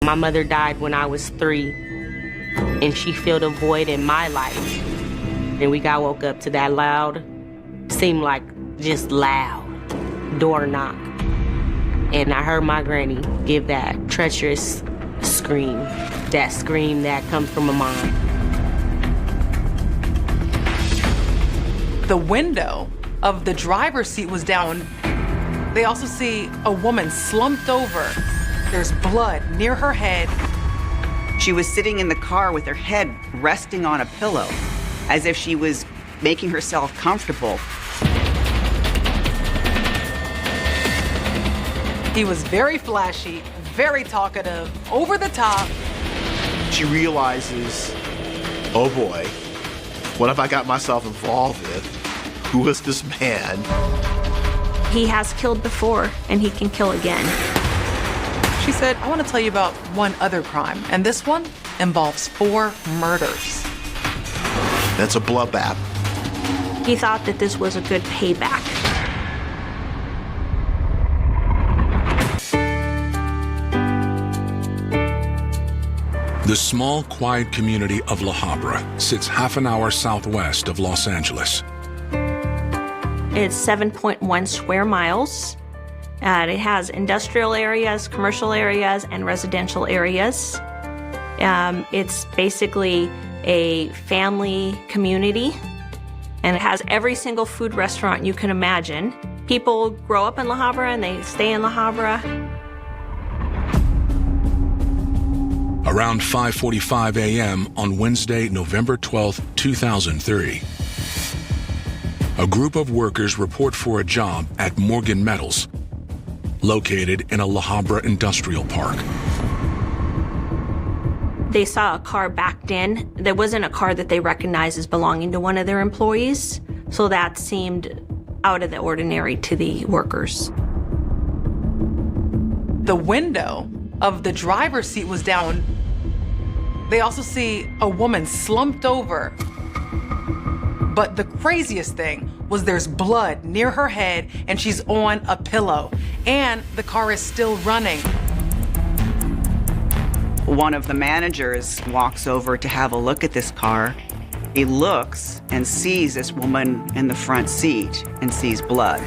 My mother died when I was 3, and she filled a void in my life. And we got woke up to that loud, seemed like just loud, door knock. And I heard my granny give that treacherous scream that comes from a mom. The window of the driver's seat was down. They also see a woman slumped over. There's blood near her head. She was sitting in the car with her head resting on a pillow, as if she was making herself comfortable. He was very flashy, very talkative, over the top. She realizes, oh boy, what have I got myself involved with? Who is this man? He has killed before, and he can kill again. She said, I want to tell you about one other crime, and this one involves 4 murders. That's a bloodbath. He thought that this was a good payback. The small, quiet community of LaHabra sits half an hour southwest of Los Angeles. It's 7.1 square miles. It has industrial areas, commercial areas, and residential areas. It's basically a family community, and it has every single food restaurant you can imagine. People grow up in LaHabra and they stay in LaHabra. Around 5:45 a.m. on Wednesday, November 12, 2003, a group of workers report for a job at Morgan Metals, located in a LaHabra industrial park. They saw a car backed in. There wasn't a car that they recognized as belonging to one of their employees, so that seemed out of the ordinary to the workers. The window of the driver's seat was down. They also see a woman slumped over. But the craziest thing was there's blood near her head and she's on a pillow. And the car is still running. One of the managers walks over to have a look at this car. He looks and sees this woman in the front seat and sees blood.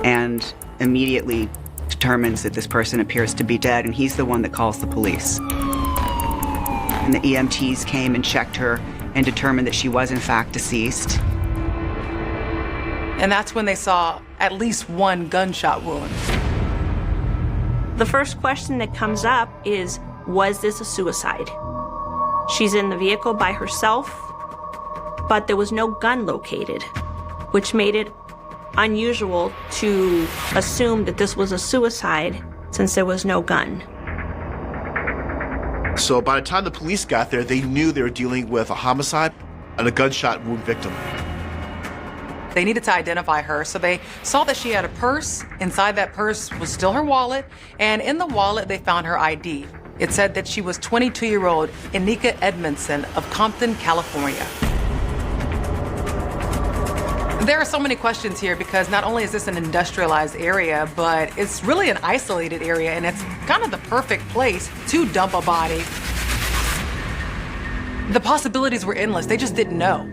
And immediately determines that this person appears to be dead, and he's the one that calls the police. And the EMTs came and checked her and determined that she was in fact deceased. And that's when they saw at least 1 gunshot wound. The first question that comes up is, was this a suicide? She's in the vehicle by herself, but there was no gun located, which made it unusual to assume that this was a suicide since there was no gun. So by the time the police got there, they knew they were dealing with a homicide and a gunshot wound victim. They needed to identify her, so they saw that she had a purse. Inside that purse was still her wallet, and in the wallet they found her ID. It said that she was 22-year-old Anika Edmondson of Compton, California. There are so many questions here because not only is this an industrialized area, but it's really an isolated area, and it's kind of the perfect place to dump a body. The possibilities were endless. They just didn't know.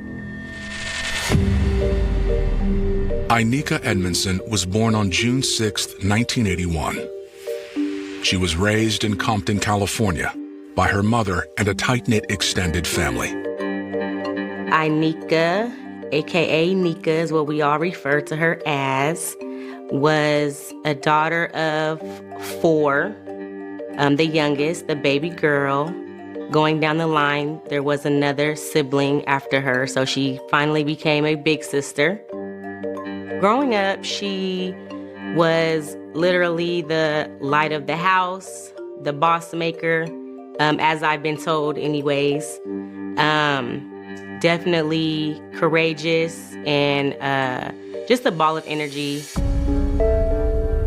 Anika Edmondson was born on June 6, 1981. She was raised in Compton, California, by her mother and a tight-knit extended family. Anika, AKA Nika is what we all refer to her as, was a daughter of 4. The youngest, the baby girl. Going down the line, there was another sibling after her, so she finally became a big sister. Growing up, she was literally the light of the house, the boss maker, as I've been told anyways. Definitely courageous and just a ball of energy.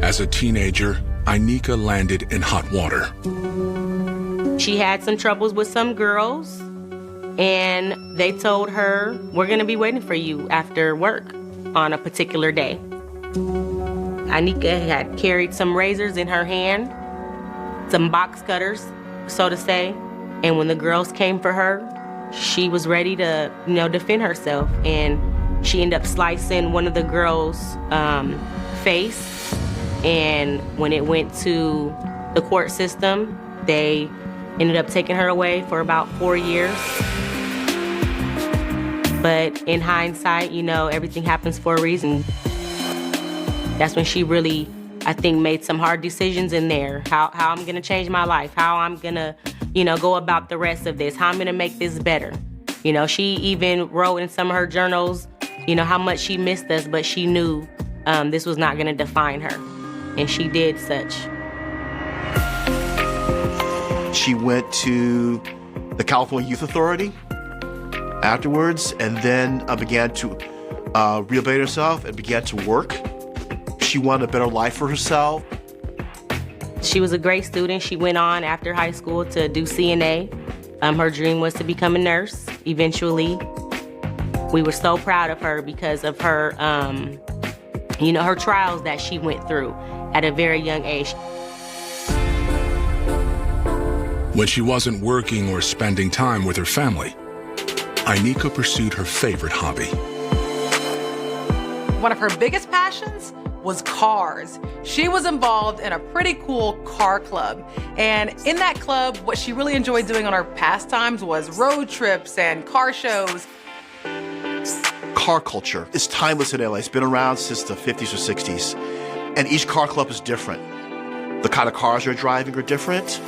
As a teenager, Anika landed in hot water. She had some troubles with some girls, and they told her, we're gonna be waiting for you after work on a particular day. Anika had carried some razors in her hand, some box cutters, so to say. And when the girls came for her, she was ready to, defend herself. And she ended up slicing one of the girls' face. And when it went to the court system, they ended up taking her away for about 4 years. But in hindsight, everything happens for a reason. That's when she really, I think, made some hard decisions in there. How I'm gonna change my life, how I'm gonna, go about the rest of this, how I'm gonna make this better. She even wrote in some of her journals, how much she missed us, but she knew this was not gonna define her. And she did such. She went to the California Youth Authority afterwards, and then began to rehabilitate herself and began to work. She wanted a better life for herself. She was a great student. She went on after high school to do CNA. Her dream was to become a nurse eventually. We were so proud of her because of her, her trials that she went through at a very young age. When she wasn't working or spending time with her family, Inika pursued her favorite hobby. One of her biggest passions was cars. She was involved in a pretty cool car club. And in that club, what she really enjoyed doing on her pastimes was road trips and car shows. Car culture is timeless in LA. It's been around since the 50s or 60s. And each car club is different. The kind of cars you're driving are different.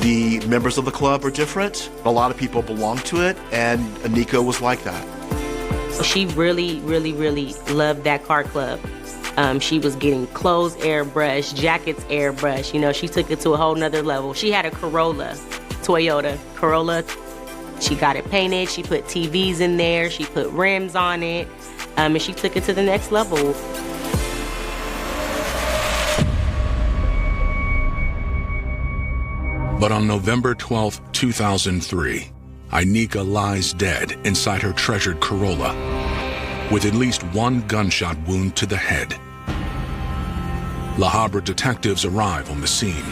The members of the club are different. A lot of people belong to it, and Inika was like that. She really, really, really loved that car club. She was getting clothes airbrushed, jackets airbrushed. She took it to a whole nother level. She had a Toyota Corolla. She got it painted. She put TVs in there. She put rims on it. And she took it to the next level. But on November 12, 2003, Inika lies dead inside her treasured Corolla with at least one gunshot wound to the head. LaHabra detectives arrive on the scene.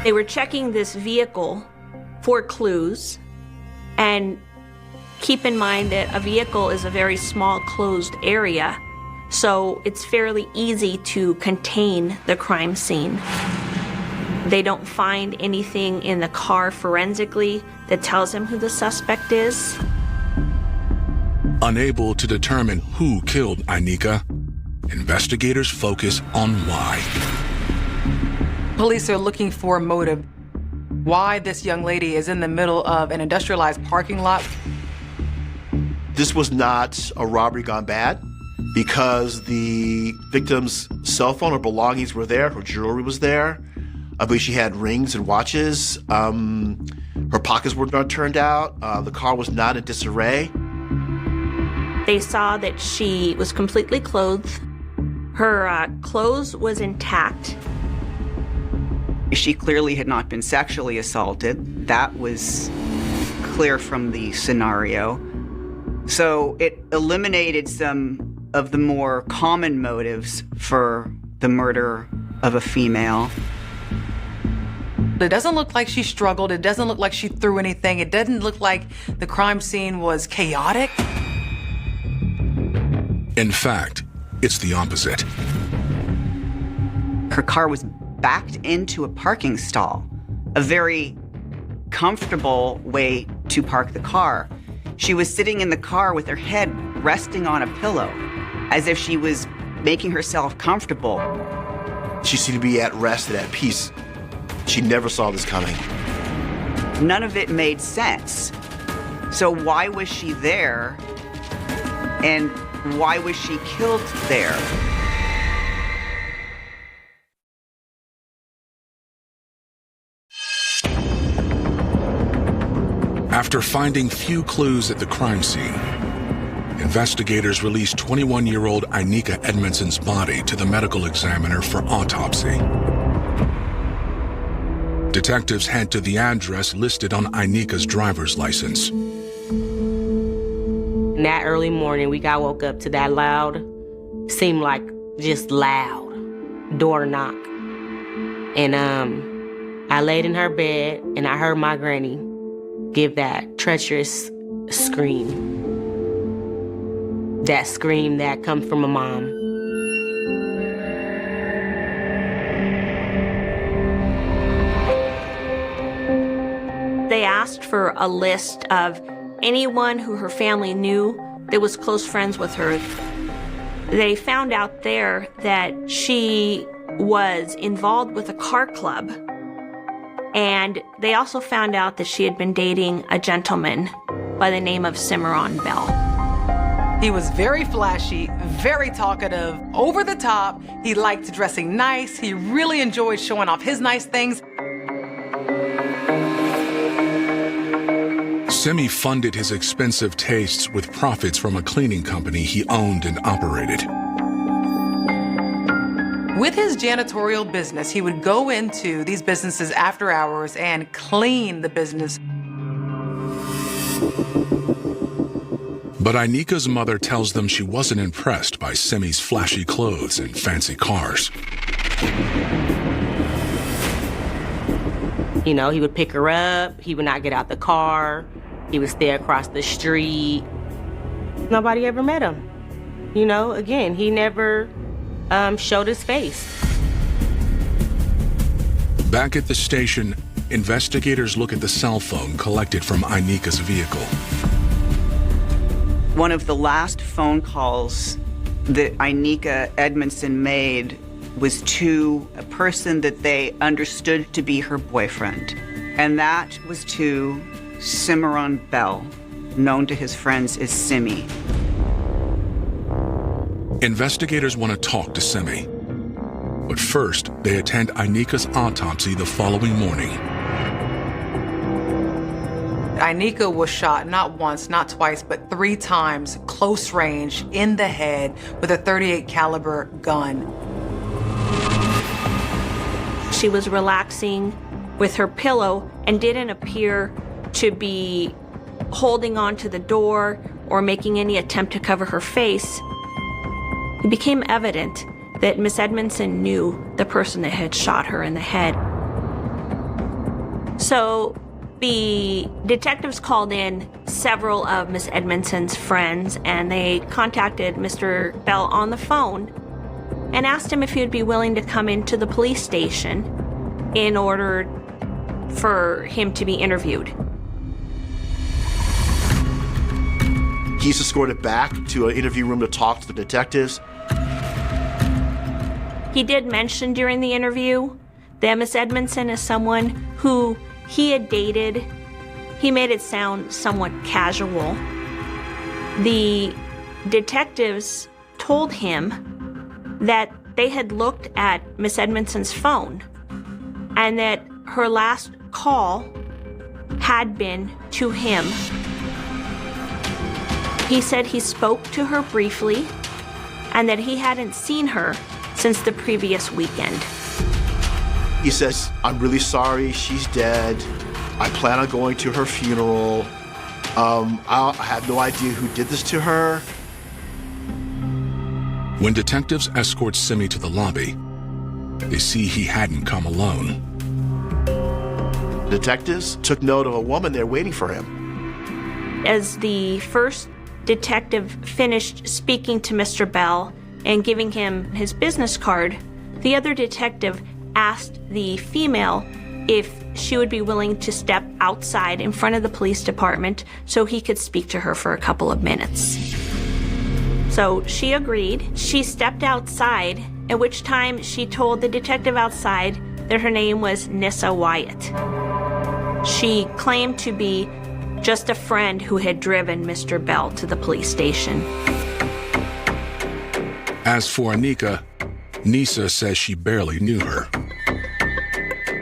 They were checking this vehicle for clues, and keep in mind that a vehicle is a very small closed area, so it's fairly easy to contain the crime scene. They don't find anything in the car forensically that tells them who the suspect is. Unable to determine who killed Inika, investigators focus on why. Police are looking for a motive. Why this young lady is in the middle of an industrialized parking lot. This was not a robbery gone bad because the victim's cell phone or belongings were there, her jewelry was there. I believe she had rings and watches. Her pockets were not turned out. The car was not in disarray. They saw that she was completely clothed. Her clothes was intact. She clearly had not been sexually assaulted. That was clear from the scenario. So it eliminated some of the more common motives for the murder of a female. It doesn't look like she struggled. It doesn't look like she threw anything. It doesn't look like the crime scene was chaotic. In fact, it's the opposite. Her car was backed into a parking stall, a very comfortable way to park the car. She was sitting in the car with her head resting on a pillow, as if she was making herself comfortable. She seemed to be at rest and at peace. She never saw this coming. None of it made sense. So why was she there? And why was she killed there? After finding few clues at the crime scene, investigators released 21-year-old Inika Edmondson's body to the medical examiner for autopsy. Detectives head to the address listed on Inika's driver's license. And that early morning, we got woke up to that loud, seemed like just loud, door knock. And I laid in her bed and I heard my granny give that treacherous scream. That scream that comes from a mom. They asked for a list of anyone who her family knew that was close friends with her. They found out there that she was involved with a car club, and they also found out that she had been dating a gentleman by the name of Cimarron Bell. He was very flashy, very talkative, over the top. He liked dressing nice. He really enjoyed showing off his nice things. Simi funded his expensive tastes with profits from a cleaning company he owned and operated. With his janitorial business, he would go into these businesses after hours and clean the business. But Ainika's mother tells them she wasn't impressed by Simi's flashy clothes and fancy cars. You know, he would pick her up, he would not get out the car, he would stay across the street. Nobody ever met him. You know, again, he never showed his face. Back at the station, investigators look at the cell phone collected from Ainika's vehicle. One of the last phone calls that Ainika Edmondson made was to a person that they understood to be her boyfriend. And that was to Cimarron Bell, known to his friends as Simi. Investigators want to talk to Simi. But first, they attend Ainika's autopsy the following morning. Ainika was shot not once, not twice, but 3 times, close range, in the head with a .38 caliber gun. She was relaxing with her pillow and didn't appear to be holding on to the door or making any attempt to cover her face. It became evident that Miss Edmondson knew the person that had shot her in the head. So the detectives called in several of Miss Edmondson's friends, and they contacted Mr. Bell on the phone and asked him if he would be willing to come into the police station in order for him to be interviewed. He's escorted back to an interview room to talk to the detectives. He did mention during the interview that Miss Edmondson is someone who he had dated. He made it sound somewhat casual. The detectives told him that they had looked at Miss Edmondson's phone and that her last call had been to him. He said he spoke to her briefly and that he hadn't seen her since the previous weekend. He says, "I'm really sorry, she's dead. I plan on going to her funeral. I have no idea who did this to her." When detectives escort Simi to the lobby, they see he hadn't come alone. Detectives took note of a woman there waiting for him. As the first detective finished speaking to Mr. Bell and giving him his business card, the other detective asked the female if she would be willing to step outside in front of the police department so he could speak to her for a couple of minutes. So she agreed. She stepped outside, at which time she told the detective outside that her name was Nissa Wyatt. She claimed to be just a friend who had driven Mr. Bell to the police station. As for Ainika, Nissa says she barely knew her.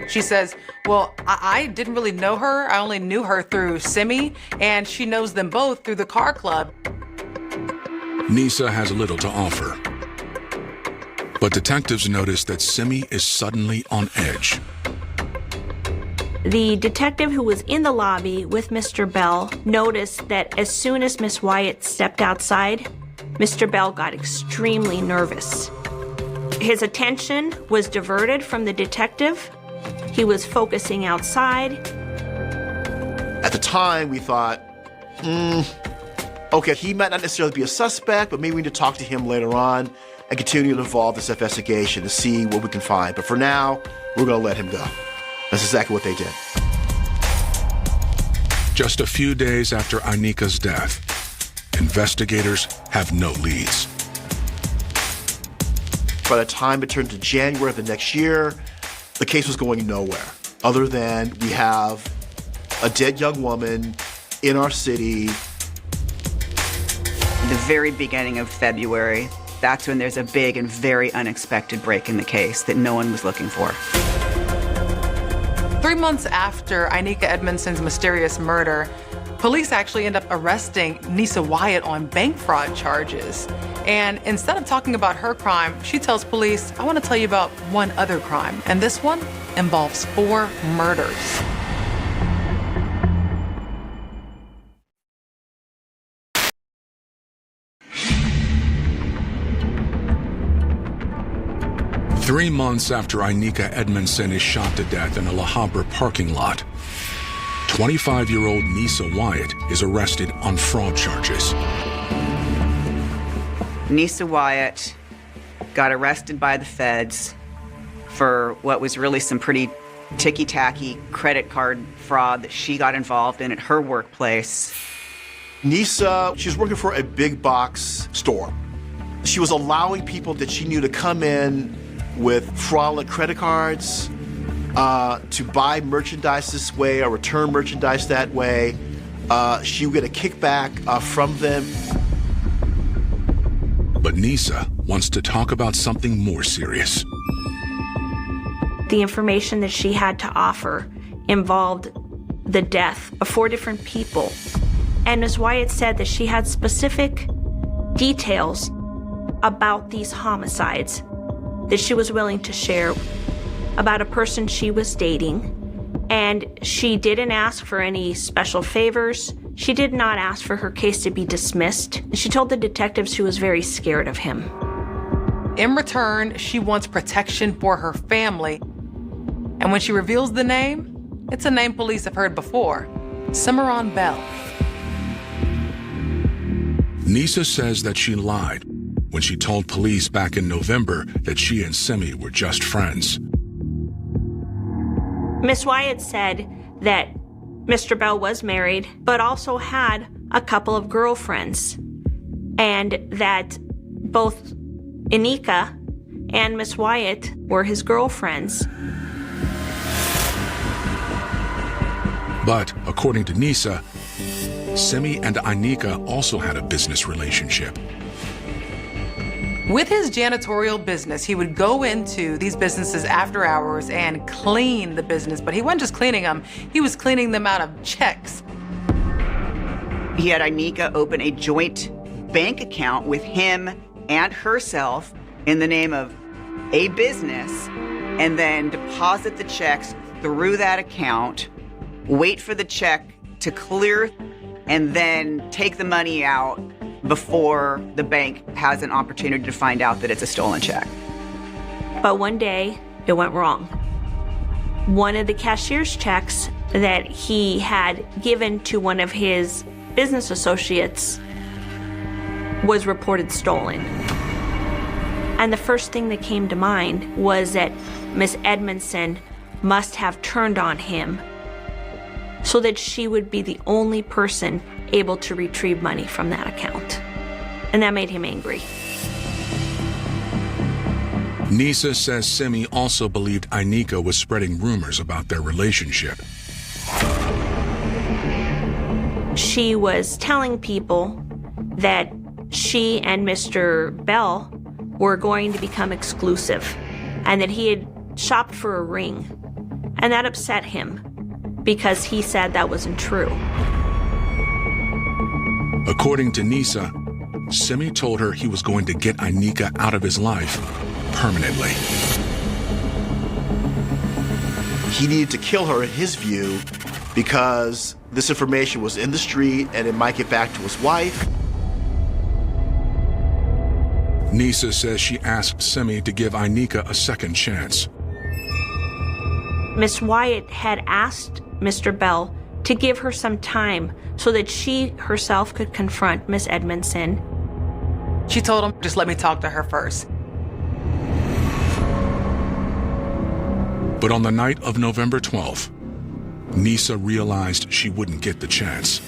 She says, well, I didn't really know her. I only knew her through Simi, and she knows them both through the car club. Nissa has little to offer. But detectives notice that Simi is suddenly on edge. The detective who was in the lobby with Mr. Bell noticed that as soon as Miss Wyatt stepped outside, Mr. Bell got extremely nervous. His attention was diverted from the detective. He was focusing outside. At the time, we thought, okay, he might not necessarily be a suspect, but maybe we need to talk to him later on and continue to involve this investigation to see what we can find. But for now, we're going to let him go. That's exactly what they did. Just a few days after Ainika's death, investigators have no leads. By the time it turned to January of the next year, the case was going nowhere, other than we have a dead young woman in our city. The very beginning of February, that's when there's a big and very unexpected break in the case that no one was looking for. 3 months after Ainika Edmondson's mysterious murder, police actually end up arresting Nisa Wyatt on bank fraud charges. And instead of talking about her crime, she tells police, I want to tell you about one other crime. And this one involves 4 murders. Three months after Ainika Edmondson is shot to death in a LaHabra parking lot, 25-year-old Nisa Wyatt is arrested on fraud charges. Nisa Wyatt got arrested by the feds for what was really some pretty ticky-tacky credit card fraud that she got involved in at her workplace. Nisa, she was working for a big box store. She was allowing people that she knew to come in with fraudulent credit cards to buy merchandise this way or return merchandise that way. She would get a kickback from them. But Nisa wants to talk about something more serious. The information that she had to offer involved the death of 4 different people. And Ms. Wyatt said that she had specific details about these homicides that she was willing to share about a person she was dating. And she didn't ask for any special favors. She did not ask for her case to be dismissed. She told the detectives she was very scared of him. In return, she wants protection for her family. And when she reveals the name, it's a name police have heard before, Cimarron Bell. Nisa says that she lied when she told police back in November that she and Simi were just friends. Miss Wyatt said that Mr. Bell was married, but also had a couple of girlfriends, and that both Ainika and Miss Wyatt were his girlfriends. But according to Nisa, Simi and Ainika also had a business relationship. With his janitorial business, he would go into these businesses after hours and clean the business, but he wasn't just cleaning them, he was cleaning them out of checks. He had Ainika open a joint bank account with him and herself in the name of a business, and then deposit the checks through that account, wait for the check to clear, and then take the money out before the bank has an opportunity to find out that it's a stolen check. But one day, it went wrong. One of the cashier's checks that he had given to one of his business associates was reported stolen. And the first thing that came to mind was that Miss Edmondson must have turned on him so that she would be the only person able to retrieve money from that account. And that made him angry. Nisa says Simi also believed Ainika was spreading rumors about their relationship. She was telling people that she and Mr. Bell were going to become exclusive and that he had shopped for a ring. And that upset him because he said that wasn't true. According to Nisa, Simi told her he was going to get Ainika out of his life permanently. He needed to kill her in his view because this information was in the street and it might get back to his wife. Nisa says she asked Simi to give Ainika a second chance. Miss Wyatt had asked Mr. Bell to give her some time so that she herself could confront Miss Edmondson. She told him, just let me talk to her first. But on the night of November 12th, Nisa realized she wouldn't get the chance.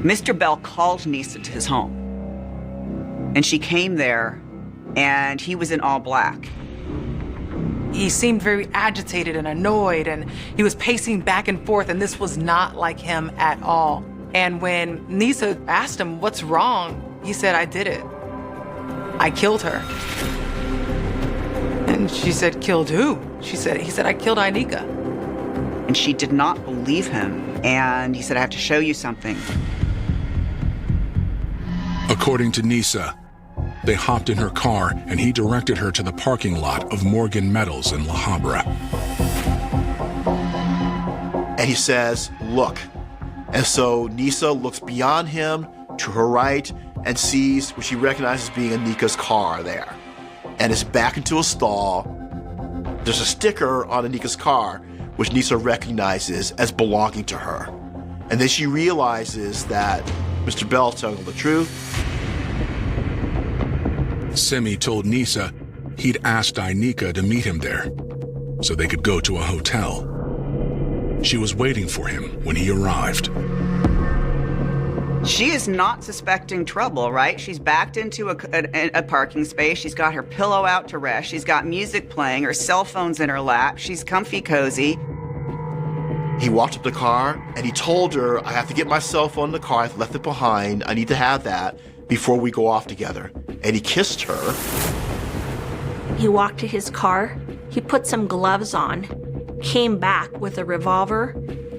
Mr. Bell called Nisa to his home. And she came there, and he was in all black. He seemed very agitated and annoyed, and he was pacing back and forth, and this was not like him at all. And when Nisa asked him, what's wrong? He said, I did it. I killed her. And she said, killed who? He said, I killed Ainika. And she did not believe him, and he said, I have to show you something. According to Nisa, they hopped in her car and he directed her to the parking lot of Morgan Metals in LaHabra. And he says, look. And so Nisa looks beyond him to her right and sees what she recognizes being Anika's car there. And it's back into a stall. There's a sticker on Anika's car, which Nisa recognizes as belonging to her. And then she realizes that Mr. Bell's telling her the truth. Simi told Nisa he'd asked Ainika to meet him there so they could go to a hotel. She was waiting for him when he arrived. She is not suspecting trouble, right? She's backed into a parking space. She's got her pillow out to rest. She's got music playing. Her cell phone's in her lap. She's comfy cozy. He walked up the car and he told her, I have to get my cell phone in the car. I've left it behind. I need to have that before we go off together. And he kissed her. He walked to his car, he put some gloves on, came back with a revolver,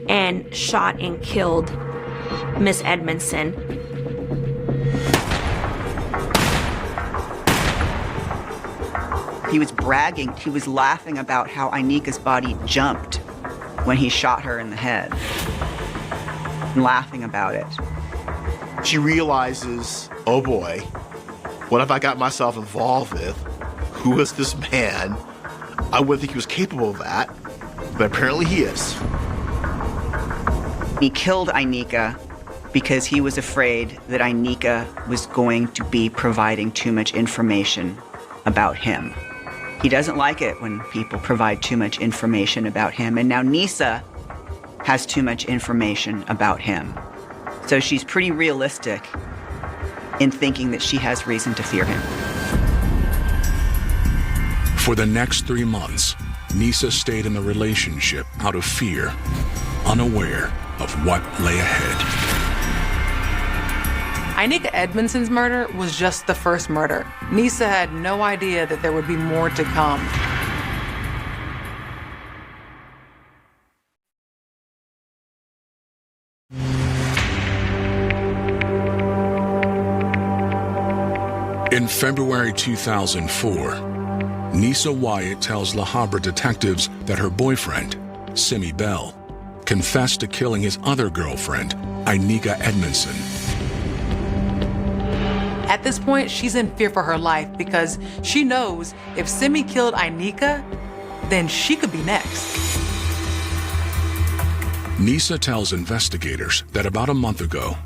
and shot and killed Miss Edmondson. He was bragging. He was laughing about how Ainika's body jumped when he shot her in the head. And laughing about it. She realizes, oh boy, what have I got myself involved with? Who is this man? I wouldn't think he was capable of that, but apparently he is. He killed Ainika because he was afraid that Ainika was going to be providing too much information about him. He doesn't like it when people provide too much information about him, and now Nisa has too much information about him. So she's pretty realistic in thinking that she has reason to fear him. For the next 3 months, Nisa stayed in the relationship out of fear, unaware of what lay ahead. Ainika Edmondson's murder was just the first murder. Nisa had no idea that there would be more to come. In February 2004, Nisa Wyatt tells LaHabra detectives that her boyfriend, Simi Bell, confessed to killing his other girlfriend, Ainika Edmondson. At this point, she's in fear for her life because she knows if Simi killed Ainika, then she could be next. Nisa tells investigators that about a month ago,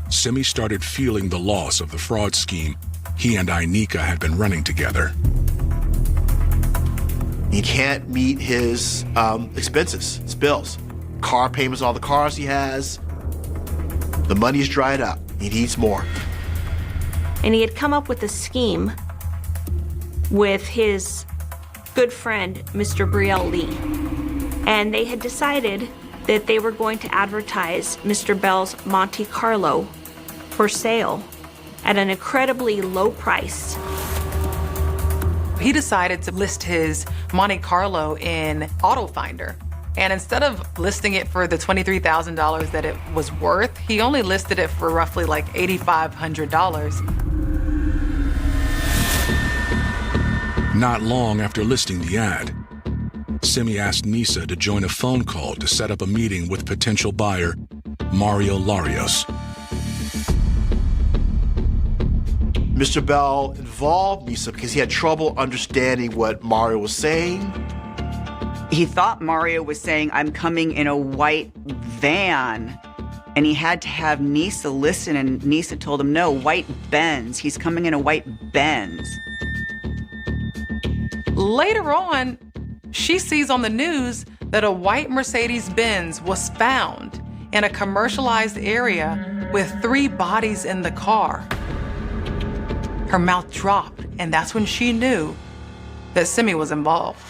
Simi started feeling the loss of the fraud scheme he and Ainika had been running together. He can't meet his expenses, his bills. Car payments, all the cars he has. The money's dried up. He needs more. And he had come up with a scheme with his good friend, Mr. Brielle Lee. And they had decided that they were going to advertise Mr. Bell's Monte Carlo for sale at an incredibly low price. He decided to list his Monte Carlo in Auto Finder. And instead of listing it for the $23,000 that it was worth, he only listed it for roughly like $8,500. Not long after listing the ad, Simi asked Nisa to join a phone call to set up a meeting with potential buyer, Mario Larios. Mr. Bell involved Nisa because he had trouble understanding what Mario was saying. He thought Mario was saying, "I'm coming in a white van." And he had to have Nisa listen, and Nisa told him, "No, white Benz. He's coming in a white Benz." Later on, she sees on the news that a white Mercedes-Benz was found in a commercialized area with 3 bodies in the car. Her mouth dropped, and that's when she knew that Simi was involved.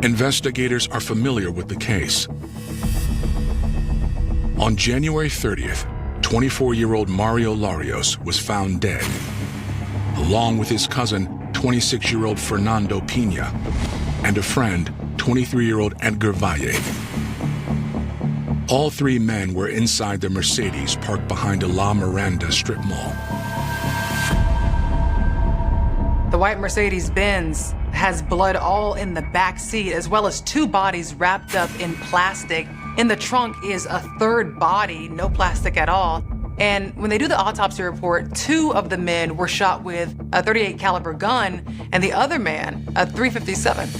Investigators are familiar with the case. On January 30th, 24-year-old Mario Larios was found dead, along with his cousin, 26-year-old Fernando Pina, and a friend, 23-year-old Edgar Valle. All 3 men were inside the Mercedes parked behind a La Miranda strip mall. The white Mercedes-Benz has blood all in the back seat, as well as 2 bodies wrapped up in plastic. In the trunk is a 3rd body, no plastic at all. And when they do the autopsy report, 2 of the men were shot with a .38 caliber gun, and the other man, a .357.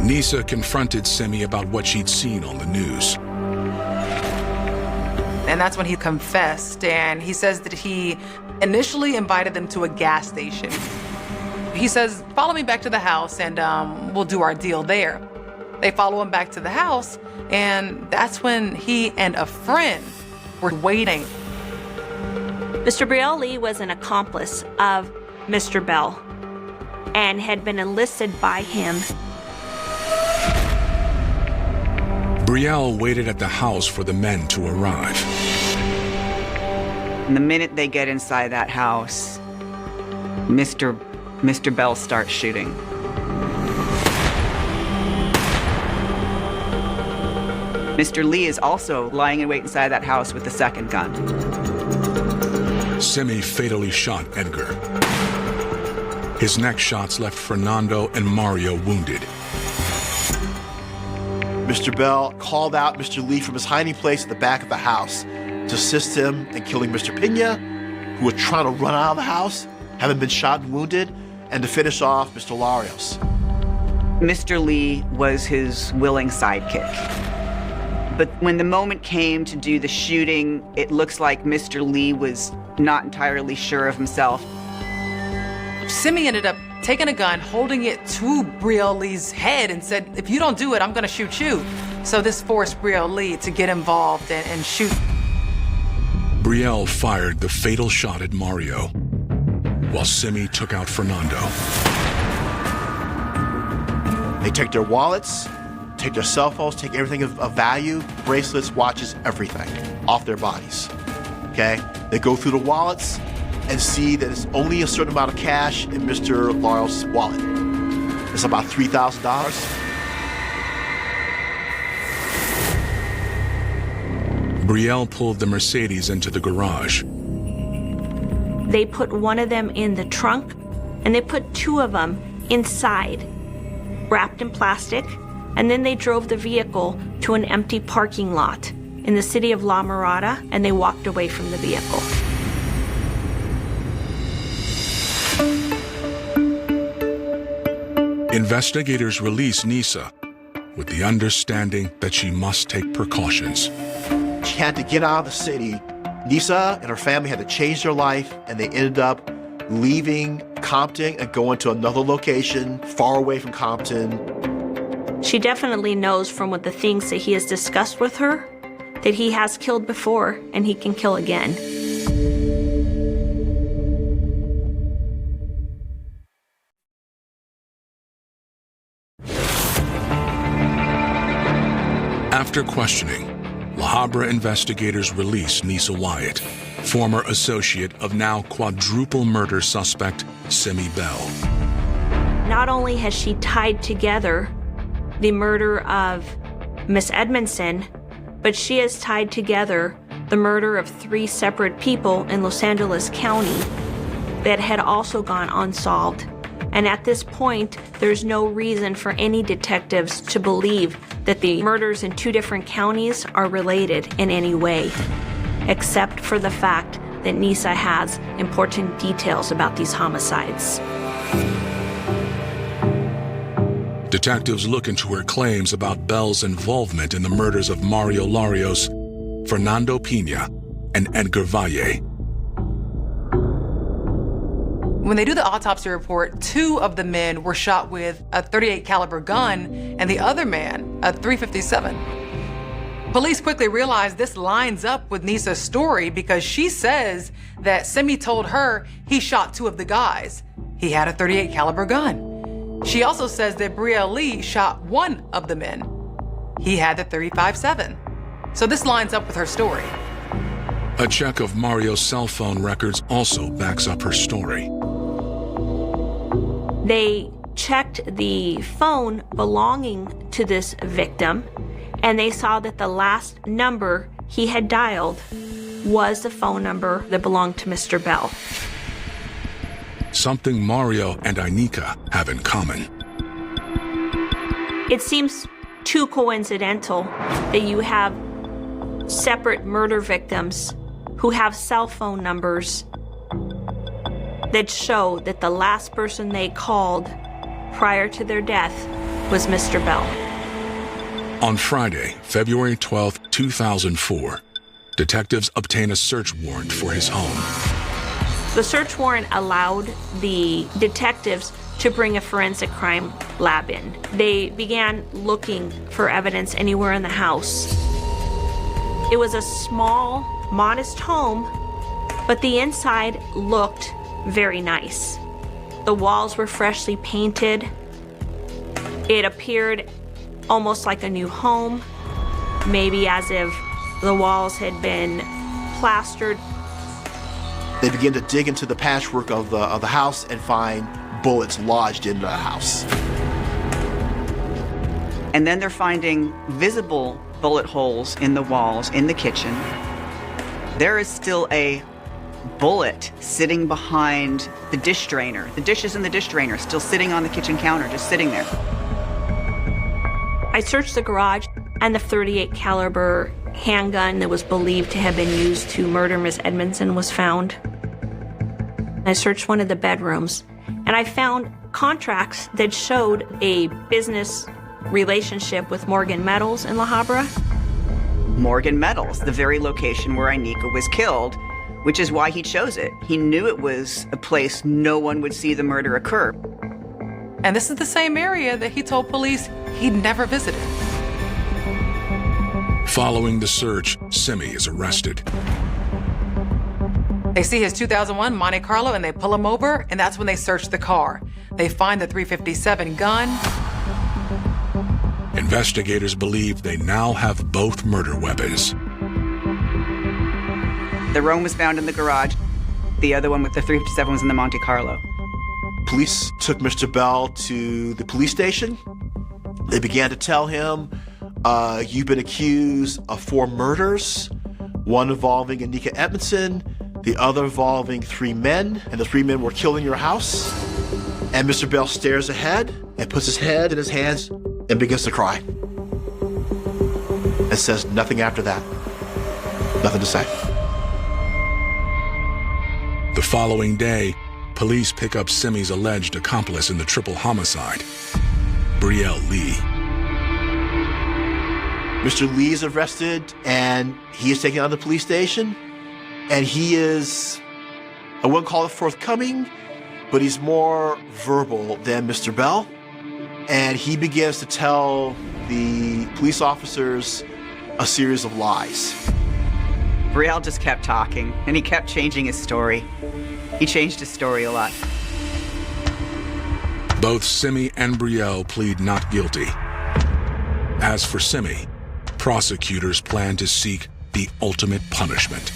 Nisa confronted Simi about what she'd seen on the news. And that's when he confessed, and he says that he initially invited them to a gas station. He says, "Follow me back to the house and we'll do our deal there." They follow him back to the house, and that's when he and a friend were waiting. Mr. Brielle Lee was an accomplice of Mr. Bell and had been enlisted by him. Brielle waited at the house for the men to arrive. And the minute they get inside that house, Mr. Bell starts shooting. Mr. Lee is also lying in wait inside that house with the 2nd gun. Simi fatally shot Edgar. His next shots left Fernando and Mario wounded. Mr. Bell called out Mr. Lee from his hiding place at the back of the house to assist him in killing Mr. Pina, who was trying to run out of the house, having been shot and wounded, and to finish off Mr. Larios. Mr. Lee was his willing sidekick. But when the moment came to do the shooting, it looks like Mr. Lee was not entirely sure of himself. Simi ended up taking a gun, holding it to Brielle Lee's head, and said, "If you don't do it, I'm gonna shoot you." So this forced Brielle Lee to get involved and shoot. Brielle fired the fatal shot at Mario, while Simi took out Fernando. They take their wallets, take their cell phones, take everything of value, bracelets, watches, everything off their bodies, okay? They go through the wallets and see that it's only a certain amount of cash in Mr. Larios' wallet. It's about $3,000. Brielle pulled the Mercedes into the garage. They put one of them in the trunk, and they put 2 of them inside, wrapped in plastic, and then they drove the vehicle to an empty parking lot in the city of La Mirada, and they walked away from the vehicle. Investigators release Nisa with the understanding that she must take precautions. She had to get out of the city. Nisa and her family had to change their life, and they ended up leaving Compton and going to another location far away from Compton. She definitely knows from what the things that he has discussed with her that he has killed before and he can kill again. After questioning, LaHabra investigators release Nisa Wyatt, former associate of now quadruple murder suspect Simi Bell. Not only has she tied together the murder of Miss Edmondson, but she has tied together the murder of 3 separate people in Los Angeles County that had also gone unsolved. And at this point, there's no reason for any detectives to believe that the murders in 2 different counties are related in any way. except for the fact that Nisa has important details about these homicides. Detectives look into her claims about Bell's involvement in the murders of Mario Larios, Fernando Pina, and Edgar Valle. When they do the autopsy report, 2 of the men were shot with a .38 caliber gun and the other man a .357. Police quickly realize this lines up with Nisa's story because she says that Simi told her he shot 2 of the guys. He had a .38 caliber gun. She also says that Brielle Lee shot 1 of the men. He had the .357. So this lines up with her story. A check of Mario's cell phone records also backs up her story. They checked the phone belonging to this victim, and they saw that the last number he had dialed was the phone number that belonged to Mr. Bell. Something Mario and Inika have in common. It seems too coincidental that you have separate murder victims who have cell phone numbers that show that the last person they called prior to their death was Mr. Bell. On Friday, February 12, 2004, detectives obtain a search warrant for his home. The search warrant allowed the detectives to bring a forensic crime lab in. They began looking for evidence anywhere in the house. It was a small, modest home, but the inside looked very nice. The walls were freshly painted. It appeared almost like a new home, maybe as if the walls had been plastered. They begin to dig into the patchwork of the house and find bullets lodged in the house. And then they're finding visible bullet holes in the walls in the kitchen. There is still a bullet sitting behind the dish drainer. The dishes in the dish drainer still sitting on the kitchen counter, just sitting there. I searched the garage, and the .38 caliber handgun that was believed to have been used to murder Miss Edmondson was found. I searched one of the bedrooms, and I found contracts that showed a business relationship with Morgan Metals in LaHabra. Morgan Metals, the very location where Inika was killed, which is why he chose it. He knew it was a place no one would see the murder occur. And this is the same area that he told police he'd never visited. Following the search, Simi is arrested. They see his 2001 Monte Carlo and they pull him over, and that's when they search the car. They find the .357 gun. Investigators believe they now have both murder weapons. The Rome was found in the garage. The other one with the .357 was in the Monte Carlo. Police took Mr. Bell to the police station. They began to tell him, you've been accused of 4 murders, one involving Inika Edmondson, the other involving 3 men, and the 3 men were killed in your house. And Mr. Bell stares ahead and puts his head in his hands and begins to cry. And says nothing after that. Nothing to say. The following day, police pick up Simi's alleged accomplice in the triple homicide, Brielle Lee. Mr. Lee is arrested, and he is taken out of the police station, and he is, I wouldn't call it forthcoming, but he's more verbal than Mr. Bell, and he begins to tell the police officers a series of lies. Brielle just kept talking, and he kept changing his story. He changed his story a lot. Both Simi and Brielle plead not guilty. As for Simi, prosecutors plan to seek the ultimate punishment.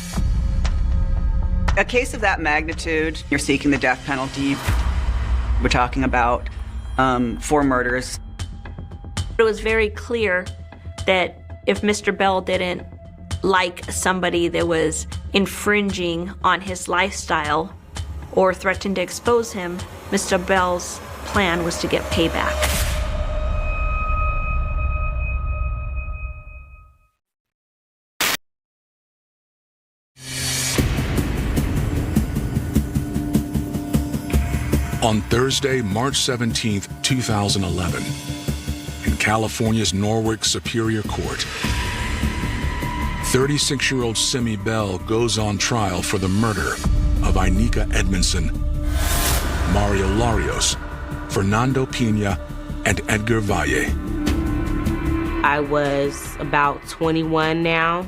A case of that magnitude, you're seeking the death penalty. We're talking about 4 murders. It was very clear that if Mr. Bell didn't like somebody that was infringing on his lifestyle or threatened to expose him, Mr. Bell's plan was to get payback. On Thursday, March 17, 2011, in California's Norwalk Superior Court, 36-year-old Simi Bell goes on trial for the murder of Inika Edmondson, Mario Larios, Fernando Pina, and Edgar Valle. I was about 21 now.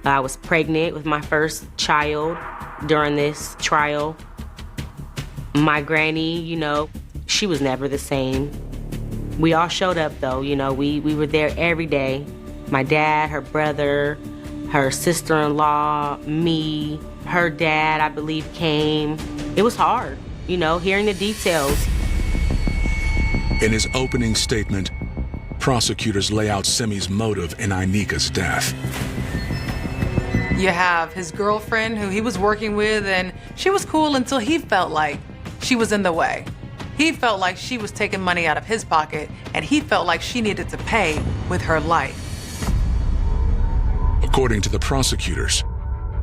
I was pregnant with my first child during this trial. My granny, she was never the same. We all showed up though, we were there every day. My dad, her brother, her sister-in-law, me, her dad, I believe, came. It was hard, hearing the details. In his opening statement, prosecutors lay out Simi's motive in Inika's death. You have his girlfriend who he was working with, and she was cool until he felt like she was in the way. He felt like she was taking money out of his pocket, and he felt like she needed to pay with her life. According to the prosecutors,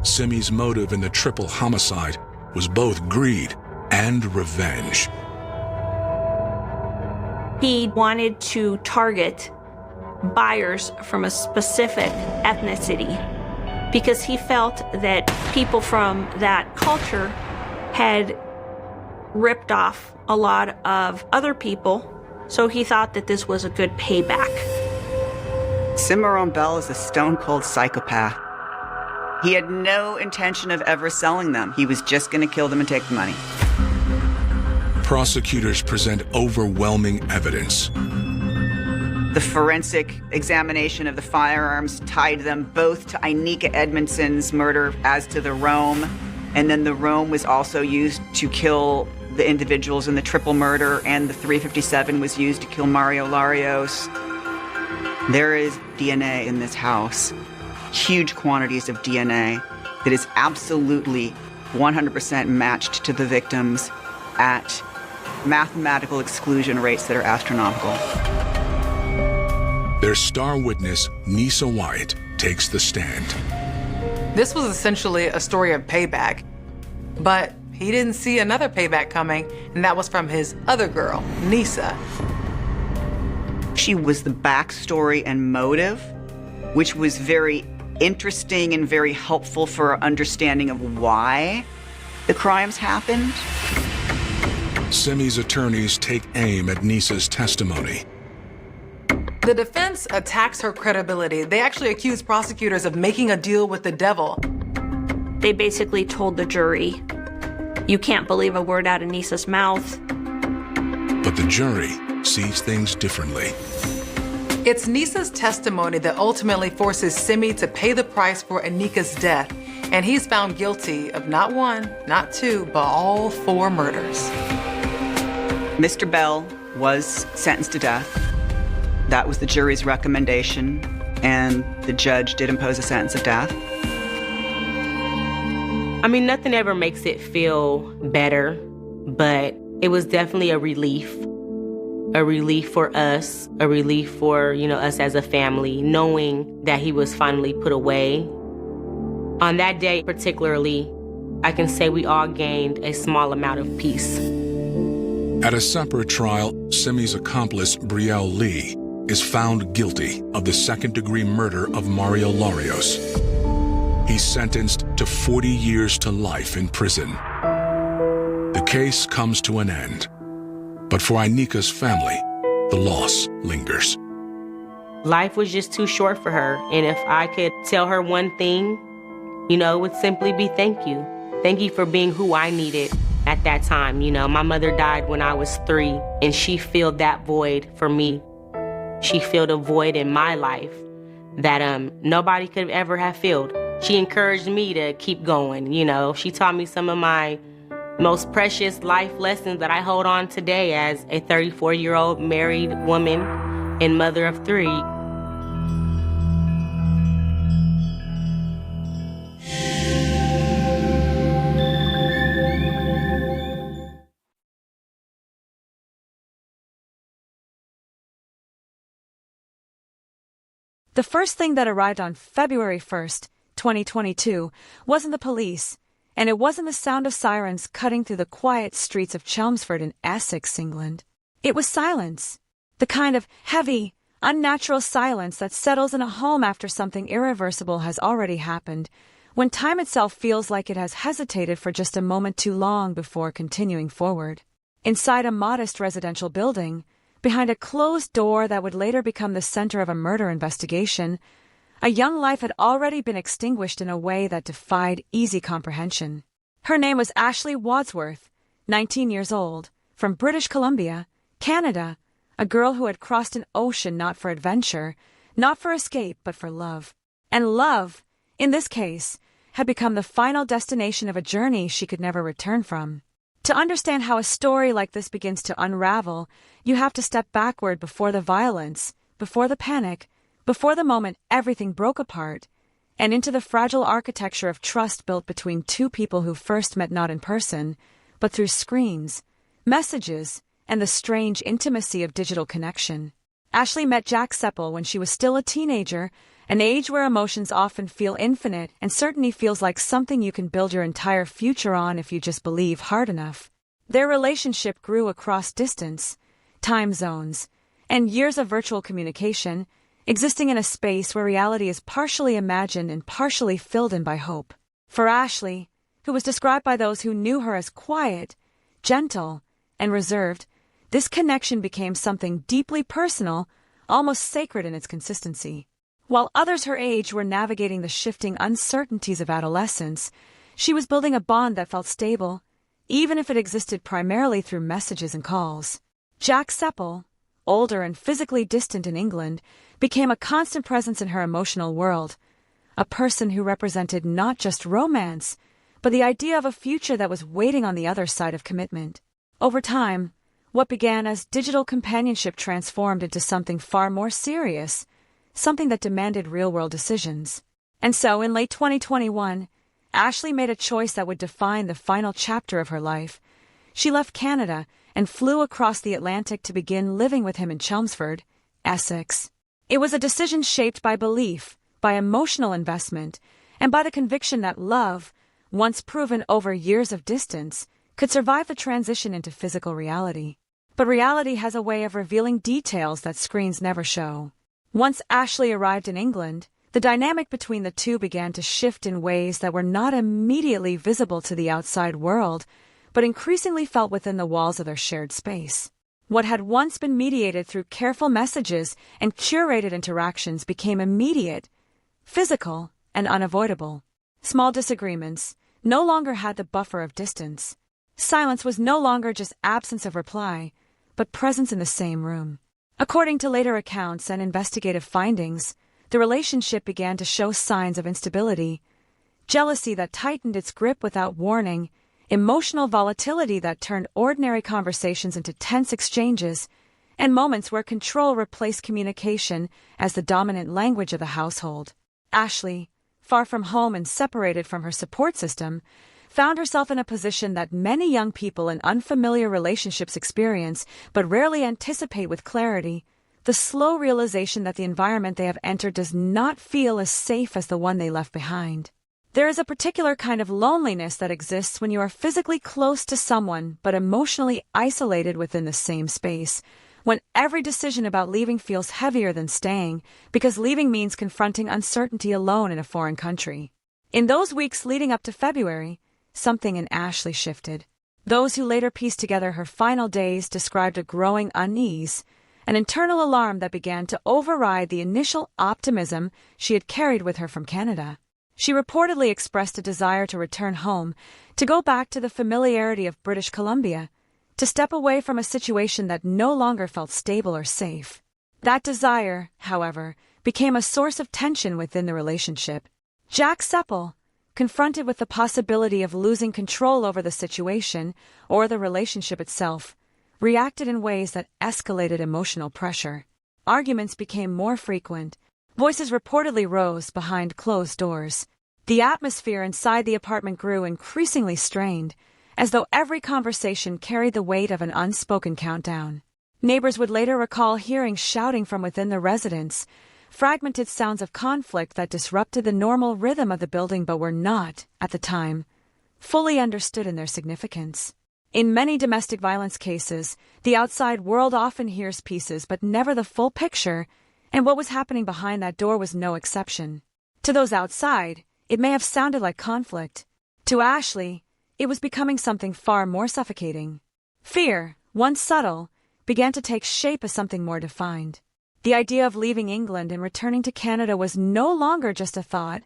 Simi's motive in the triple homicide was both greed and revenge. He wanted to target buyers from a specific ethnicity because he felt that people from that culture had ripped off a lot of other people, so he thought that this was a good payback. Cimarron Bell is a stone-cold psychopath. He had no intention of ever selling them. He was just going to kill them and take the money. Prosecutors present overwhelming evidence. The forensic examination of the firearms tied them both to Inika Edmondson's murder as to the Rome, and then the Rome was also used to kill the individuals in the triple murder, and the .357 was used to kill Mario Larios. There is DNA in this house, huge quantities of DNA that is absolutely 100% matched to the victims at mathematical exclusion rates that are astronomical. Their star witness, Nisa Wyatt, takes the stand. This was essentially a story of payback, but he didn't see another payback coming, and that was from his other girl, Nisa. She was the backstory and motive, which was very interesting and very helpful for our understanding of why the crimes happened. Simi's attorneys take aim at Nisa's testimony. The defense attacks her credibility. They actually accuse prosecutors of making a deal with the devil. They basically told the jury, you can't believe a word out of Nisa's mouth. But the jury sees things differently. It's Nisa's testimony that ultimately forces Simi to pay the price for Inika's death, and he's found guilty of not one, not two, but all 4 murders. Mr. Bell was sentenced to death. That was the jury's recommendation, and the judge did impose a sentence of death. I mean, nothing ever makes it feel better, but it was definitely a relief for us, a relief for, us as a family, knowing that he was finally put away. On that day particularly, I can say we all gained a small amount of peace. At a separate trial, Simi's accomplice, Brielle Lee, is found guilty of the second-degree murder of Mario Larios. He's sentenced to 40 years to life in prison. The case comes to an end, but for Inika's family, the loss lingers. Life was just too short for her, and if I could tell her one thing, it would simply be thank you. Thank you for being who I needed at that time. My mother died when I was 3, and she filled that void for me. She filled a void in my life that nobody could ever have filled. She encouraged me to keep going, She taught me some of my most precious life lessons that I hold on today as a 34-year-old married woman and mother of 3. The first thing that arrived on February 1st, 2022, wasn't the police, And it wasn't the sound of sirens cutting through the quiet streets of Chelmsford in Essex, England. It was silence. The kind of heavy, unnatural silence that settles in a home after something irreversible has already happened, when time itself feels like it has hesitated for just a moment too long before continuing forward. Inside a modest residential building, behind a closed door that would later become the center of a murder investigation, a young life had already been extinguished in a way that defied easy comprehension. Her name was Ashley Wadsworth, 19 years old, from British Columbia, Canada, a girl who had crossed an ocean not for adventure, not for escape, but for love. And love, in this case, had become the final destination of a journey she could never return from. To understand how a story like this begins to unravel, you have to step backward before the violence, before the panic, before the moment everything broke apart, and into the fragile architecture of trust built between two people who first met not in person, but through screens, messages, and the strange intimacy of digital connection. Ashley met Jack Seppel when she was still a teenager, an age where emotions often feel infinite and certainty feels like something you can build your entire future on if you just believe hard enough. Their relationship grew across distance, time zones, and years of virtual communication, existing in a space where reality is partially imagined and partially filled in by hope. For Ashley, who was described by those who knew her as quiet, gentle, and reserved, this connection became something deeply personal, almost sacred in its consistency. While others her age were navigating the shifting uncertainties of adolescence, she was building a bond that felt stable, even if it existed primarily through messages and calls. Jack Seppel, older and physically distant in England, became a constant presence in her emotional world, a person who represented not just romance, but the idea of a future that was waiting on the other side of commitment. Over time, what began as digital companionship transformed into something far more serious, something that demanded real-world decisions. And so, in late 2021, Ashley made a choice that would define the final chapter of her life. She left Canada and flew across the Atlantic to begin living with him in Chelmsford, Essex. It was a decision shaped by belief, by emotional investment, and by the conviction that love, once proven over years of distance, could survive the transition into physical reality. But reality has a way of revealing details that screens never show. Once Ashley arrived in England, the dynamic between the two began to shift in ways that were not immediately visible to the outside world, but increasingly felt within the walls of their shared space. What had once been mediated through careful messages and curated interactions became immediate, physical, and unavoidable. Small disagreements no longer had the buffer of distance. Silence was no longer just absence of reply, but presence in the same room. According to later accounts and investigative findings, the relationship began to show signs of instability, jealousy that tightened its grip without warning, emotional volatility that turned ordinary conversations into tense exchanges, and moments where control replaced communication as the dominant language of the household. Ashley, far from home and separated from her support system, found herself in a position that many young people in unfamiliar relationships experience but rarely anticipate with clarity: the slow realization that the environment they have entered does not feel as safe as the one they left behind. There is a particular kind of loneliness that exists when you are physically close to someone but emotionally isolated within the same space, when every decision about leaving feels heavier than staying, because leaving means confronting uncertainty alone in a foreign country. In those weeks leading up to February, something in Ashley shifted. Those who later pieced together her final days described a growing unease, an internal alarm that began to override the initial optimism she had carried with her from Canada. She reportedly expressed a desire to return home, to go back to the familiarity of British Columbia, to step away from a situation that no longer felt stable or safe. That desire, however, became a source of tension within the relationship. Jack Seppel, confronted with the possibility of losing control over the situation or the relationship itself, reacted in ways that escalated emotional pressure. Arguments became more frequent. Voices reportedly rose behind closed doors. The atmosphere inside the apartment grew increasingly strained, as though every conversation carried the weight of an unspoken countdown. Neighbors would later recall hearing shouting from within the residence, fragmented sounds of conflict that disrupted the normal rhythm of the building but were not, at the time, fully understood in their significance. In many domestic violence cases, the outside world often hears pieces but never the full picture, and what was happening behind that door was no exception. To those outside, it may have sounded like conflict. To Ashley, it was becoming something far more suffocating. Fear, once subtle, began to take shape as something more defined. The idea of leaving England and returning to Canada was no longer just a thought.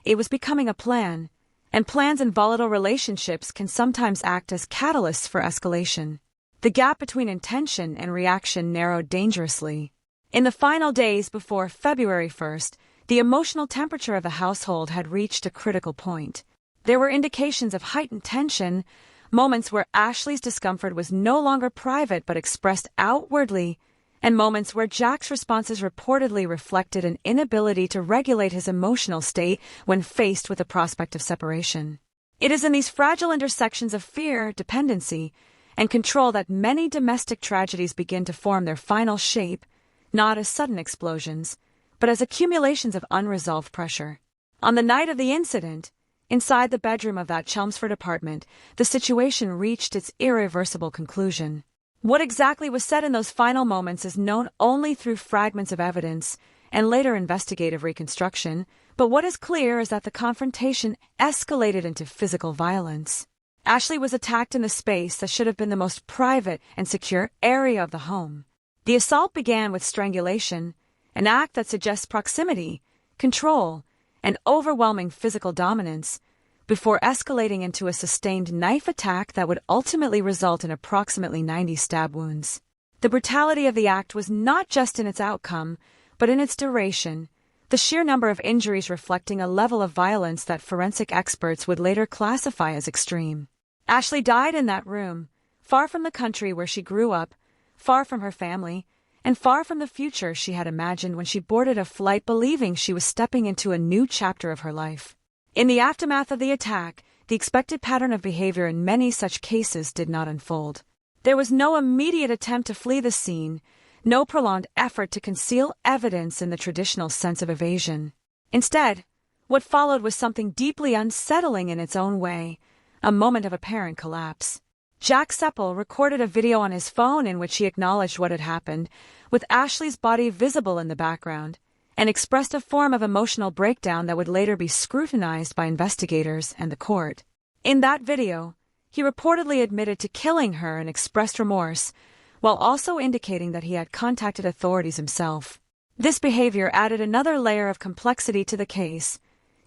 It was becoming a plan, and plans in volatile relationships can sometimes act as catalysts for escalation. The gap between intention and reaction narrowed dangerously. In the final days before February 1st, the emotional temperature of the household had reached a critical point. There were indications of heightened tension, moments where Ashley's discomfort was no longer private but expressed outwardly, and moments where Jack's responses reportedly reflected an inability to regulate his emotional state when faced with the prospect of separation. It is in these fragile intersections of fear, dependency, and control that many domestic tragedies begin to form their final shape, not as sudden explosions, but as accumulations of unresolved pressure. On the night of the incident, inside the bedroom of that Chelmsford apartment, the situation reached its irreversible conclusion. What exactly was said in those final moments is known only through fragments of evidence and later investigative reconstruction, but what is clear is that the confrontation escalated into physical violence. Ashley was attacked in the space that should have been the most private and secure area of the home. The assault began with strangulation, an act that suggests proximity, control, and overwhelming physical dominance, before escalating into a sustained knife attack that would ultimately result in approximately 90 stab wounds. The brutality of the act was not just in its outcome, but in its duration, the sheer number of injuries reflecting a level of violence that forensic experts would later classify as extreme. Ashley died in that room, far from the country where she grew up, far from her family, and far from the future she had imagined when she boarded a flight believing she was stepping into a new chapter of her life. In the aftermath of the attack, the expected pattern of behavior in many such cases did not unfold. There was no immediate attempt to flee the scene, no prolonged effort to conceal evidence in the traditional sense of evasion. Instead, what followed was something deeply unsettling in its own way, a moment of apparent collapse. Jack Seppel recorded a video on his phone in which he acknowledged what had happened, with Ashley's body visible in the background, and expressed a form of emotional breakdown that would later be scrutinized by investigators and the court. In that video, he reportedly admitted to killing her and expressed remorse, while also indicating that he had contacted authorities himself. This behavior added another layer of complexity to the case,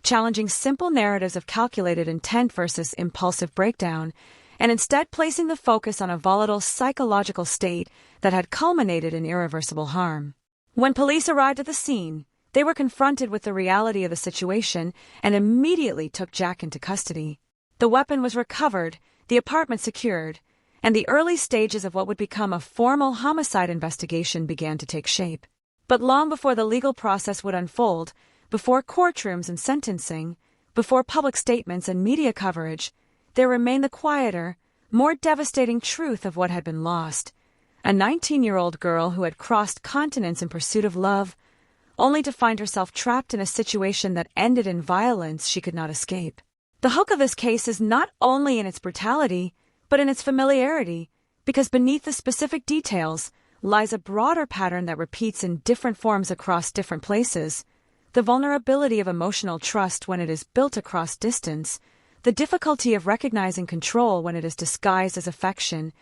challenging simple narratives of calculated intent versus impulsive breakdown, and instead placing the focus on a volatile psychological state that had culminated in irreversible harm. When police arrived at the scene, they were confronted with the reality of the situation and immediately took Jack into custody. The weapon was recovered, the apartment secured, and the early stages of what would become a formal homicide investigation began to take shape. But long before the legal process would unfold, before courtrooms and sentencing, before public statements and media coverage, there remained the quieter, more devastating truth of what had been lost. A 19-year-old girl who had crossed continents in pursuit of love, only to find herself trapped in a situation that ended in violence she could not escape. The hook of this case is not only in its brutality, but in its familiarity, because beneath the specific details lies a broader pattern that repeats in different forms across different places: the vulnerability of emotional trust when it is built across distance, the difficulty of recognizing control when it is disguised as affection,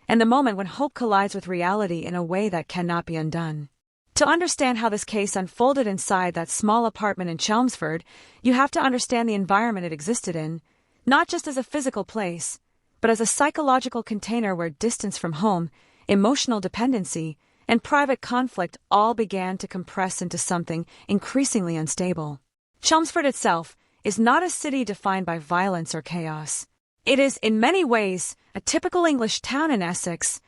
and the moment when hope collides with reality in a way that cannot be undone. To understand how this case unfolded inside that small apartment in Chelmsford, you have to understand the environment it existed in, not just as a physical place, but as a psychological container where distance from home, emotional dependency, and private conflict all began to compress into something increasingly unstable. Chelmsford itself is not a city defined by violence or chaos. It is, in many ways, a typical English town in Essex,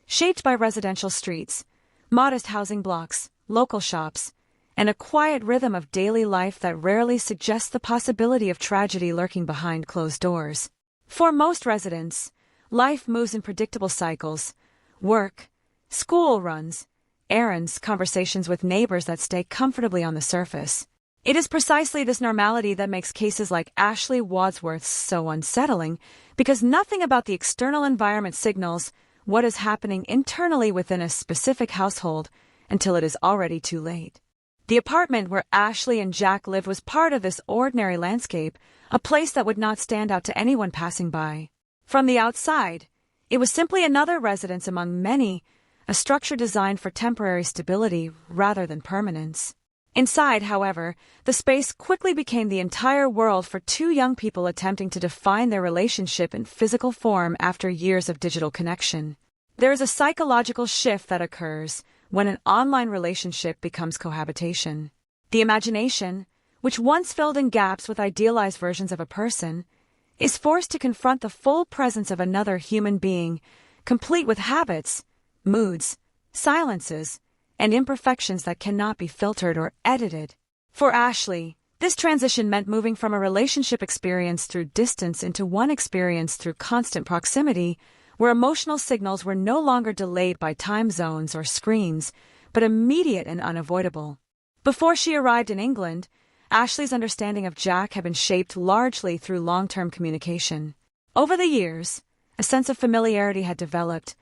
shaped by residential streets, modest housing blocks, local shops, and a quiet rhythm of daily life that rarely suggests the possibility of tragedy lurking behind closed doors. For most residents, life moves in predictable cycles: work, school runs, errands, conversations with neighbors that stay comfortably on the surface. It is precisely this normality that makes cases like Ashley Wadsworth's so unsettling, because nothing about the external environment signals what is happening internally within a specific household until it is already too late. The apartment where Ashley and Jack lived was part of this ordinary landscape, a place that would not stand out to anyone passing by. From the outside, it was simply another residence among many, a structure designed for temporary stability rather than permanence. Inside, however, the space quickly became the entire world for two young people attempting to define their relationship in physical form after years of digital connection. There is a psychological shift that occurs when an online relationship becomes cohabitation. The imagination, which once filled in gaps with idealized versions of a person, is forced to confront the full presence of another human being, complete with habits, moods, silences, and imperfections that cannot be filtered or edited. For Ashley, this transition meant moving from a relationship experience through distance into one experience through constant proximity, where emotional signals were no longer delayed by time zones or screens, but immediate and unavoidable. Before she arrived in England, Ashley's understanding of Jack had been shaped largely through long-term communication. Over the years, a sense of familiarity had developed,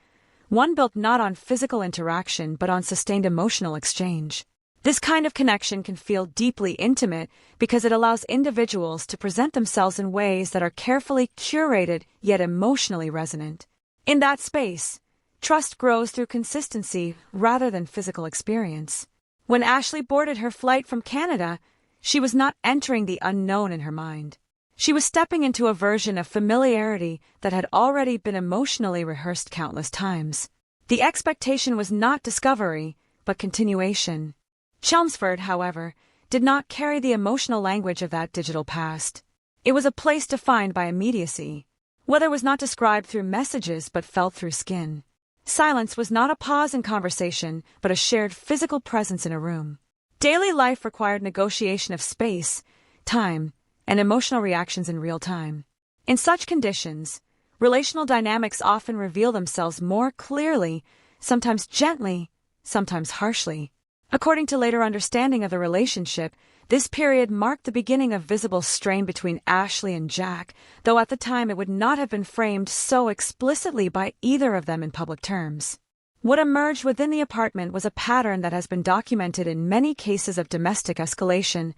one built not on physical interaction but on sustained emotional exchange. This kind of connection can feel deeply intimate because it allows individuals to present themselves in ways that are carefully curated yet emotionally resonant. In that space, trust grows through consistency rather than physical experience. When Ashley boarded her flight from Canada, she was not entering the unknown in her mind. She was stepping into a version of familiarity that had already been emotionally rehearsed countless times. The expectation was not discovery, but continuation. Chelmsford, however, did not carry the emotional language of that digital past. It was a place defined by immediacy. Weather was not described through messages but felt through skin. Silence was not a pause in conversation, but a shared physical presence in a room. Daily life required negotiation of space, time, and emotional reactions in real time. In such conditions, relational dynamics often reveal themselves more clearly, sometimes gently, sometimes harshly. According to later understanding of the relationship, this period marked the beginning of visible strain between Ashley and Jack, though at the time it would not have been framed so explicitly by either of them in public terms. What emerged within the apartment was a pattern that has been documented in many cases of domestic escalation,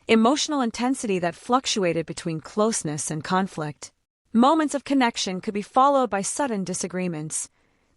emotional intensity that fluctuated between closeness and conflict. Moments of connection could be followed by sudden disagreements,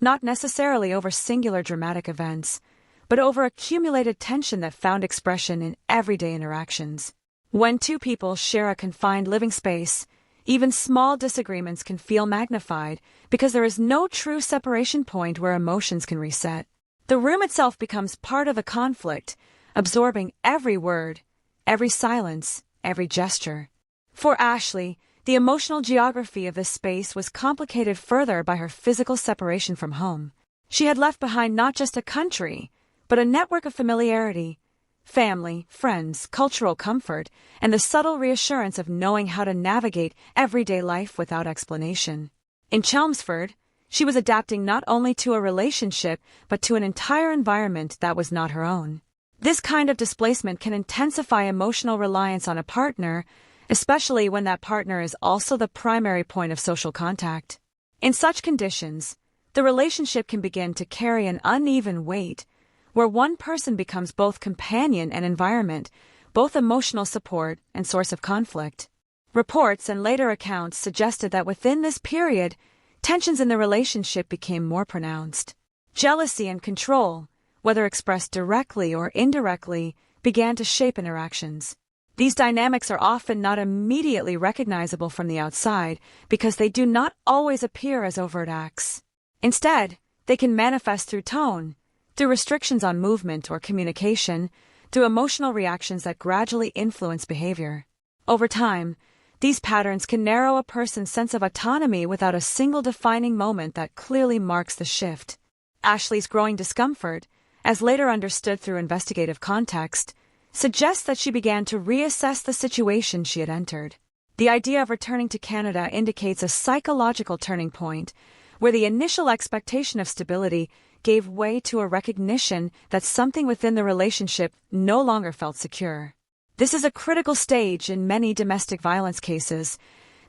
not necessarily over singular dramatic events, but over accumulated tension that found expression in everyday interactions. When two people share a confined living space, even small disagreements can feel magnified because there is no true separation point where emotions can reset. The room itself becomes part of the conflict, absorbing every word, every silence, every gesture. For Ashley, the emotional geography of this space was complicated further by her physical separation from home. She had left behind not just a country, but a network of familiarity, family, friends, cultural comfort, and the subtle reassurance of knowing how to navigate everyday life without explanation. In Chelmsford, she was adapting not only to a relationship, but to an entire environment that was not her own. This kind of displacement can intensify emotional reliance on a partner, especially when that partner is also the primary point of social contact. In such conditions, the relationship can begin to carry an uneven weight, where one person becomes both companion and environment, both emotional support and source of conflict. Reports and later accounts suggested that within this period, tensions in the relationship became more pronounced. Jealousy and control, whether expressed directly or indirectly, began to shape interactions. These dynamics are often not immediately recognizable from the outside because they do not always appear as overt acts. Instead, they can manifest through tone, through restrictions on movement or communication, through emotional reactions that gradually influence behavior. Over time, these patterns can narrow a person's sense of autonomy without a single defining moment that clearly marks the shift. Ashley's growing discomfort, as later understood through investigative context, suggests that she began to reassess the situation she had entered. The idea of returning to Canada indicates a psychological turning point, where the initial expectation of stability gave way to a recognition that something within the relationship no longer felt secure. This is a critical stage in many domestic violence cases,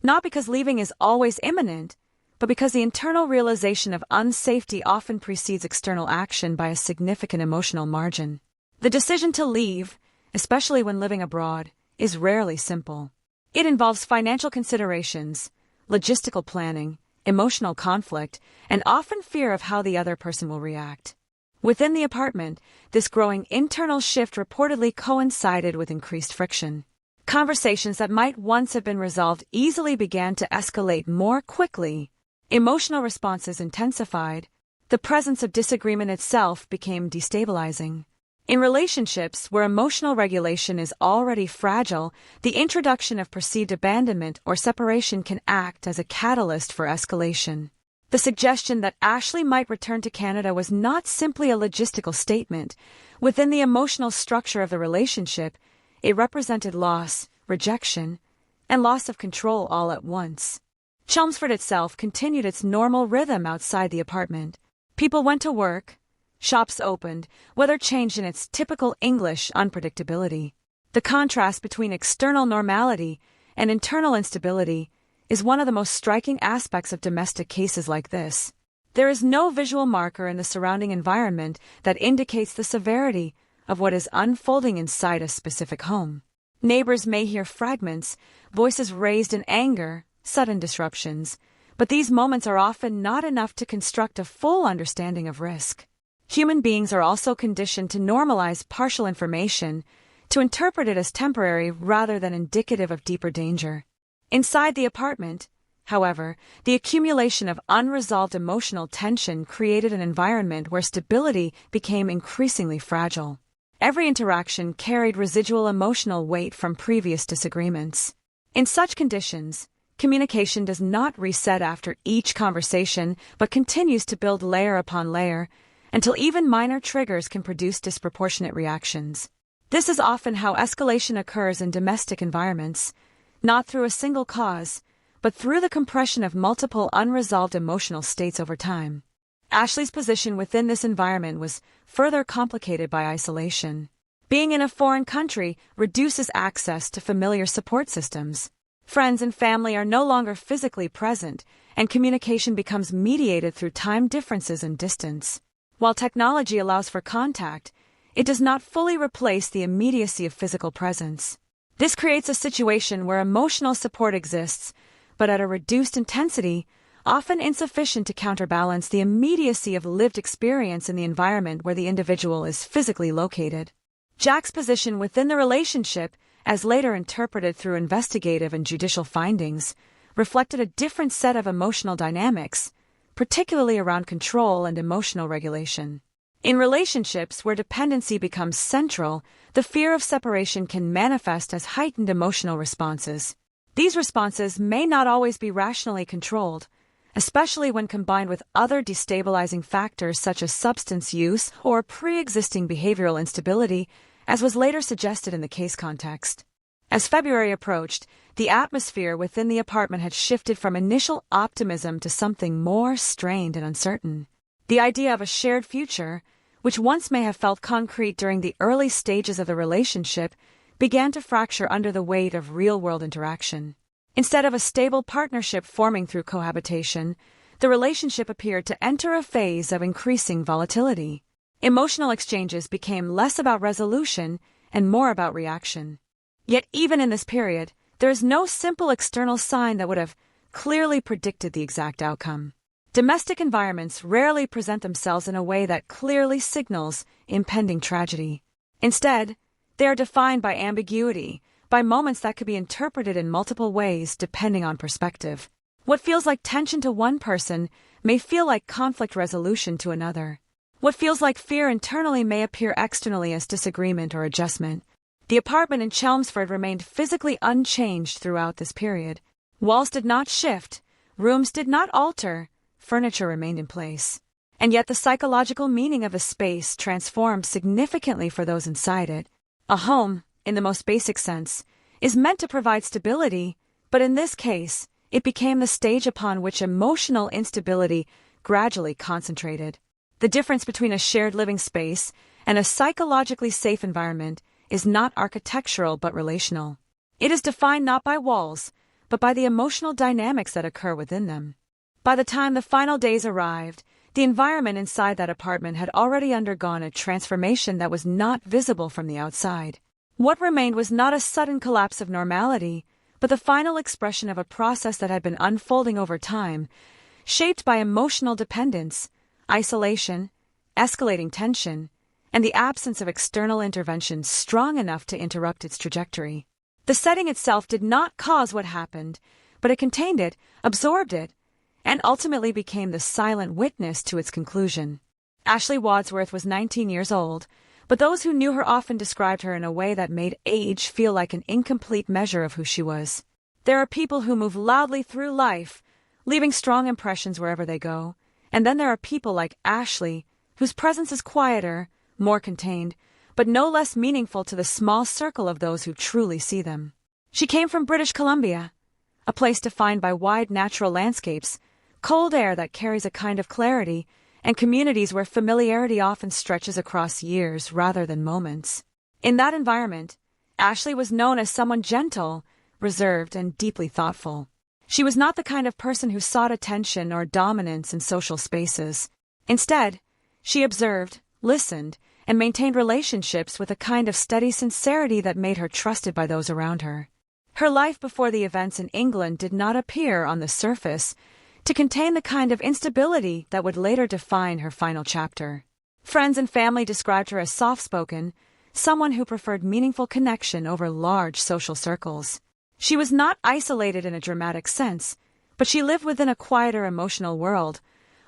not because leaving is always imminent, but because the internal realization of unsafety often precedes external action by a significant emotional margin. The decision to leave, especially when living abroad, is rarely simple. It involves financial considerations, logistical planning, emotional conflict, and often fear of how the other person will react. Within the apartment, this growing internal shift reportedly coincided with increased friction. Conversations that might once have been resolved easily began to escalate more quickly. Emotional responses intensified. The presence of disagreement itself became destabilizing. In relationships where emotional regulation is already fragile, the introduction of perceived abandonment or separation can act as a catalyst for escalation. The suggestion that Ashley might return to Canada was not simply a logistical statement. Within the emotional structure of the relationship, it represented loss, rejection, and loss of control all at once. Chelmsford itself continued its normal rhythm outside the apartment. People went to work, shops opened, weather changed in its typical English unpredictability. The contrast between external normality and internal instability is one of the most striking aspects of domestic cases like this. There is no visual marker in the surrounding environment that indicates the severity of what is unfolding inside a specific home. Neighbors may hear fragments, voices raised in anger, sudden disruptions, but these moments are often not enough to construct a full understanding of risk. Human beings are also conditioned to normalize partial information, to interpret it as temporary rather than indicative of deeper danger. Inside the apartment, however, the accumulation of unresolved emotional tension created an environment where stability became increasingly fragile. Every interaction carried residual emotional weight from previous disagreements. In such conditions, communication does not reset after each conversation but continues to build layer upon layer until even minor triggers can produce disproportionate reactions. This is often how escalation occurs in domestic environments, not through a single cause, but through the compression of multiple unresolved emotional states over time. Ashley's position within this environment was further complicated by isolation. Being in a foreign country reduces access to familiar support systems. Friends and family are no longer physically present, and communication becomes mediated through time differences and distance. While technology allows for contact, it does not fully replace the immediacy of physical presence. This creates a situation where emotional support exists, but at a reduced intensity, often insufficient to counterbalance the immediacy of lived experience in the environment where the individual is physically located. Jack's position within the relationship, as later interpreted through investigative and judicial findings, reflected a different set of emotional dynamics, particularly around control and emotional regulation. In relationships where dependency becomes central, the fear of separation can manifest as heightened emotional responses. These responses may not always be rationally controlled, especially when combined with other destabilizing factors such as substance use or pre-existing behavioral instability, as was later suggested in the case context. As February approached, the atmosphere within the apartment had shifted from initial optimism to something more strained and uncertain. The idea of a shared future, which once may have felt concrete during the early stages of the relationship, began to fracture under the weight of real-world interaction. Instead of a stable partnership forming through cohabitation, the relationship appeared to enter a phase of increasing volatility. Emotional exchanges became less about resolution and more about reaction. Yet even in this period, there is no simple external sign that would have clearly predicted the exact outcome. Domestic environments rarely present themselves in a way that clearly signals impending tragedy. Instead, they are defined by ambiguity, by moments that could be interpreted in multiple ways depending on perspective. What feels like tension to one person may feel like conflict resolution to another. What feels like fear internally may appear externally as disagreement or adjustment. The apartment in Chelmsford remained physically unchanged throughout this period. Walls did not shift, rooms did not alter, furniture remained in place. And yet the psychological meaning of the space transformed significantly for those inside it. A home, in the most basic sense, is meant to provide stability, but in this case, it became the stage upon which emotional instability gradually concentrated. The difference between a shared living space and a psychologically safe environment is not architectural but relational. It is defined not by walls, but by the emotional dynamics that occur within them. By the time the final days arrived, the environment inside that apartment had already undergone a transformation that was not visible from the outside. What remained was not a sudden collapse of normality, but the final expression of a process that had been unfolding over time, shaped by emotional dependence, isolation, escalating tension, and the absence of external intervention strong enough to interrupt its trajectory. The setting itself did not cause what happened, but it contained it, absorbed it, and ultimately became the silent witness to its conclusion. Ashley Wadsworth was 19 years old, but those who knew her often described her in a way that made age feel like an incomplete measure of who she was. There are people who move loudly through life, leaving strong impressions wherever they go, and then there are people like Ashley, whose presence is quieter, more contained, but no less meaningful to the small circle of those who truly see them. She came from British Columbia, a place defined by wide natural landscapes, cold air that carries a kind of clarity, and communities where familiarity often stretches across years rather than moments. In that environment, Ashley was known as someone gentle, reserved, and deeply thoughtful. She was not the kind of person who sought attention or dominance in social spaces. Instead, she observed, listened, and maintained relationships with a kind of steady sincerity that made her trusted by those around her. Her life before the events in England did not appear, on the surface, to contain the kind of instability that would later define her final chapter. Friends and family described her as soft-spoken, someone who preferred meaningful connection over large social circles. She was not isolated in a dramatic sense, but she lived within a quieter emotional world,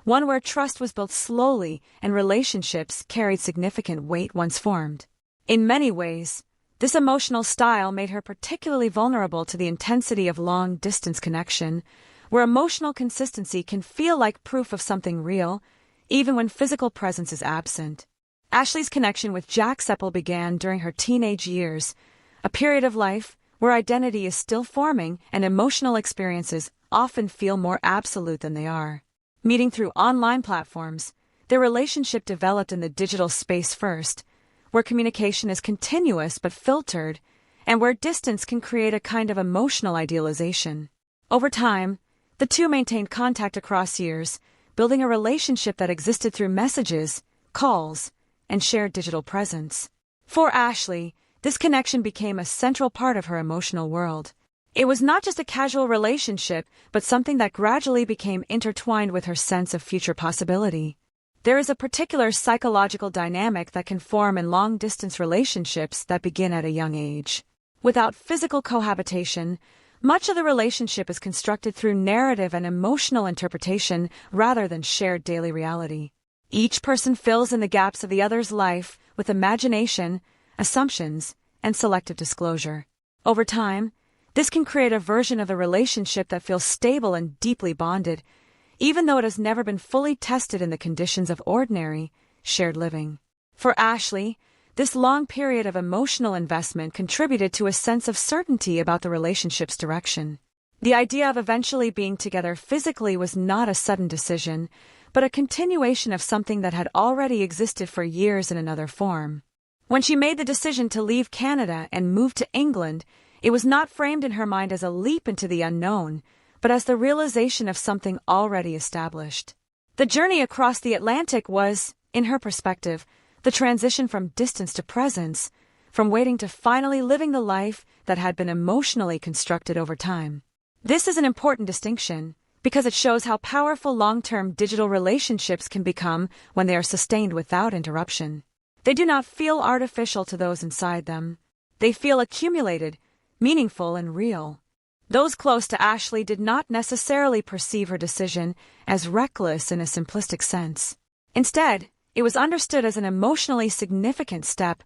one where trust was built slowly and relationships carried significant weight once formed. In many ways, this emotional style made her particularly vulnerable to the intensity of long-distance connection, where emotional consistency can feel like proof of something real, even when physical presence is absent. Ashley's connection with Jack Seppel began during her teenage years, a period of life where identity is still forming and emotional experiences often feel more absolute than they are. Meeting through online platforms, their relationship developed in the digital space first, where communication is continuous but filtered, and where distance can create a kind of emotional idealization. Over time, the two maintained contact across years, building a relationship that existed through messages, calls, and shared digital presence. For Ashley, this connection became a central part of her emotional world. It was not just a casual relationship, but something that gradually became intertwined with her sense of future possibility. There is a particular psychological dynamic that can form in long-distance relationships that begin at a young age. Without physical cohabitation, much of the relationship is constructed through narrative and emotional interpretation rather than shared daily reality. Each person fills in the gaps of the other's life with imagination, assumptions, and selective disclosure. Over time, this can create a version of the relationship that feels stable and deeply bonded, even though it has never been fully tested in the conditions of ordinary, shared living. For Ashley, this long period of emotional investment contributed to a sense of certainty about the relationship's direction. The idea of eventually being together physically was not a sudden decision, but a continuation of something that had already existed for years in another form. When she made the decision to leave Canada and move to England, it was not framed in her mind as a leap into the unknown, but as the realization of something already established. The journey across the Atlantic was, in her perspective, the transition from distance to presence, from waiting to finally living the life that had been emotionally constructed over time. This is an important distinction, because it shows how powerful long-term digital relationships can become when they are sustained without interruption. They do not feel artificial to those inside them. They feel accumulated, meaningful, and real. Those close to Ashley did not necessarily perceive her decision as reckless in a simplistic sense. Instead, it was understood as an emotionally significant step,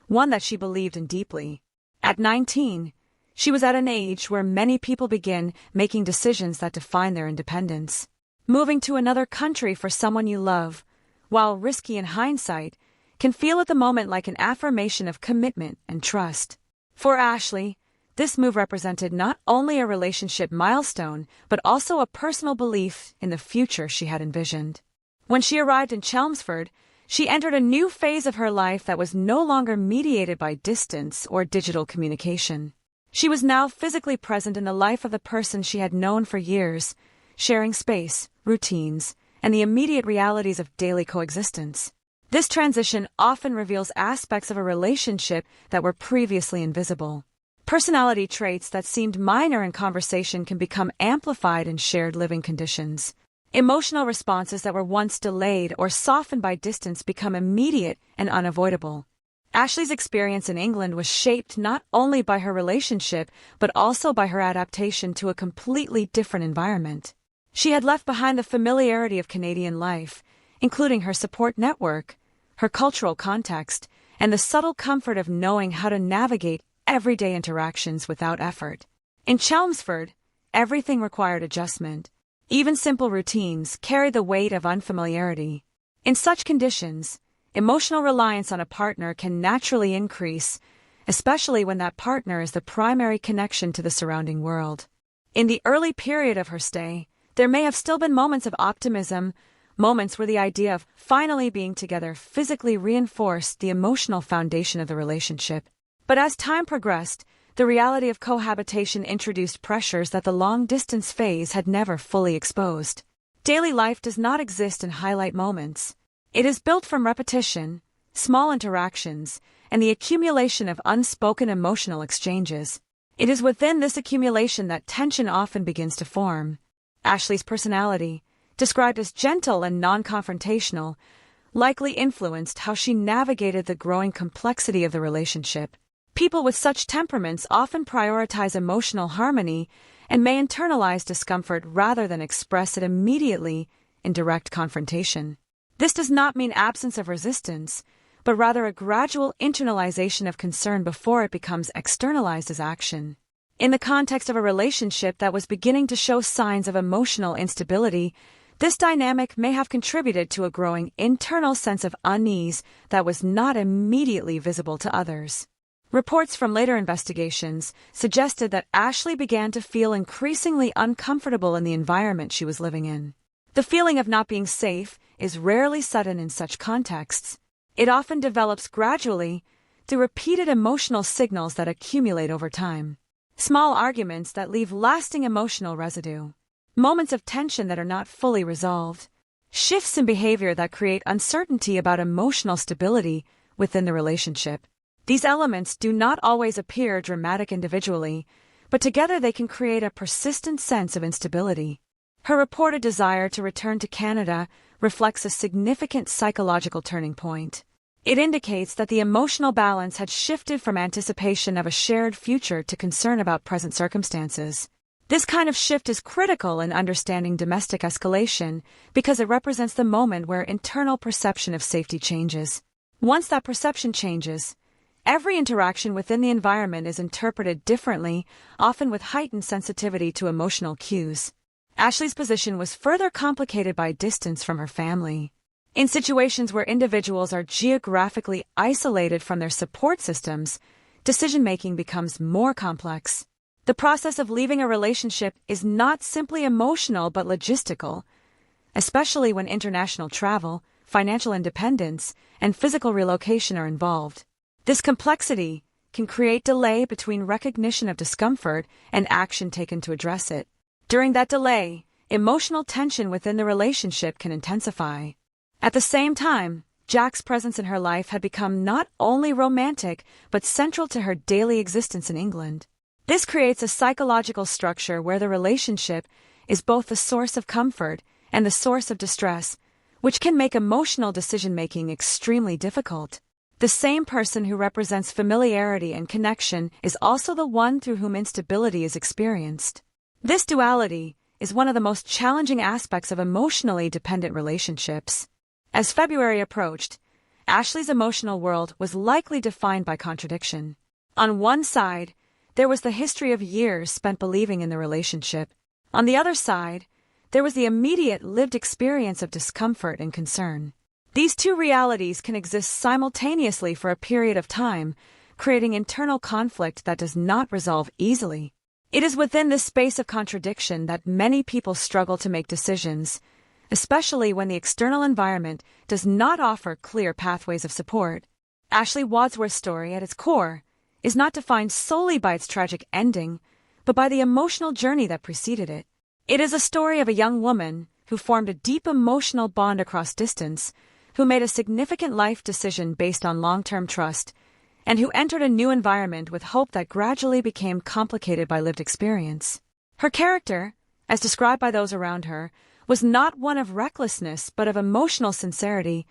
one that she believed in deeply. At 19, she was at an age where many people begin making decisions that define their independence. Moving to another country for someone you love, while risky in hindsight, can feel at the moment like an affirmation of commitment and trust. For Ashley, this move represented not only a relationship milestone, but also a personal belief in the future she had envisioned. When she arrived in Chelmsford, She entered a new phase of her life that was no longer mediated by distance or digital communication. She was now physically present in the life of the person she had known for years, sharing space, routines, and the immediate realities of daily coexistence. This transition often reveals aspects of a relationship that were previously invisible. Personality traits that seemed minor in conversation can become amplified in shared living conditions. Emotional responses that were once delayed or softened by distance become immediate and unavoidable. Ashley's experience in England was shaped not only by her relationship, but also by her adaptation to a completely different environment. She had left behind the familiarity of Canadian life, including her support network, her cultural context, and the subtle comfort of knowing how to navigate everyday interactions without effort. In Chelmsford, everything required adjustment. Even simple routines carry the weight of unfamiliarity. In such conditions, emotional reliance on a partner can naturally increase, especially when that partner is the primary connection to the surrounding world. In the early period of her stay, there may have still been moments of optimism, moments where the idea of finally being together physically reinforced the emotional foundation of the relationship. But as time progressed, the reality of cohabitation introduced pressures that the long-distance phase had never fully exposed. Daily life does not exist in highlight moments. It is built from repetition, small interactions, and the accumulation of unspoken emotional exchanges. It is within this accumulation that tension often begins to form. Ashley's personality, described as gentle and non-confrontational, likely influenced how she navigated the growing complexity of the relationship. People with such temperaments often prioritize emotional harmony and may internalize discomfort rather than express it immediately in direct confrontation. This does not mean absence of resistance, but rather a gradual internalization of concern before it becomes externalized as action. In the context of a relationship that was beginning to show signs of emotional instability, this dynamic may have contributed to a growing internal sense of unease that was not immediately visible to others. Reports from later investigations suggested that Ashley began to feel increasingly uncomfortable in the environment she was living in. The feeling of not being safe is rarely sudden in such contexts. It often develops gradually through repeated emotional signals that accumulate over time. Small arguments that leave lasting emotional residue. Moments of tension that are not fully resolved. Shifts in behavior that create uncertainty about emotional stability within the relationship. These elements do not always appear dramatic individually, but together they can create a persistent sense of instability. Her reported desire to return to Canada reflects a significant psychological turning point. It indicates that the emotional balance had shifted from anticipation of a shared future to concern about present circumstances. This kind of shift is critical in understanding domestic escalation because it represents the moment where internal perception of safety changes. Once that perception changes, every interaction within the environment is interpreted differently, often with heightened sensitivity to emotional cues. Ashley's position was further complicated by distance from her family. In situations where individuals are geographically isolated from their support systems, decision-making becomes more complex. The process of leaving a relationship is not simply emotional but logistical, especially when international travel, financial independence, and physical relocation are involved. This complexity can create delay between recognition of discomfort and action taken to address it. During that delay, emotional tension within the relationship can intensify. At the same time, Jack's presence in her life had become not only romantic but central to her daily existence in England. This creates a psychological structure where the relationship is both the source of comfort and the source of distress, which can make emotional decision-making extremely difficult. The same person who represents familiarity and connection is also the one through whom instability is experienced. This duality is one of the most challenging aspects of emotionally dependent relationships. As February approached, Ashley's emotional world was likely defined by contradiction. On one side, there was the history of years spent believing in the relationship. On the other side, there was the immediate lived experience of discomfort and concern. These two realities can exist simultaneously for a period of time, creating internal conflict that does not resolve easily. It is within this space of contradiction that many people struggle to make decisions, especially when the external environment does not offer clear pathways of support. Ashley Wadsworth's story, at its core, is not defined solely by its tragic ending, but by the emotional journey that preceded it. It is a story of a young woman who formed a deep emotional bond across distance, who made a significant life decision based on long-term trust, and who entered a new environment with hope that gradually became complicated by lived experience. Her character, as described by those around her, was not one of recklessness but of emotional sincerity,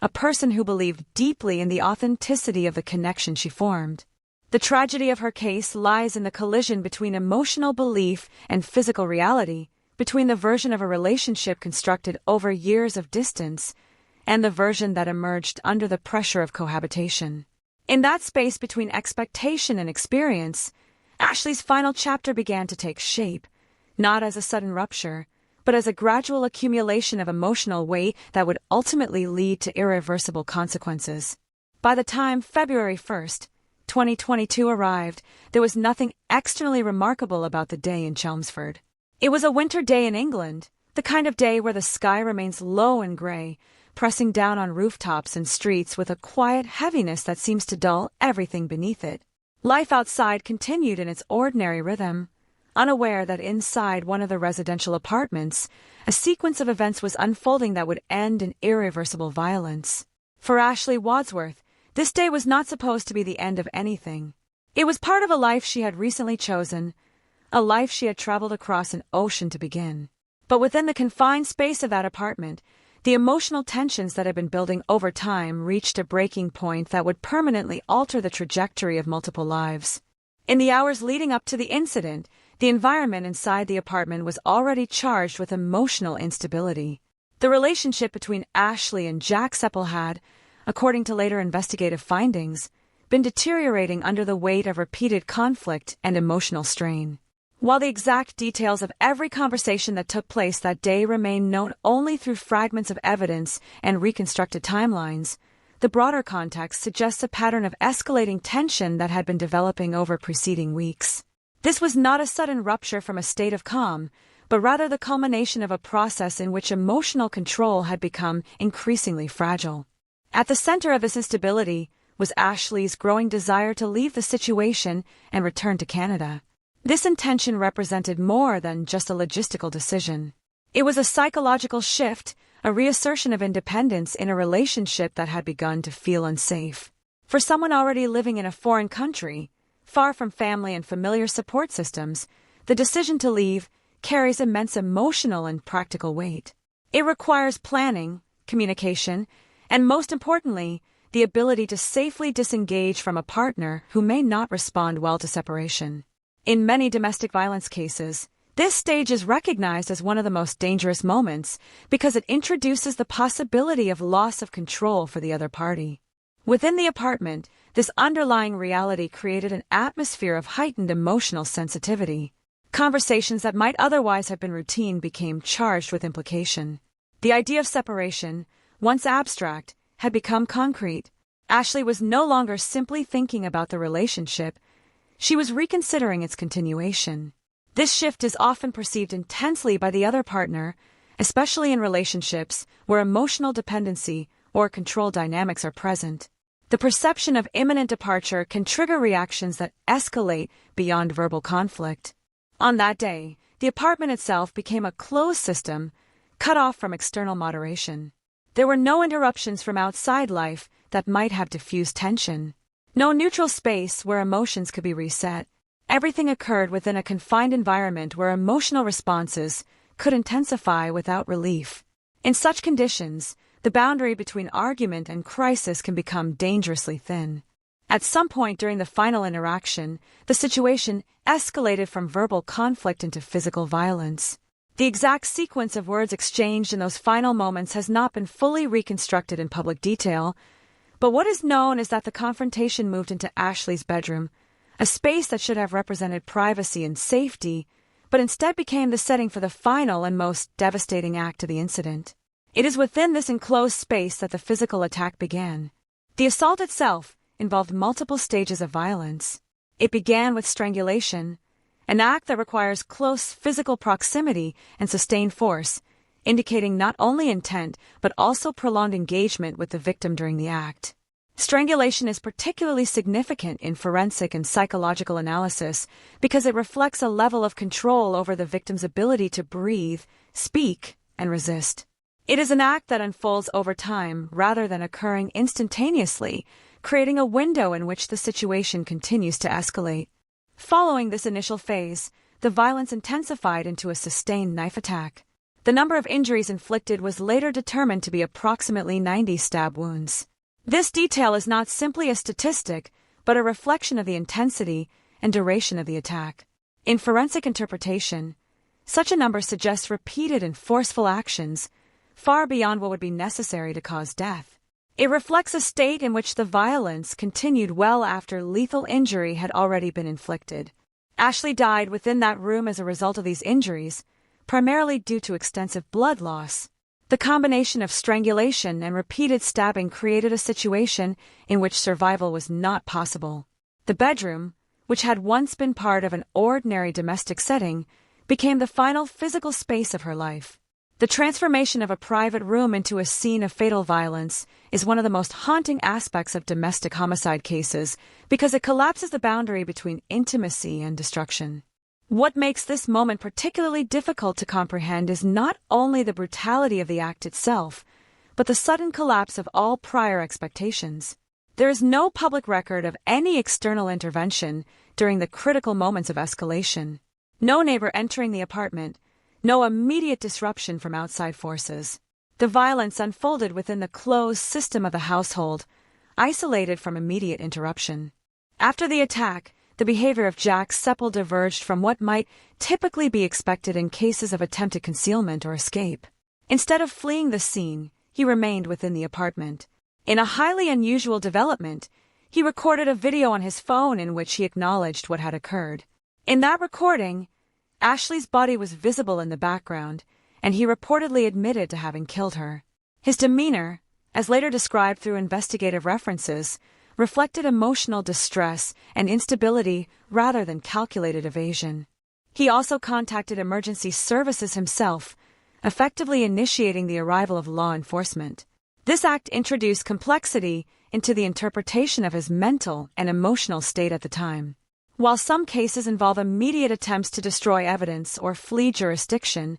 a person who believed deeply in the authenticity of the connection she formed. The tragedy of her case lies in the collision between emotional belief and physical reality, between the version of a relationship constructed over years of distance and the version that emerged under the pressure of cohabitation. In that space between expectation and experience, Ashley's final chapter began to take shape, not as a sudden rupture, but as a gradual accumulation of emotional weight that would ultimately lead to irreversible consequences. By the time February 1st, 2022 arrived, there was nothing externally remarkable about the day in Chelmsford. It was a winter day in England, the kind of day where the sky remains low and gray, pressing down on rooftops and streets with a quiet heaviness that seems to dull everything beneath it. Life outside continued in its ordinary rhythm, unaware that inside one of the residential apartments, a sequence of events was unfolding that would end in irreversible violence. For Ashley Wadsworth, this day was not supposed to be the end of anything. It was part of a life she had recently chosen, a life she had traveled across an ocean to begin. But within the confined space of that apartment, the emotional tensions that had been building over time reached a breaking point that would permanently alter the trajectory of multiple lives. In the hours leading up to the incident, the environment inside the apartment was already charged with emotional instability. The relationship between Ashley and Jack Seppel had, according to later investigative findings, been deteriorating under the weight of repeated conflict and emotional strain. While the exact details of every conversation that took place that day remain known only through fragments of evidence and reconstructed timelines, the broader context suggests a pattern of escalating tension that had been developing over preceding weeks. This was not a sudden rupture from a state of calm, but rather the culmination of a process in which emotional control had become increasingly fragile. At the center of this instability was Ashley's growing desire to leave the situation and return to Canada. This intention represented more than just a logistical decision. It was a psychological shift, a reassertion of independence in a relationship that had begun to feel unsafe. For someone already living in a foreign country, far from family and familiar support systems, the decision to leave carries immense emotional and practical weight. It requires planning, communication, and most importantly, the ability to safely disengage from a partner who may not respond well to separation. In many domestic violence cases, this stage is recognized as one of the most dangerous moments because it introduces the possibility of loss of control for the other party. Within the apartment, this underlying reality created an atmosphere of heightened emotional sensitivity. Conversations that might otherwise have been routine became charged with implication. The idea of separation, once abstract, had become concrete. Ashley was no longer simply thinking about the relationship. She was reconsidering its continuation. This shift is often perceived intensely by the other partner, especially in relationships where emotional dependency or control dynamics are present. The perception of imminent departure can trigger reactions that escalate beyond verbal conflict. On that day, the apartment itself became a closed system, cut off from external moderation. There were no interruptions from outside life that might have diffused tension. No neutral space where emotions could be reset. Everything occurred within a confined environment where emotional responses could intensify without relief. In such conditions, the boundary between argument and crisis can become dangerously thin. At some point during the final interaction, the situation escalated from verbal conflict into physical violence. The exact sequence of words exchanged in those final moments has not been fully reconstructed in public detail, but what is known is that the confrontation moved into Ashley's bedroom, a space that should have represented privacy and safety, but instead became the setting for the final and most devastating act of the incident. It is within this enclosed space that the physical attack began. The assault itself involved multiple stages of violence. It began with strangulation, an act that requires close physical proximity and sustained force, indicating not only intent but also prolonged engagement with the victim during the act. Strangulation is particularly significant in forensic and psychological analysis because it reflects a level of control over the victim's ability to breathe, speak, and resist. It is an act that unfolds over time rather than occurring instantaneously, creating a window in which the situation continues to escalate. Following this initial phase, the violence intensified into a sustained knife attack. The number of injuries inflicted was later determined to be approximately 90 stab wounds. This detail is not simply a statistic, but a reflection of the intensity and duration of the attack. In forensic interpretation, such a number suggests repeated and forceful actions, far beyond what would be necessary to cause death. It reflects a state in which the violence continued well after lethal injury had already been inflicted. Ashley died within that room as a result of these injuries, primarily due to extensive blood loss. The combination of strangulation and repeated stabbing created a situation in which survival was not possible. The bedroom, which had once been part of an ordinary domestic setting, became the final physical space of her life. The transformation of a private room into a scene of fatal violence is one of the most haunting aspects of domestic homicide cases because it collapses the boundary between intimacy and destruction. What makes this moment particularly difficult to comprehend is not only the brutality of the act itself, but the sudden collapse of all prior expectations. There is no public record of any external intervention during the critical moments of escalation. No neighbor entering the apartment, no immediate disruption from outside forces. The violence unfolded within the closed system of the household, isolated from immediate interruption. After the attack, the behavior of Jack Seppel diverged from what might typically be expected in cases of attempted concealment or escape. Instead of fleeing the scene, he remained within the apartment. In a highly unusual development, he recorded a video on his phone in which he acknowledged what had occurred. In that recording, Ashley's body was visible in the background, and he reportedly admitted to having killed her. His demeanor, as later described through investigative references, reflected emotional distress and instability rather than calculated evasion. He also contacted emergency services himself, effectively initiating the arrival of law enforcement. This act introduced complexity into the interpretation of his mental and emotional state at the time. While some cases involve immediate attempts to destroy evidence or flee jurisdiction,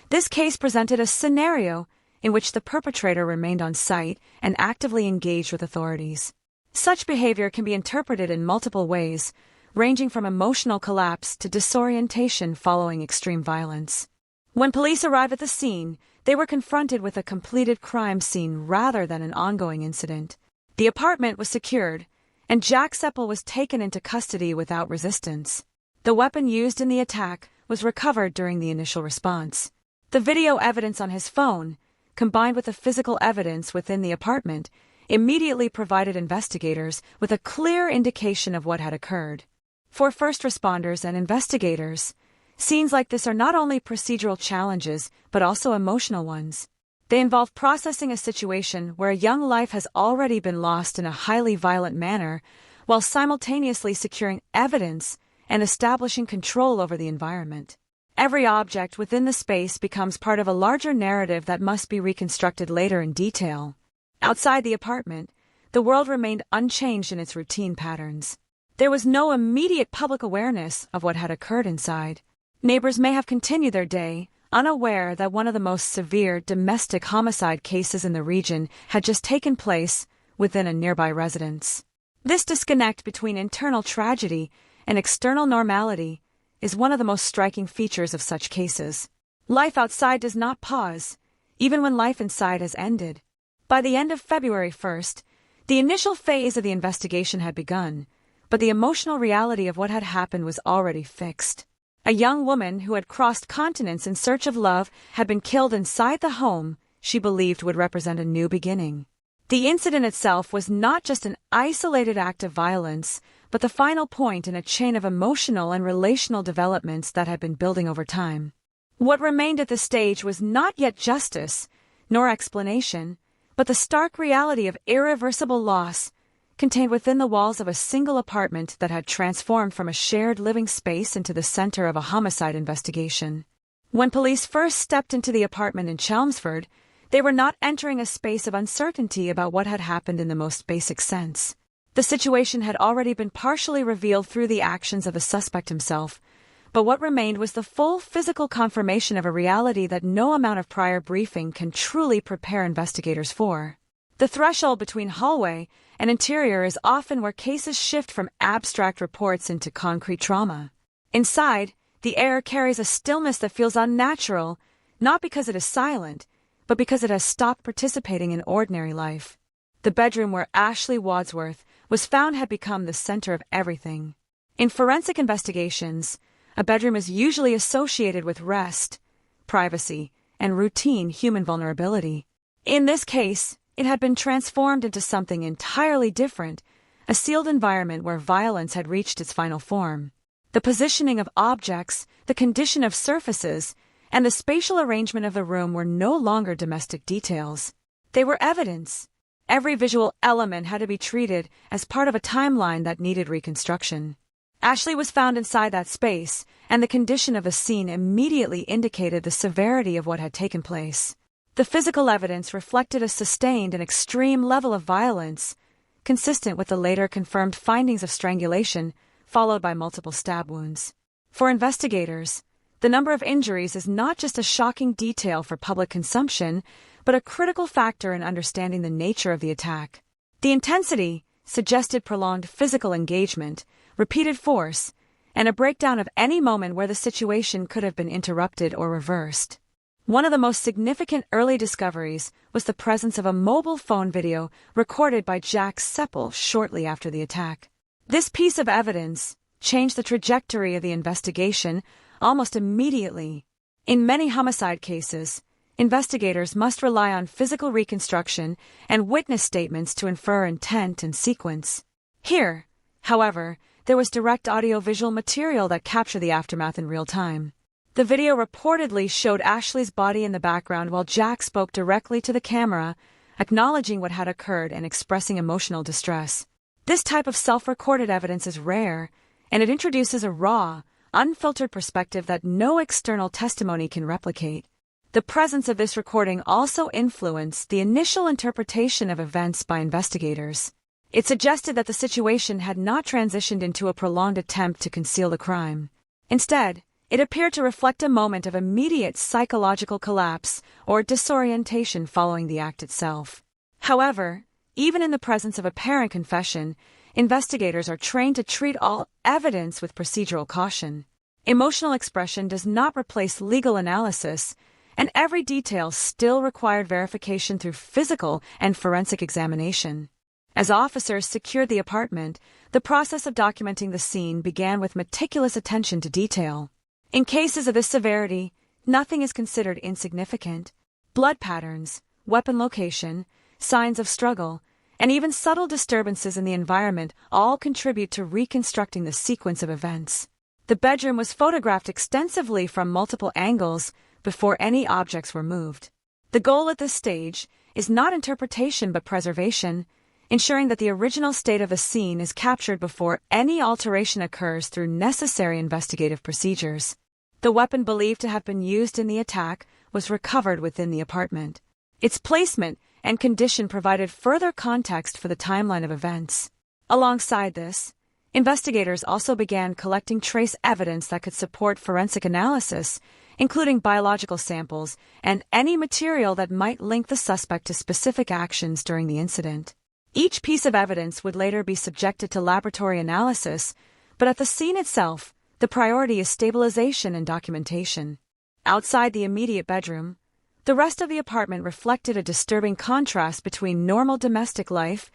this case presented a scenario in which the perpetrator remained on site and actively engaged with authorities. Such behavior can be interpreted in multiple ways, ranging from emotional collapse to disorientation following extreme violence. When police arrived at the scene, they were confronted with a completed crime scene rather than an ongoing incident. The apartment was secured, and Jack Seppel was taken into custody without resistance. The weapon used in the attack was recovered during the initial response. The video evidence on his phone, combined with the physical evidence within the apartment, immediately provided investigators with a clear indication of what had occurred. For first responders and investigators, scenes like this are not only procedural challenges but also emotional ones. They involve processing a situation where a young life has already been lost in a highly violent manner, while simultaneously securing evidence and establishing control over the environment. Every object within the space becomes part of a larger narrative that must be reconstructed later in detail. Outside the apartment, the world remained unchanged in its routine patterns. There was no immediate public awareness of what had occurred inside. Neighbors may have continued their day, unaware that one of the most severe domestic homicide cases in the region had just taken place within a nearby residence. This disconnect between internal tragedy and external normality is one of the most striking features of such cases. Life outside does not pause, even when life inside has ended. By the end of February 1st, the initial phase of the investigation had begun, but the emotional reality of what had happened was already fixed. A young woman who had crossed continents in search of love had been killed inside the home she believed would represent a new beginning. The incident itself was not just an isolated act of violence, but the final point in a chain of emotional and relational developments that had been building over time. What remained at this stage was not yet justice, nor explanation, but the stark reality of irreversible loss contained within the walls of a single apartment that had transformed from a shared living space into the center of a homicide investigation. When police first stepped into the apartment in Chelmsford, they were not entering a space of uncertainty about what had happened in the most basic sense. The situation had already been partially revealed through the actions of the suspect himself, but what remained was the full physical confirmation of a reality that no amount of prior briefing can truly prepare investigators for. The threshold between hallway and interior is often where cases shift from abstract reports into concrete trauma. Inside, the air carries a stillness that feels unnatural, not because it is silent, but because it has stopped participating in ordinary life. The bedroom where Ashley Wadsworth was found had become the center of everything. In forensic investigations, a bedroom is usually associated with rest, privacy, and routine human vulnerability. In this case, it had been transformed into something entirely different, a sealed environment where violence had reached its final form. The positioning of objects, the condition of surfaces, and the spatial arrangement of the room were no longer domestic details. They were evidence. Every visual element had to be treated as part of a timeline that needed reconstruction. Ashley was found inside that space, and the condition of the scene immediately indicated the severity of what had taken place. The physical evidence reflected a sustained and extreme level of violence, consistent with the later confirmed findings of strangulation, followed by multiple stab wounds. For investigators, the number of injuries is not just a shocking detail for public consumption, but a critical factor in understanding the nature of the attack. The intensity suggested prolonged physical engagement, repeated force, and a breakdown of any moment where the situation could have been interrupted or reversed. One of the most significant early discoveries was the presence of a mobile phone video recorded by Jack Seppel shortly after the attack. This piece of evidence changed the trajectory of the investigation almost immediately. In many homicide cases, investigators must rely on physical reconstruction and witness statements to infer intent and sequence. Here, however, there was direct audio-visual material that captured the aftermath in real time. The video reportedly showed Ashley's body in the background while Jack spoke directly to the camera, acknowledging what had occurred and expressing emotional distress. This type of self-recorded evidence is rare, and it introduces a raw, unfiltered perspective that no external testimony can replicate. The presence of this recording also influenced the initial interpretation of events by investigators. It suggested that the situation had not transitioned into a prolonged attempt to conceal the crime. Instead, it appeared to reflect a moment of immediate psychological collapse or disorientation following the act itself. However, even in the presence of apparent confession, investigators are trained to treat all evidence with procedural caution. Emotional expression does not replace legal analysis, and every detail still required verification through physical and forensic examination. As officers secured the apartment, the process of documenting the scene began with meticulous attention to detail. In cases of this severity, nothing is considered insignificant. Blood patterns, weapon location, signs of struggle, and even subtle disturbances in the environment all contribute to reconstructing the sequence of events. The bedroom was photographed extensively from multiple angles before any objects were moved. The goal at this stage is not interpretation but preservation, ensuring that the original state of the scene is captured before any alteration occurs through necessary investigative procedures. The weapon believed to have been used in the attack was recovered within the apartment. Its placement and condition provided further context for the timeline of events. Alongside this, investigators also began collecting trace evidence that could support forensic analysis, including biological samples and any material that might link the suspect to specific actions during the incident. Each piece of evidence would later be subjected to laboratory analysis, but at the scene itself, the priority is stabilization and documentation. Outside the immediate bedroom, the rest of the apartment reflected a disturbing contrast between normal domestic life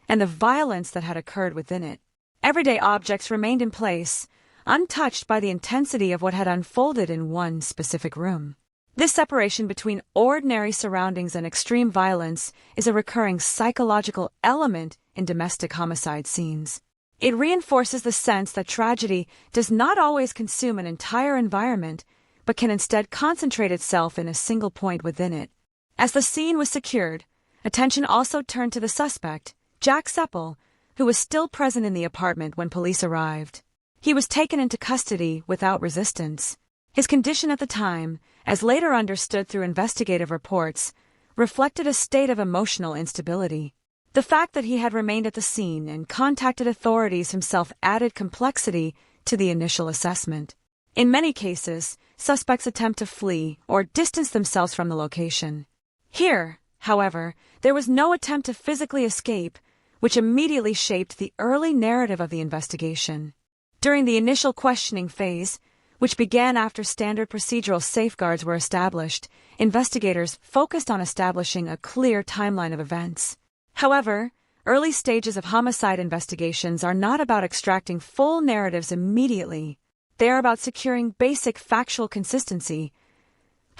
and the violence that had occurred within it. Everyday objects remained in place, untouched by the intensity of what had unfolded in one specific room. This separation between ordinary surroundings and extreme violence is a recurring psychological element in domestic homicide scenes. It reinforces the sense that tragedy does not always consume an entire environment, but can instead concentrate itself in a single point within it. As the scene was secured, attention also turned to the suspect, Jack Seppel, who was still present in the apartment when police arrived. He was taken into custody without resistance. His condition at the time, as later understood through investigative reports, reflected a state of emotional instability. The fact that he had remained at the scene and contacted authorities himself added complexity to the initial assessment. In many cases, suspects attempt to flee or distance themselves from the location. Here, however, there was no attempt to physically escape, which immediately shaped the early narrative of the investigation. During the initial questioning phase, which began after standard procedural safeguards were established, investigators focused on establishing a clear timeline of events. However, early stages of homicide investigations are not about extracting full narratives immediately. They are about securing basic factual consistency.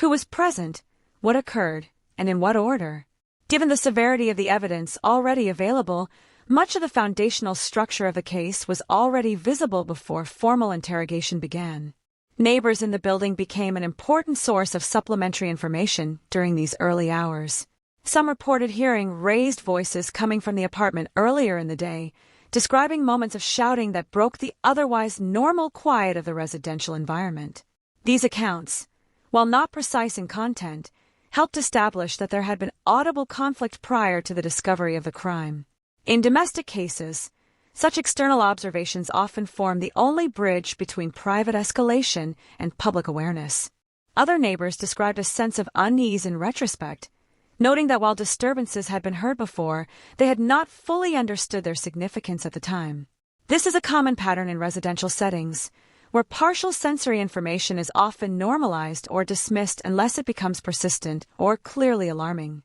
Who was present, what occurred, and in what order? Given the severity of the evidence already available, much of the foundational structure of the case was already visible before formal interrogation began. Neighbors in the building became an important source of supplementary information during these early hours. Some reported hearing raised voices coming from the apartment earlier in the day, describing moments of shouting that broke the otherwise normal quiet of the residential environment. These accounts, while not precise in content, helped establish that there had been audible conflict prior to the discovery of the crime. In domestic cases, such external observations often form the only bridge between private escalation and public awareness. Other neighbors described a sense of unease in retrospect, noting that while disturbances had been heard before, they had not fully understood their significance at the time. This is a common pattern in residential settings, where partial sensory information is often normalized or dismissed unless it becomes persistent or clearly alarming.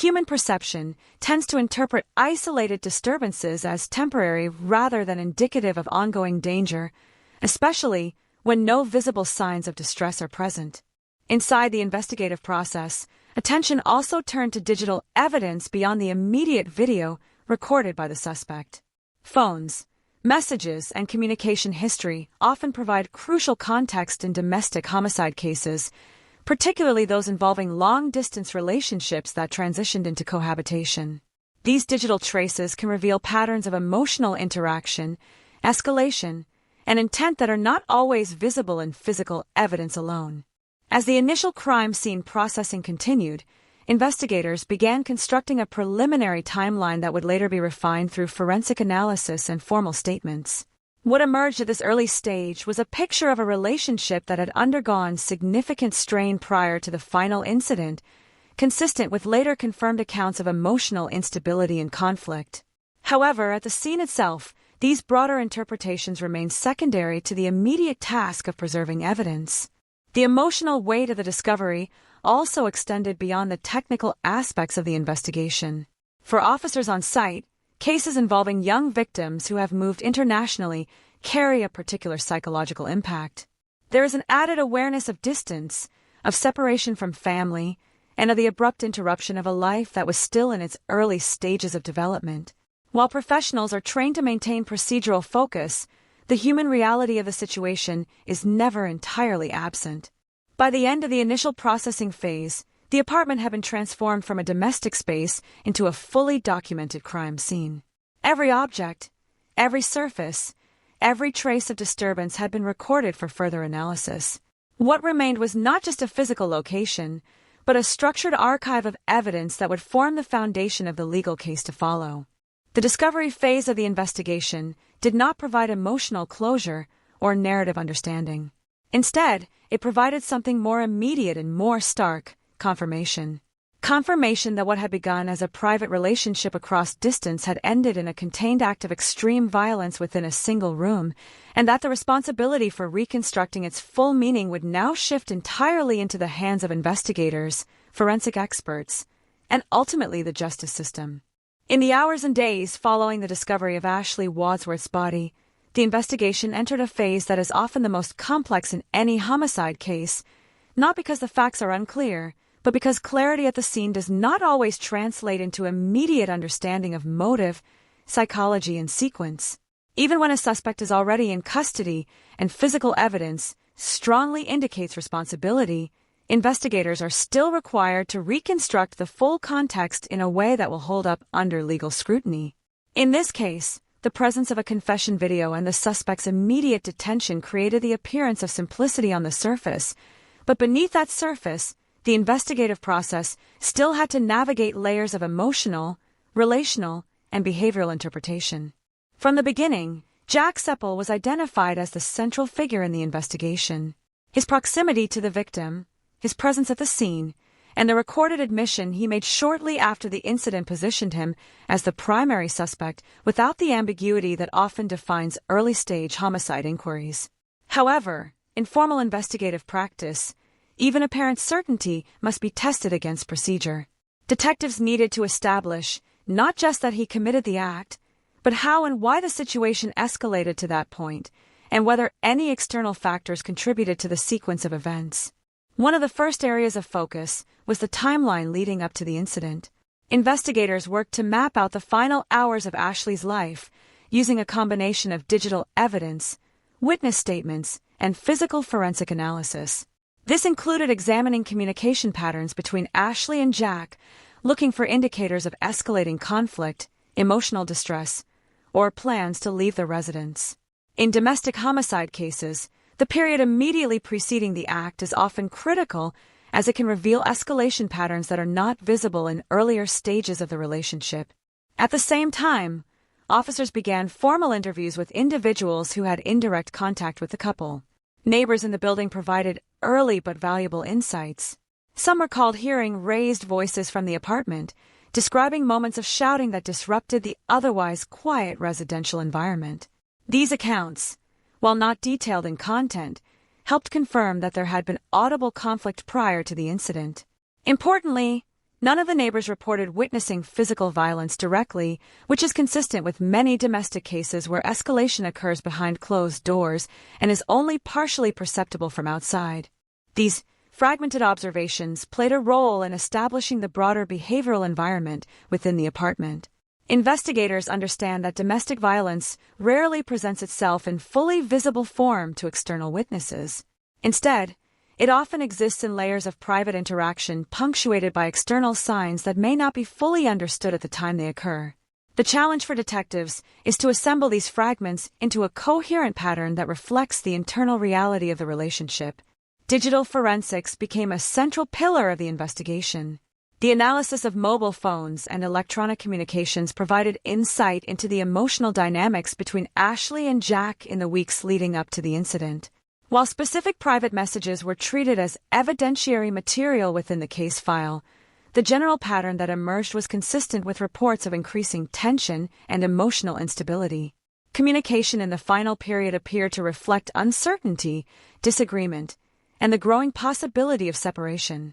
Human perception tends to interpret isolated disturbances as temporary rather than indicative of ongoing danger, especially when no visible signs of distress are present. Inside the investigative process, attention also turned to digital evidence beyond the immediate video recorded by the suspect. Phones, messages, and communication history often provide crucial context in domestic homicide cases, particularly those involving long-distance relationships that transitioned into cohabitation. These digital traces can reveal patterns of emotional interaction, escalation, and intent that are not always visible in physical evidence alone. As the initial crime scene processing continued, investigators began constructing a preliminary timeline that would later be refined through forensic analysis and formal statements. What emerged at this early stage was a picture of a relationship that had undergone significant strain prior to the final incident, consistent with later confirmed accounts of emotional instability and conflict. However, at the scene itself, these broader interpretations remained secondary to the immediate task of preserving evidence. The emotional weight of the discovery also extended beyond the technical aspects of the investigation. For officers on site, cases involving young victims who have moved internationally carry a particular psychological impact. There is an added awareness of distance, of separation from family, and of the abrupt interruption of a life that was still in its early stages of development. While professionals are trained to maintain procedural focus, the human reality of the situation is never entirely absent. By the end of the initial processing phase, the apartment had been transformed from a domestic space into a fully documented crime scene. Every object, every surface, every trace of disturbance had been recorded for further analysis. What remained was not just a physical location, but a structured archive of evidence that would form the foundation of the legal case to follow. The discovery phase of the investigation did not provide emotional closure or narrative understanding. Instead, it provided something more immediate and more stark: confirmation. Confirmation that what had begun as a private relationship across distance had ended in a contained act of extreme violence within a single room, and that the responsibility for reconstructing its full meaning would now shift entirely into the hands of investigators, forensic experts, and ultimately the justice system. In the hours and days following the discovery of Ashley Wadsworth's body, the investigation entered a phase that is often the most complex in any homicide case, not because the facts are unclear, but because clarity at the scene does not always translate into immediate understanding of motive, psychology, and sequence. Even when a suspect is already in custody and physical evidence strongly indicates responsibility, investigators are still required to reconstruct the full context in a way that will hold up under legal scrutiny. In this case, the presence of a confession video and the suspect's immediate detention created the appearance of simplicity on the surface, but beneath that surface, the investigative process still had to navigate layers of emotional, relational, and behavioral interpretation. From the beginning, Jack Seppel was identified as the central figure in the investigation. His proximity to the victim, his presence at the scene, and the recorded admission he made shortly after the incident positioned him as the primary suspect without the ambiguity that often defines early-stage homicide inquiries. However, in formal investigative practice, even apparent certainty must be tested against procedure. Detectives needed to establish not just that he committed the act, but how and why the situation escalated to that point, and whether any external factors contributed to the sequence of events. One of the first areas of focus was the timeline leading up to the incident. Investigators worked to map out the final hours of Ashley's life using a combination of digital evidence, witness statements, and physical forensic analysis. This included examining communication patterns between Ashley and Jack, looking for indicators of escalating conflict, emotional distress, or plans to leave the residence. In domestic homicide cases, the period immediately preceding the act is often critical as it can reveal escalation patterns that are not visible in earlier stages of the relationship. At the same time, officers began formal interviews with individuals who had indirect contact with the couple. Neighbors in the building provided early but valuable insights. Some recalled hearing raised voices from the apartment, describing moments of shouting that disrupted the otherwise quiet residential environment. These accounts, while not detailed in content, helped confirm that there had been audible conflict prior to the incident. Importantly, none of the neighbors reported witnessing physical violence directly, which is consistent with many domestic cases where escalation occurs behind closed doors and is only partially perceptible from outside. These fragmented observations played a role in establishing the broader behavioral environment within the apartment. Investigators understand that domestic violence rarely presents itself in fully visible form to external witnesses. Instead, it often exists in layers of private interaction punctuated by external signs that may not be fully understood at the time they occur. The challenge for detectives is to assemble these fragments into a coherent pattern that reflects the internal reality of the relationship. Digital forensics became a central pillar of the investigation. The analysis of mobile phones and electronic communications provided insight into the emotional dynamics between Ashley and Jack in the weeks leading up to the incident. While specific private messages were treated as evidentiary material within the case file, the general pattern that emerged was consistent with reports of increasing tension and emotional instability. Communication in the final period appeared to reflect uncertainty, disagreement, and the growing possibility of separation.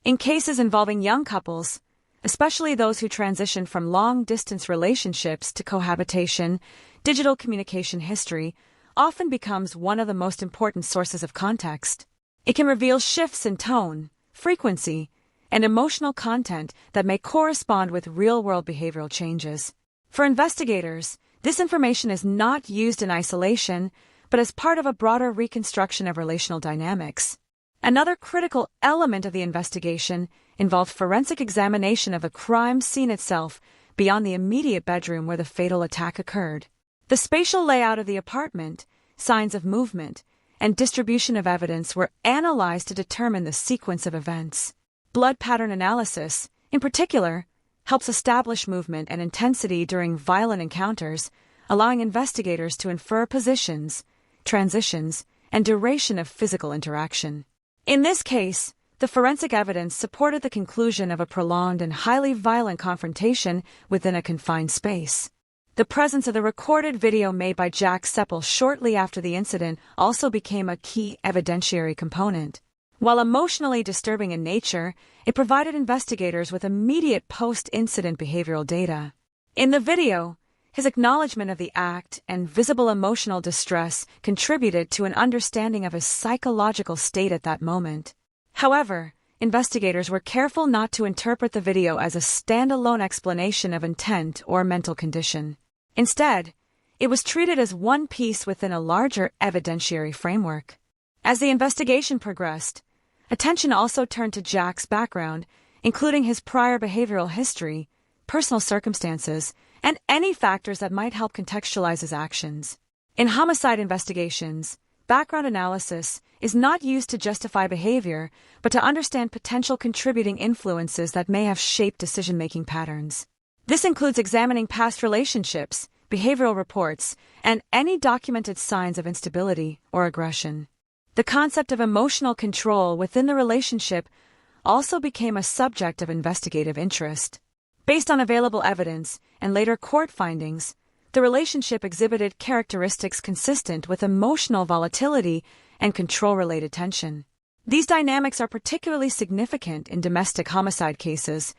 In cases involving young couples, especially those who transition from long-distance relationships to cohabitation, digital communication history often becomes one of the most important sources of context. It can reveal shifts in tone, frequency, and emotional content that may correspond with real-world behavioral changes. For investigators, this information is not used in isolation, but as part of a broader reconstruction of relational dynamics. Another critical element of the investigation involved forensic examination of the crime scene itself beyond the immediate bedroom where the fatal attack occurred. The spatial layout of the apartment, signs of movement, and distribution of evidence were analyzed to determine the sequence of events. Blood pattern analysis, in particular, helps establish movement and intensity during violent encounters, allowing investigators to infer positions, transitions, and duration of physical interaction. In this case, the forensic evidence supported the conclusion of a prolonged and highly violent confrontation within a confined space. The presence of the recorded video made by Jack Seppel shortly after the incident also became a key evidentiary component. While emotionally disturbing in nature, it provided investigators with immediate post-incident behavioral data. In the video, his acknowledgement of the act and visible emotional distress contributed to an understanding of his psychological state at that moment. However, investigators were careful not to interpret the video as a standalone explanation of intent or mental condition. Instead, it was treated as one piece within a larger evidentiary framework. As the investigation progressed, attention also turned to Jack's background, including his prior behavioral history, personal circumstances and any factors that might help contextualize his actions. In homicide investigations, background analysis is not used to justify behavior, but to understand potential contributing influences that may have shaped decision-making patterns. This includes examining past relationships, behavioral reports, and any documented signs of instability or aggression. The concept of emotional control within the relationship also became a subject of investigative interest. Based on available evidence and later court findings, the relationship exhibited characteristics consistent with emotional volatility and control-related tension. These dynamics are particularly significant in domestic homicide cases,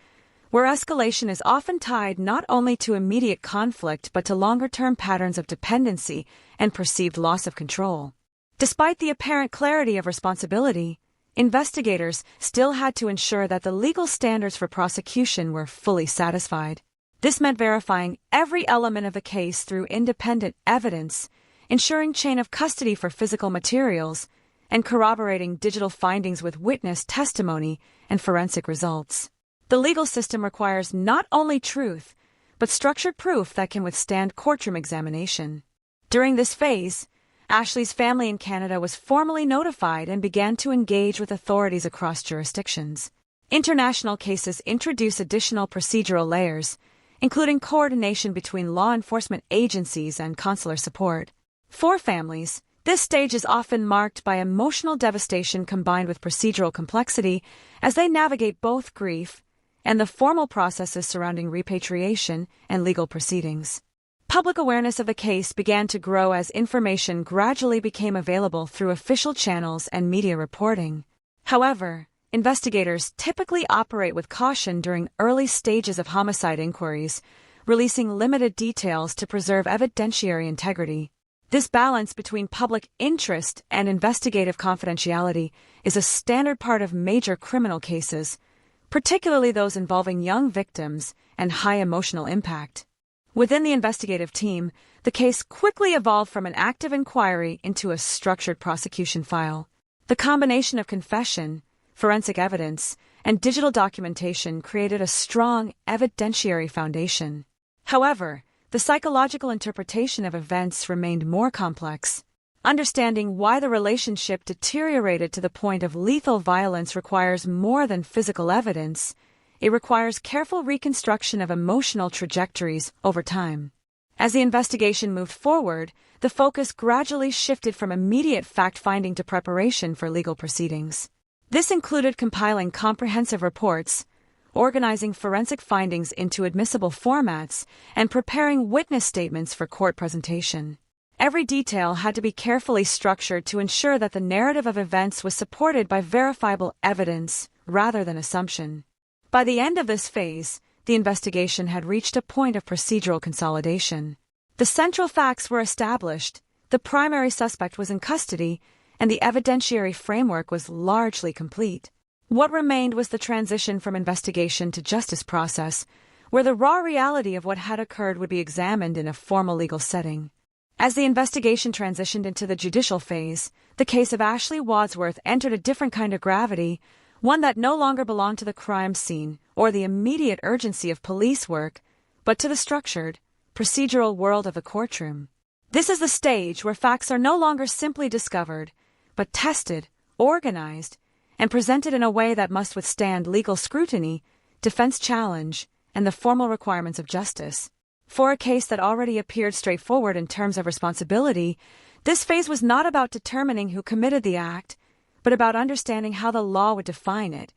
where escalation is often tied not only to immediate conflict but to longer-term patterns of dependency and perceived loss of control. Despite the apparent clarity of responsibility, investigators still had to ensure that the legal standards for prosecution were fully satisfied. This meant verifying every element of the case through independent evidence, ensuring chain of custody for physical materials, and corroborating digital findings with witness testimony and forensic results. The legal system requires not only truth, but structured proof that can withstand courtroom examination. During this phase, Ashley's family in Canada was formally notified and began to engage with authorities across jurisdictions. International cases introduce additional procedural layers, including coordination between law enforcement agencies and consular support. For families, this stage is often marked by emotional devastation combined with procedural complexity as they navigate both grief and the formal processes surrounding repatriation and legal proceedings. Public awareness of the case began to grow as information gradually became available through official channels and media reporting. However, investigators typically operate with caution during early stages of homicide inquiries, releasing limited details to preserve evidentiary integrity. This balance between public interest and investigative confidentiality is a standard part of major criminal cases, particularly those involving young victims and high emotional impact. Within the investigative team, the case quickly evolved from an active inquiry into a structured prosecution file. The combination of confession, forensic evidence, and digital documentation created a strong evidentiary foundation. However, the psychological interpretation of events remained more complex. Understanding why the relationship deteriorated to the point of lethal violence requires more than physical evidence. It requires careful reconstruction of emotional trajectories over time. As the investigation moved forward, the focus gradually shifted from immediate fact-finding to preparation for legal proceedings. This included compiling comprehensive reports, organizing forensic findings into admissible formats, and preparing witness statements for court presentation. Every detail had to be carefully structured to ensure that the narrative of events was supported by verifiable evidence rather than assumption. By the end of this phase, the investigation had reached a point of procedural consolidation. The central facts were established, the primary suspect was in custody, and the evidentiary framework was largely complete. What remained was the transition from investigation to justice process, where the raw reality of what had occurred would be examined in a formal legal setting. As the investigation transitioned into the judicial phase, the case of Ashley Wadsworth entered a different kind of gravity, one that no longer belonged to the crime scene or the immediate urgency of police work, but to the structured, procedural world of the courtroom. This is the stage where facts are no longer simply discovered, but tested, organized, and presented in a way that must withstand legal scrutiny, defense challenge, and the formal requirements of justice. For a case that already appeared straightforward in terms of responsibility, this phase was not about determining who committed the act, but about understanding how the law would define it,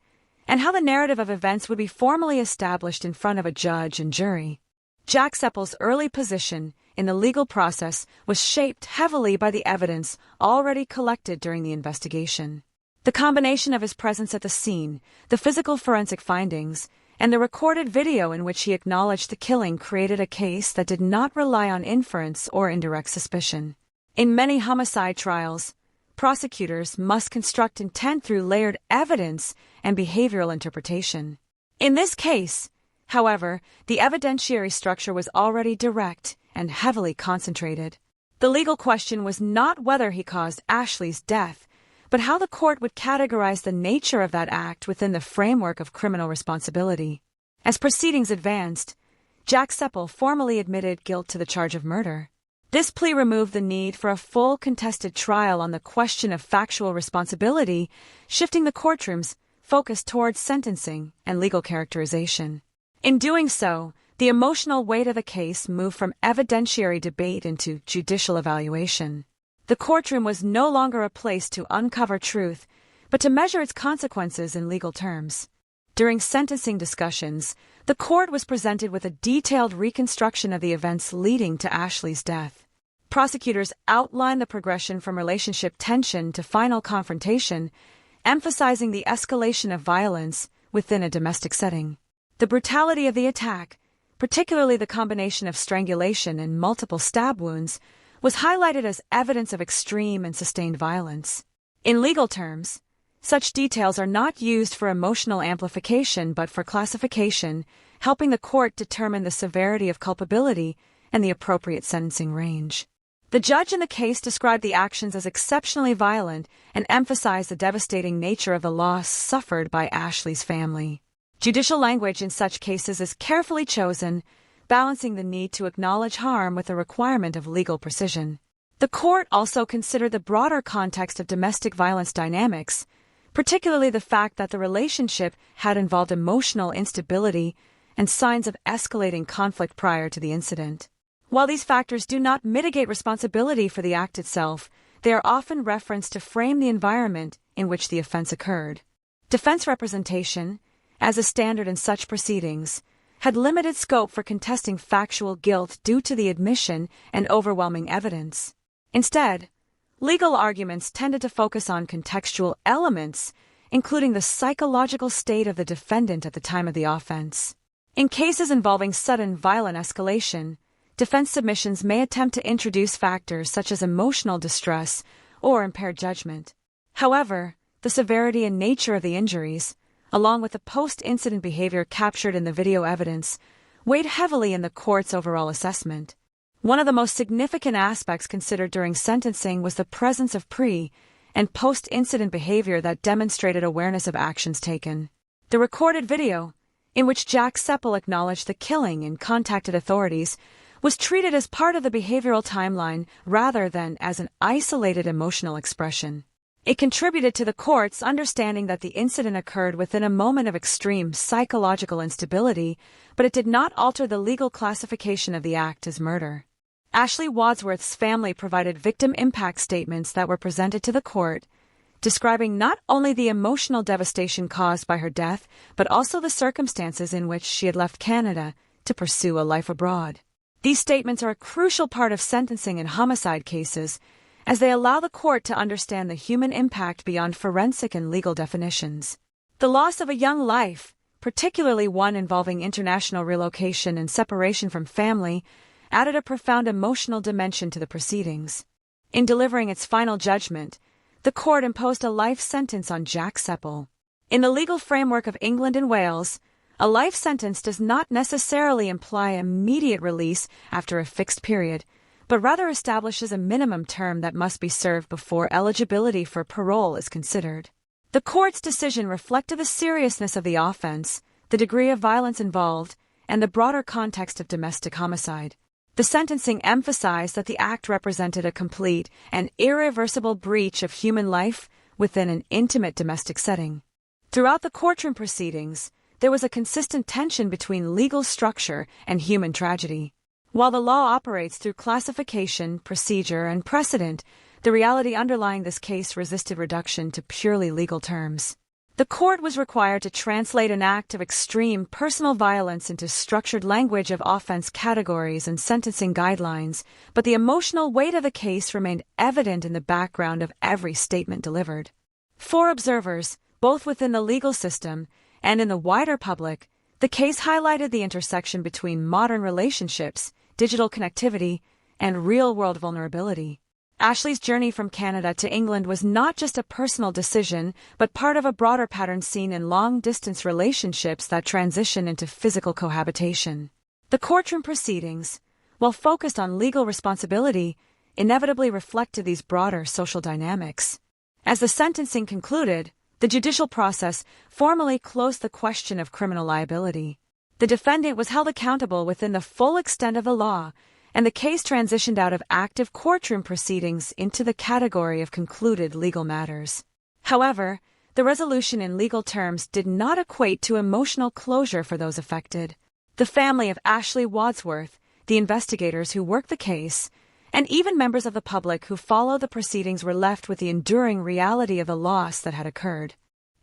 and how the narrative of events would be formally established in front of a judge and jury. Jack Seppel's early position in the legal process was shaped heavily by the evidence already collected during the investigation. The combination of his presence at the scene, the physical forensic findings, and the recorded video in which he acknowledged the killing created a case that did not rely on inference or indirect suspicion. In many homicide trials, prosecutors must construct intent through layered evidence and behavioral interpretation. In this case, however, the evidentiary structure was already direct and heavily concentrated. The legal question was not whether he caused Ashley's death, but how the court would categorize the nature of that act within the framework of criminal responsibility. As proceedings advanced, Jack Seppel formally admitted guilt to the charge of murder. This plea removed the need for a full contested trial on the question of factual responsibility, shifting the courtroom's focus towards sentencing and legal characterization. In doing so, the emotional weight of the case moved from evidentiary debate into judicial evaluation. The courtroom was no longer a place to uncover truth, but to measure its consequences in legal terms. During sentencing discussions, the court was presented with a detailed reconstruction of the events leading to Ashley's death. Prosecutors outlined the progression from relationship tension to final confrontation, emphasizing the escalation of violence within a domestic setting. The brutality of the attack, particularly the combination of strangulation and multiple stab wounds, was highlighted as evidence of extreme and sustained violence. In legal terms, such details are not used for emotional amplification but for classification, helping the court determine the severity of culpability and the appropriate sentencing range. The judge in the case described the actions as exceptionally violent and emphasized the devastating nature of the loss suffered by Ashley's family. Judicial language in such cases is carefully chosen, balancing the need to acknowledge harm with the requirement of legal precision. The court also considered the broader context of domestic violence dynamics, particularly the fact that the relationship had involved emotional instability and signs of escalating conflict prior to the incident. While these factors do not mitigate responsibility for the act itself, they are often referenced to frame the environment in which the offense occurred. Defense representation, as a standard in such proceedings, had limited scope for contesting factual guilt due to the admission and overwhelming evidence. Instead, legal arguments tended to focus on contextual elements, including the psychological state of the defendant at the time of the offense. In cases involving sudden violent escalation, defense submissions may attempt to introduce factors such as emotional distress or impaired judgment. However, the severity and nature of the injuries, along with the post-incident behavior captured in the video evidence, weighed heavily in the court's overall assessment. One of the most significant aspects considered during sentencing was the presence of pre- and post-incident behavior that demonstrated awareness of actions taken. The recorded video, in which Jack Seppel acknowledged the killing and contacted authorities, was treated as part of the behavioral timeline rather than as an isolated emotional expression. It contributed to the court's understanding that the incident occurred within a moment of extreme psychological instability, but it did not alter the legal classification of the act as murder. Ashley Wadsworth's family provided victim impact statements that were presented to the court, describing not only the emotional devastation caused by her death, but also the circumstances in which she had left Canada to pursue a life abroad. These statements are a crucial part of sentencing in homicide cases, as they allow the court to understand the human impact beyond forensic and legal definitions. The loss of a young life, particularly one involving international relocation and separation from family, added a profound emotional dimension to the proceedings. In delivering its final judgment, the court imposed a life sentence on Jack Seppel. In the legal framework of England and Wales, a life sentence does not necessarily imply immediate release after a fixed period, but rather establishes a minimum term that must be served before eligibility for parole is considered. The court's decision reflected the seriousness of the offense, the degree of violence involved, and the broader context of domestic homicide. The sentencing emphasized that the act represented a complete and irreversible breach of human life within an intimate domestic setting. Throughout the courtroom proceedings, there was a consistent tension between legal structure and human tragedy. While the law operates through classification, procedure, and precedent, the reality underlying this case resisted reduction to purely legal terms. The court was required to translate an act of extreme personal violence into structured language of offense categories and sentencing guidelines, but the emotional weight of the case remained evident in the background of every statement delivered. For observers, both within the legal system and in the wider public, the case highlighted the intersection between modern relationships, digital connectivity, and real-world vulnerability. Ashley's journey from Canada to England was not just a personal decision, but part of a broader pattern seen in long-distance relationships that transition into physical cohabitation. The courtroom proceedings, while focused on legal responsibility, inevitably reflected these broader social dynamics. As the sentencing concluded, the judicial process formally closed the question of criminal liability. The defendant was held accountable within the full extent of the law, and the case transitioned out of active courtroom proceedings into the category of concluded legal matters. However, the resolution in legal terms did not equate to emotional closure for those affected. The family of Ashley Wadsworth, the investigators who worked the case, and even members of the public who followed the proceedings were left with the enduring reality of the loss that had occurred.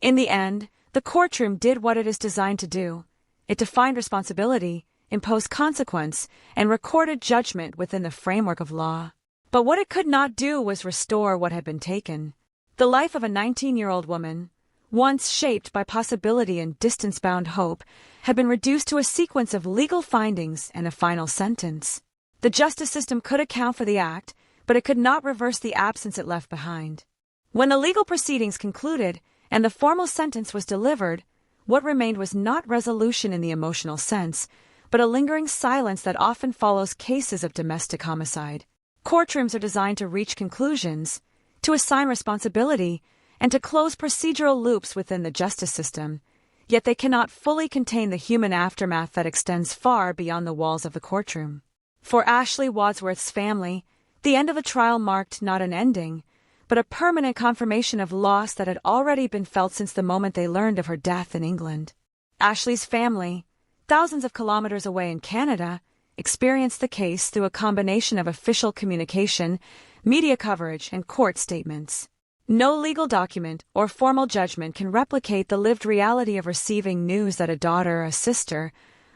In the end, the courtroom did what it is designed to do. It defined responsibility, imposed consequence, and recorded judgment within the framework of law. But what it could not do was restore what had been taken. The life of a 19-year-old woman, once shaped by possibility and distance-bound hope, had been reduced to a sequence of legal findings and a final sentence. The justice system could account for the act, but it could not reverse the absence it left behind. When the legal proceedings concluded and the formal sentence was delivered, what remained was not resolution in the emotional sense, but a lingering silence that often follows cases of domestic homicide. Courtrooms are designed to reach conclusions, to assign responsibility, and to close procedural loops within the justice system, yet they cannot fully contain the human aftermath that extends far beyond the walls of the courtroom. For Ashley Wadsworth's family, the end of the trial marked not an ending, but a permanent confirmation of loss that had already been felt since the moment they learned of her death in England. Ashley's family, thousands of kilometers away in Canada, experienced the case through a combination of official communication, media coverage, and court statements. No legal document or formal judgment can replicate the lived reality of receiving news that a daughter, a sister,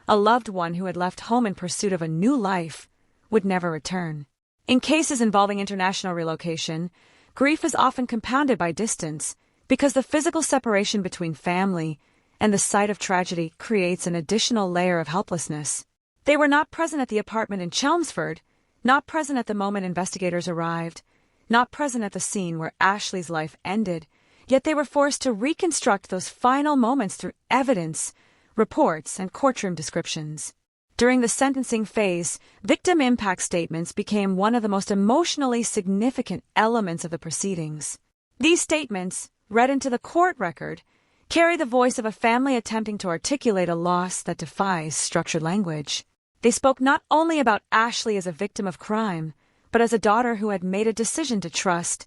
a loved one who had left home in pursuit of a new life, would never return. In cases involving international relocation, grief is often compounded by distance, because the physical separation between family and the site of tragedy creates an additional layer of helplessness. They were not present at the apartment in Chelmsford, not present at the moment investigators arrived, not present at the scene where Ashley's life ended, yet they were forced to reconstruct those final moments through evidence, reports, and courtroom descriptions. During the sentencing phase, victim impact statements became one of the most emotionally significant elements of the proceedings. These statements, read into the court record, carry the voice of a family attempting to articulate a loss that defies structured language. They spoke not only about Ashley as a victim of crime, but as a daughter who had made a decision to trust,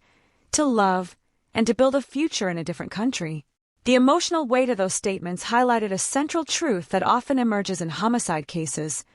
to love, and to build a future in a different country. The emotional weight of those statements highlighted a central truth that often emerges in homicide cases.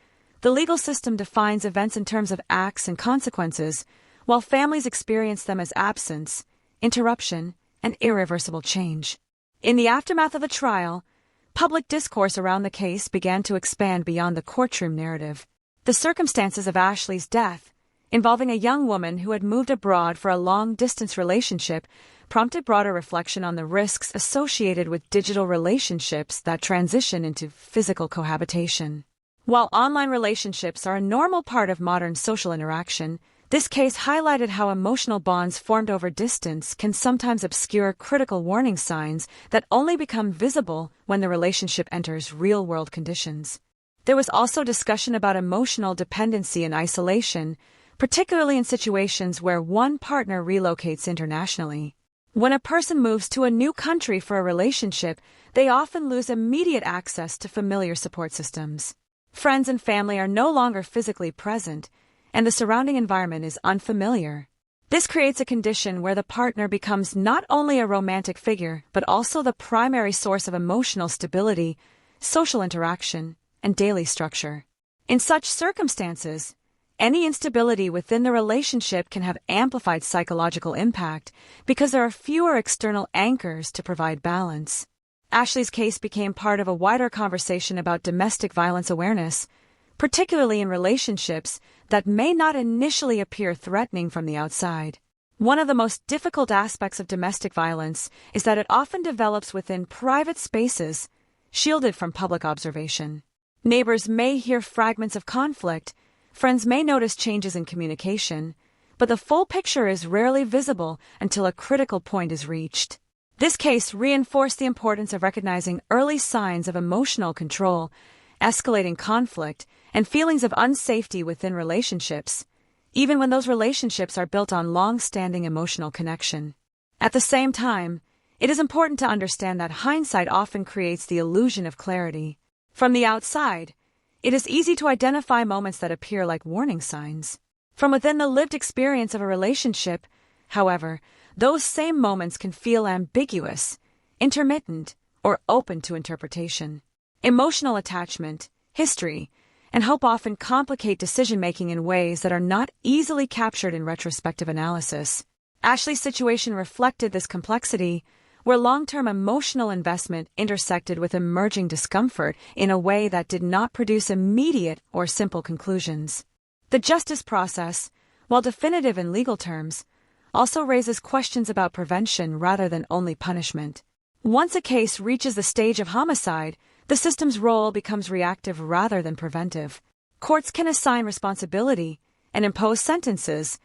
The legal system defines events in terms of acts and consequences, while families experience them as absence, interruption, and irreversible change. In the aftermath of the trial, public discourse around the case began to expand beyond the courtroom narrative. The circumstances of Ashley's death, involving a young woman who had moved abroad for a long-distance relationship, prompted broader reflection on the risks associated with digital relationships that transition into physical cohabitation. While online relationships are a normal part of modern social interaction, this case highlighted how emotional bonds formed over distance can sometimes obscure critical warning signs that only become visible when the relationship enters real-world conditions. There was also discussion about emotional dependency and isolation, particularly in situations where one partner relocates internationally. When a person moves to a new country for a relationship, they often lose immediate access to familiar support systems. Friends and family are no longer physically present, and the surrounding environment is unfamiliar. This creates a condition where the partner becomes not only a romantic figure, but also the primary source of emotional stability, social interaction, and daily structure. In such circumstances, any instability within the relationship can have amplified psychological impact because there are fewer external anchors to provide balance. Ashley's case became part of a wider conversation about domestic violence awareness, particularly in relationships that may not initially appear threatening from the outside. One of the most difficult aspects of domestic violence is that it often develops within private spaces, shielded from public observation. Neighbors may hear fragments of conflict, friends may notice changes in communication, but the full picture is rarely visible until a critical point is reached. This case reinforced the importance of recognizing early signs of emotional control, escalating conflict, and feelings of unsafety within relationships, even when those relationships are built on long-standing emotional connection. At the same time, it is important to understand that hindsight often creates the illusion of clarity. From the outside, it is easy to identify moments that appear like warning signs. From within the lived experience of a relationship, however, those same moments can feel ambiguous, intermittent, or open to interpretation. Emotional attachment, history, and hope often complicate decision-making in ways that are not easily captured in retrospective analysis. Ashley's situation reflected this complexity, where long-term emotional investment intersected with emerging discomfort in a way that did not produce immediate or simple conclusions. The justice process, while definitive in legal terms, also raises questions about prevention rather than only punishment. Once a case reaches the stage of homicide, the system's role becomes reactive rather than preventive. Courts can assign responsibility and impose sentences,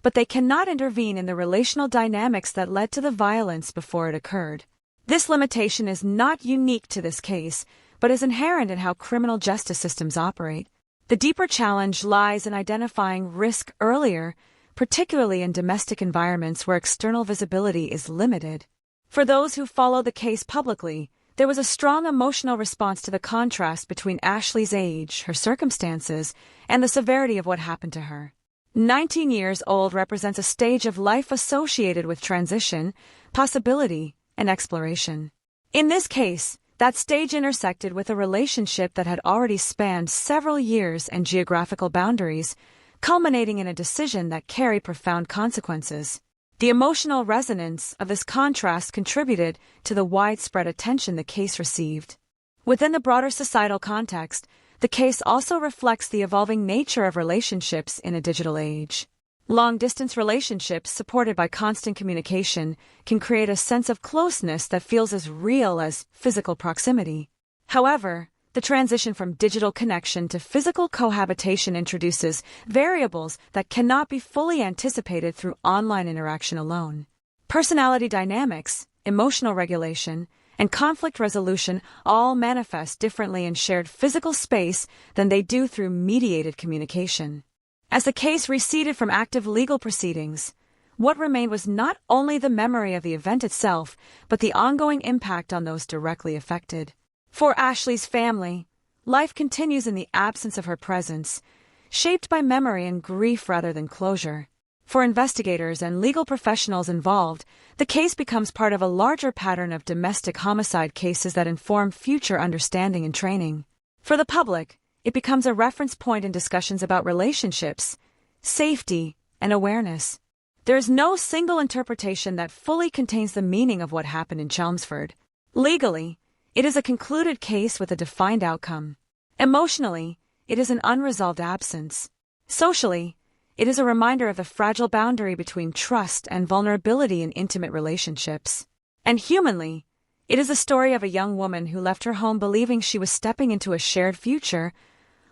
but they cannot intervene in the relational dynamics that led to the violence before it occurred. This limitation is not unique to this case, but is inherent in how criminal justice systems operate. The deeper challenge lies in identifying risk earlier, particularly in domestic environments where external visibility is limited. For those who follow the case publicly, there was a strong emotional response to the contrast between Ashley's age, her circumstances, and the severity of what happened to her. 19 years old represents a stage of life associated with transition, possibility, and exploration. In this case, that stage intersected with a relationship that had already spanned several years and geographical boundaries, culminating in a decision that carried profound consequences. The emotional resonance of this contrast contributed to the widespread attention the case received. Within the broader societal context, the case also reflects the evolving nature of relationships in a digital age. Long-distance relationships supported by constant communication can create a sense of closeness that feels as real as physical proximity. However, the transition from digital connection to physical cohabitation introduces variables that cannot be fully anticipated through online interaction alone. Personality dynamics, emotional regulation, and conflict resolution all manifest differently in shared physical space than they do through mediated communication. As the case receded from active legal proceedings, what remained was not only the memory of the event itself, but the ongoing impact on those directly affected. For Ashley's family, life continues in the absence of her presence, shaped by memory and grief rather than closure. For investigators and legal professionals involved, the case becomes part of a larger pattern of domestic homicide cases that inform future understanding and training. For the public, it becomes a reference point in discussions about relationships, safety, and awareness. There is no single interpretation that fully contains the meaning of what happened in Chelmsford. Legally, it is a concluded case with a defined outcome. Emotionally, it is an unresolved absence. Socially, it is a reminder of the fragile boundary between trust and vulnerability in intimate relationships. And humanly, it is the story of a young woman who left her home believing she was stepping into a shared future,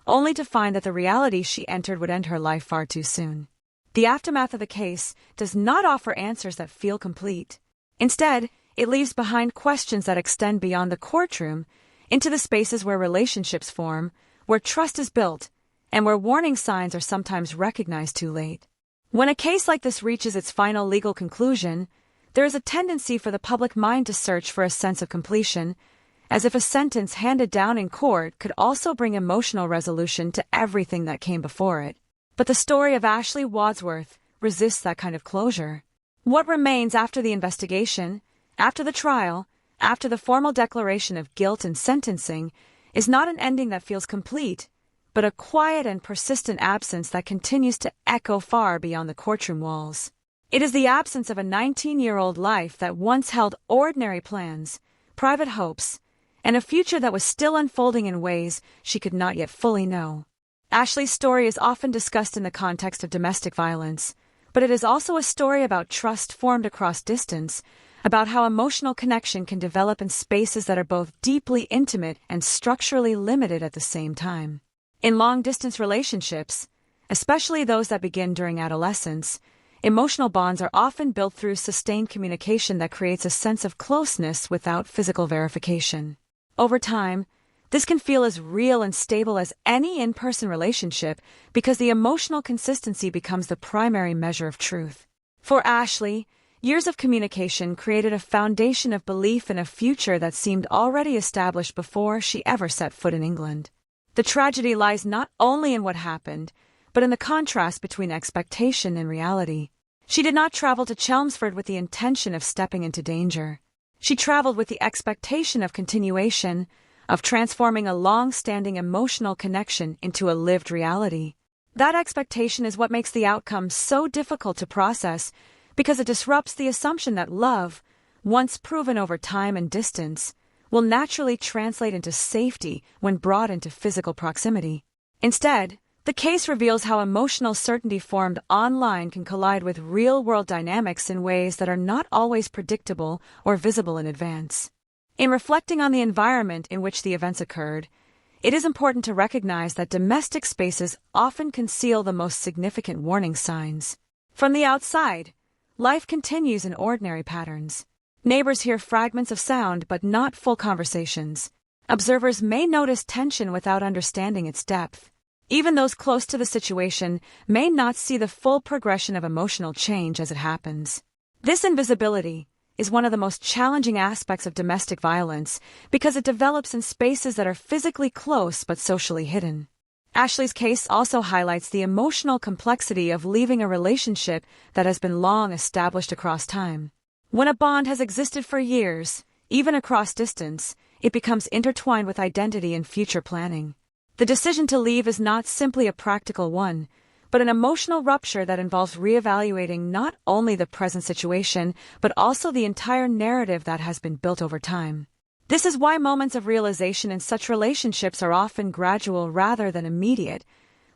only to find that the reality she entered would end her life far too soon. The aftermath of the case does not offer answers that feel complete. Instead, it leaves behind questions that extend beyond the courtroom into the spaces where relationships form, where trust is built, and where warning signs are sometimes recognized too late. When a case like this reaches its final legal conclusion, there is a tendency for the public mind to search for a sense of completion, as if a sentence handed down in court could also bring emotional resolution to everything that came before it. But the story of Ashley Wadsworth resists that kind of closure. What remains after the investigation, after the trial, after the formal declaration of guilt and sentencing, is not an ending that feels complete, but a quiet and persistent absence that continues to echo far beyond the courtroom walls. It is the absence of a 19-year-old life that once held ordinary plans, private hopes, and a future that was still unfolding in ways she could not yet fully know. Ashley's story is often discussed in the context of domestic violence, but it is also a story about trust formed across distance, about how emotional connection can develop in spaces that are both deeply intimate and structurally limited at the same time. In long-distance relationships, especially those that begin during adolescence, emotional bonds are often built through sustained communication that creates a sense of closeness without physical verification. Over time, this can feel as real and stable as any in-person relationship because the emotional consistency becomes the primary measure of truth. For Ashley, Years of communication created a foundation of belief in a future that seemed already established before she ever set foot in England. The tragedy lies not only in what happened, but in the contrast between expectation and reality. She did not travel to Chelmsford with the intention of stepping into danger. She traveled with the expectation of continuation, of transforming a long-standing emotional connection into a lived reality. That expectation is what makes the outcome so difficult to process, because it disrupts the assumption that love, once proven over time and distance, will naturally translate into safety when brought into physical proximity. Instead, the case reveals how emotional certainty formed online can collide with real-world dynamics in ways that are not always predictable or visible in advance. In reflecting on the environment in which the events occurred, it is important to recognize that domestic spaces often conceal the most significant warning signs. From the outside, life continues in ordinary patterns. Neighbors hear fragments of sound but not full conversations. Observers may notice tension without understanding its depth. Even those close to the situation may not see the full progression of emotional change as it happens. This invisibility is one of the most challenging aspects of domestic violence because it develops in spaces that are physically close but socially hidden. Ashley's case also highlights the emotional complexity of leaving a relationship that has been long established across time. When a bond has existed for years, even across distance, it becomes intertwined with identity and future planning. The decision to leave is not simply a practical one, but an emotional rupture that involves reevaluating not only the present situation, but also the entire narrative that has been built over time. This is why moments of realization in such relationships are often gradual rather than immediate,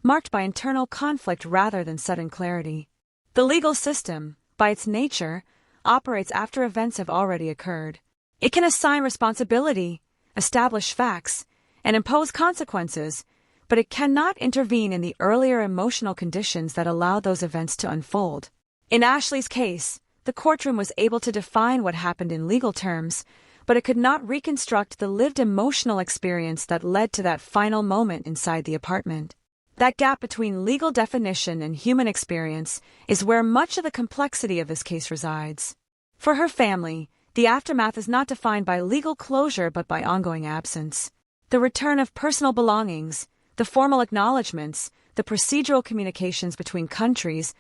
marked by internal conflict rather than sudden clarity. The legal system, by its nature, operates after events have already occurred. It can assign responsibility, establish facts, and impose consequences, but it cannot intervene in the earlier emotional conditions that allow those events to unfold. In Ashley's case, the courtroom was able to define what happened in legal terms, but it could not reconstruct the lived emotional experience that led to that final moment inside the apartment. That gap between legal definition and human experience is where much of the complexity of this case resides. For her family, the aftermath is not defined by legal closure but by ongoing absence. The return of personal belongings, the formal acknowledgments, the procedural communications between countries,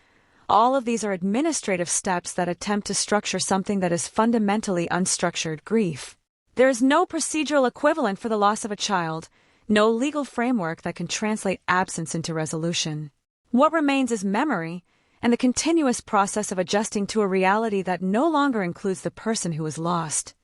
all of these are administrative steps that attempt to structure something that is fundamentally unstructured grief. There is no procedural equivalent for the loss of a child, no legal framework that can translate absence into resolution. What remains is memory and the continuous process of adjusting to a reality that no longer includes the person who was lost.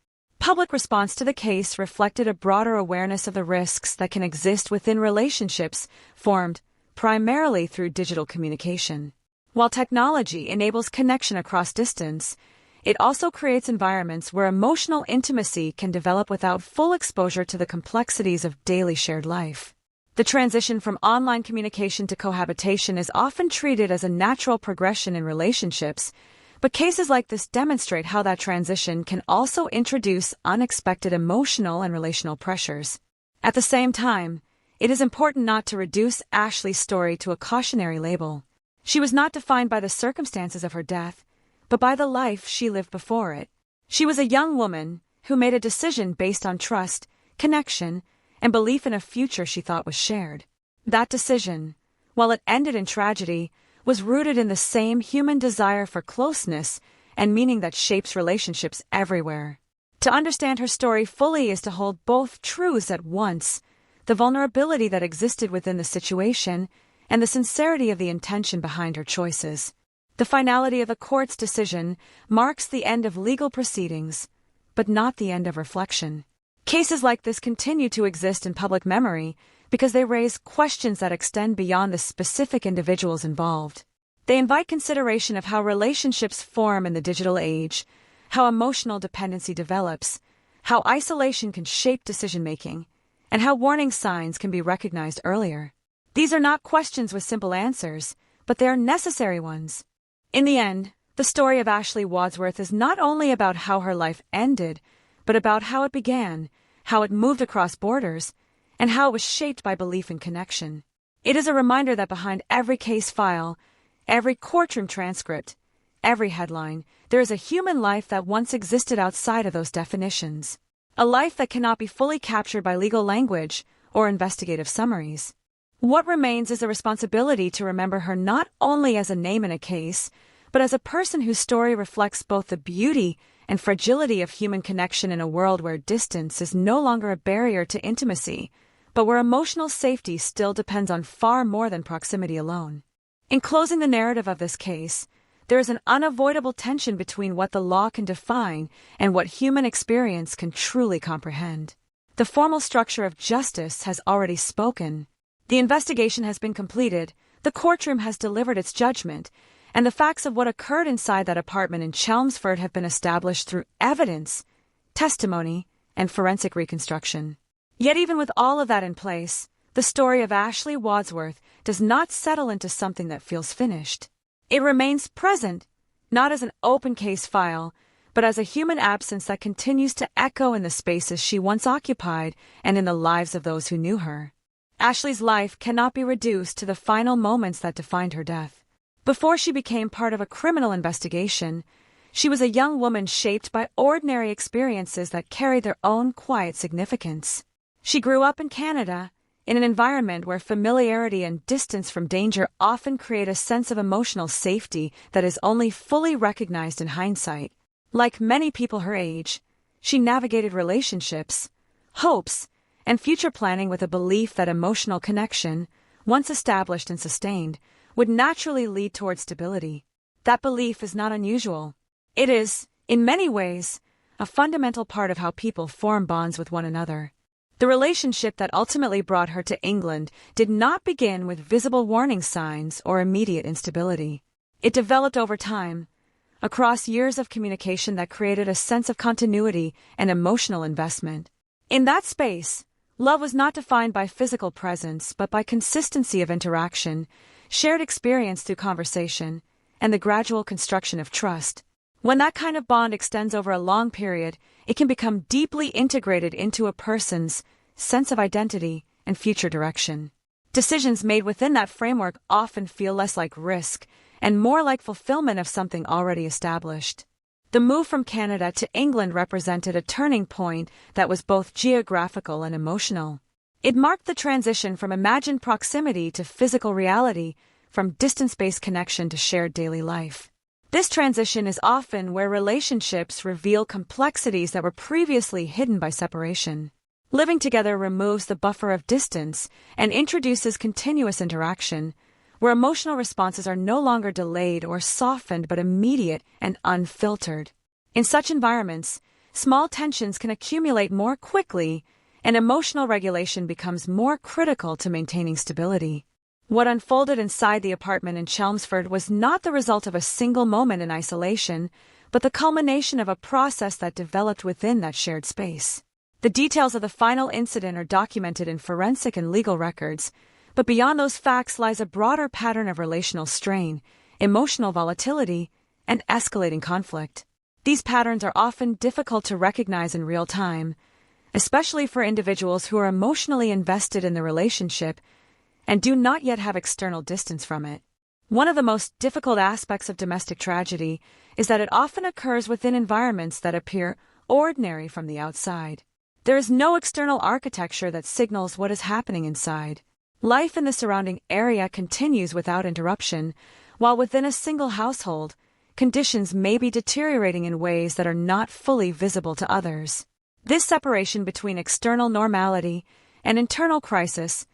Public response to the case reflected a broader awareness of the risks that can exist within relationships formed primarily through digital communication. While technology enables connection across distance, it also creates environments where emotional intimacy can develop without full exposure to the complexities of daily shared life. The transition from online communication to cohabitation is often treated as a natural progression in relationships, but cases like this demonstrate how that transition can also introduce unexpected emotional and relational pressures. At the same time, it is important not to reduce Ashley's story to a cautionary label. She was not defined by the circumstances of her death, but by the life she lived before it. She was a young woman who made a decision based on trust, connection, and belief in a future she thought was shared. That decision, while it ended in tragedy, was rooted in the same human desire for closeness and meaning that shapes relationships everywhere. To understand her story fully is to hold both truths at once, the vulnerability that existed within the situation and the sincerity of the intention behind her choices. The finality of the court's decision marks the end of legal proceedings, but not the end of reflection. Cases like this continue to exist in public memory because they raise questions that extend beyond the specific individuals involved. They invite consideration of how relationships form in the digital age, how emotional dependency develops, how isolation can shape decision-making, and how warning signs can be recognized earlier. These are not questions with simple answers, but they are necessary ones. In the end, the story of Ashley Wadsworth is not only about how her life ended, but about how it began, how it moved across borders, and how it was shaped by belief and connection. It is a reminder that behind every case file, every courtroom transcript, every headline, there is a human life that once existed outside of those definitions. A life that cannot be fully captured by legal language or investigative summaries. What remains is a responsibility to remember her not only as a name in a case, but as a person whose story reflects both the beauty and fragility of human connection in a world where distance is no longer a barrier to intimacy, but where emotional safety still depends on far more than proximity alone. In closing the narrative of this case, there is an unavoidable tension between what the law can define and what human experience can truly comprehend. The formal structure of justice has already spoken. The investigation has been completed, the courtroom has delivered its judgment, and the facts of what occurred inside that apartment in Chelmsford have been established through evidence, testimony, and forensic reconstruction. Yet even with all of that in place, the story of Ashley Wadsworth does not settle into something that feels finished. It remains present, not as an open case file, but as a human absence that continues to echo in the spaces she once occupied and in the lives of those who knew her. Ashley's life cannot be reduced to the final moments that defined her death. Before she became part of a criminal investigation, she was a young woman shaped by ordinary experiences that carried their own quiet significance. She grew up in Canada, in an environment where familiarity and distance from danger often create a sense of emotional safety that is only fully recognized in hindsight. Like many people her age, she navigated relationships, hopes, and future planning with a belief that emotional connection, once established and sustained, would naturally lead toward stability. That belief is not unusual. It is, in many ways, a fundamental part of how people form bonds with one another. The relationship that ultimately brought her to England did not begin with visible warning signs or immediate instability. It developed over time, across years of communication that created a sense of continuity and emotional investment. In that space, love was not defined by physical presence but by consistency of interaction, shared experience through conversation, and the gradual construction of trust. When that kind of bond extends over a long period, it can become deeply integrated into a person's sense of identity and future direction. Decisions made within that framework often feel less like risk and more like fulfillment of something already established. The move from Canada to England represented a turning point that was both geographical and emotional. It marked the transition from imagined proximity to physical reality, from distance-based connection to shared daily life. This transition is often where relationships reveal complexities that were previously hidden by separation. Living together removes the buffer of distance and introduces continuous interaction, where emotional responses are no longer delayed or softened but immediate and unfiltered. In such environments, small tensions can accumulate more quickly, and emotional regulation becomes more critical to maintaining stability. What unfolded inside the apartment in Chelmsford was not the result of a single moment in isolation, but the culmination of a process that developed within that shared space. The details of the final incident are documented in forensic and legal records, but beyond those facts lies a broader pattern of relational strain, emotional volatility, and escalating conflict. These patterns are often difficult to recognize in real time, especially for individuals who are emotionally invested in the relationship and do not yet have external distance from it. One of the most difficult aspects of domestic tragedy is that it often occurs within environments that appear ordinary from the outside. There is no external architecture that signals what is happening inside. Life in the surrounding area continues without interruption, while within a single household, conditions may be deteriorating in ways that are not fully visible to others. This separation between external normality and internal crisis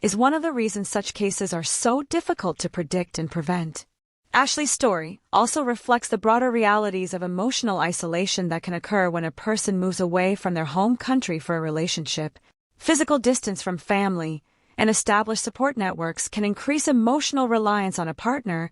is one of the reasons such cases are so difficult to predict and prevent. Ashley's story also reflects the broader realities of emotional isolation that can occur when a person moves away from their home country for a relationship. Physical distance from family and established support networks can increase emotional reliance on a partner,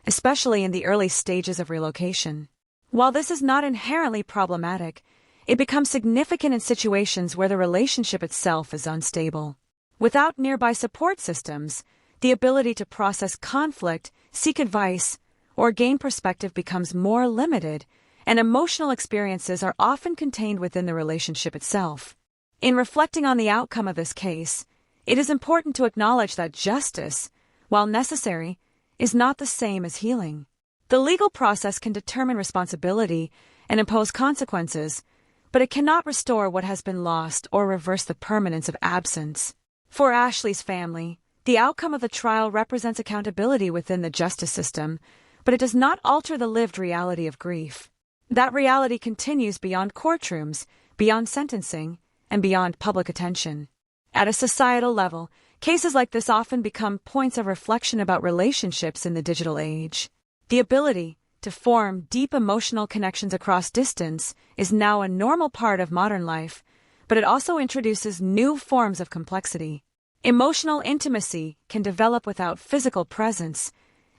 especially in the early stages of relocation. While this is not inherently problematic, it becomes significant in situations where the relationship itself is unstable. Without nearby support systems, the ability to process conflict, seek advice, or gain perspective becomes more limited, and emotional experiences are often contained within the relationship itself. In reflecting on the outcome of this case, it is important to acknowledge that justice, while necessary, is not the same as healing. The legal process can determine responsibility and impose consequences, but it cannot restore what has been lost or reverse the permanence of absence. For Ashley's family, the outcome of the trial represents accountability within the justice system, but it does not alter the lived reality of grief. That reality continues beyond courtrooms, beyond sentencing, and beyond public attention. At a societal level, cases like this often become points of reflection about relationships in the digital age. The ability to form deep emotional connections across distance is now a normal part of modern life, but it also introduces new forms of complexity. Emotional intimacy can develop without physical presence,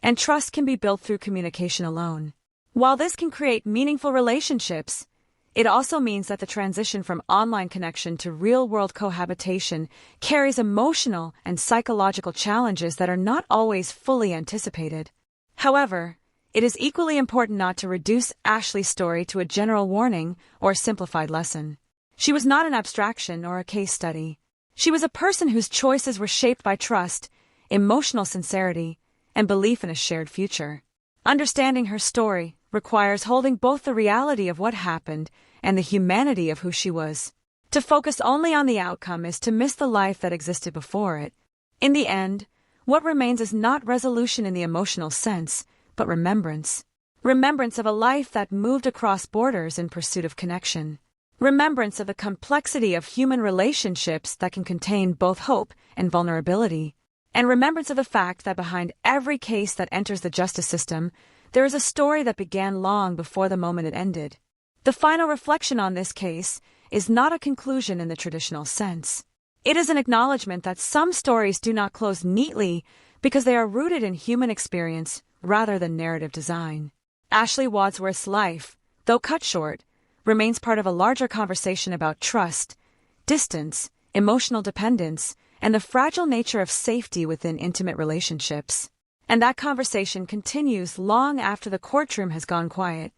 and trust can be built through communication alone. While this can create meaningful relationships, it also means that the transition from online connection to real-world cohabitation carries emotional and psychological challenges that are not always fully anticipated. However, it is equally important not to reduce Ashley's story to a general warning or simplified lesson. She was not an abstraction or a case study. She was a person whose choices were shaped by trust, emotional sincerity, and belief in a shared future. Understanding her story requires holding both the reality of what happened and the humanity of who she was. To focus only on the outcome is to miss the life that existed before it. In the end, what remains is not resolution in the emotional sense, but remembrance. Remembrance of a life that moved across borders in pursuit of connection. Remembrance of the complexity of human relationships that can contain both hope and vulnerability. And remembrance of the fact that behind every case that enters the justice system, there is a story that began long before the moment it ended. The final reflection on this case is not a conclusion in the traditional sense. It is an acknowledgement that some stories do not close neatly because they are rooted in human experience rather than narrative design. Ashley Wadsworth's life, though cut short, remains part of a larger conversation about trust, distance, emotional dependence, and the fragile nature of safety within intimate relationships. And that conversation continues long after the courtroom has gone quiet.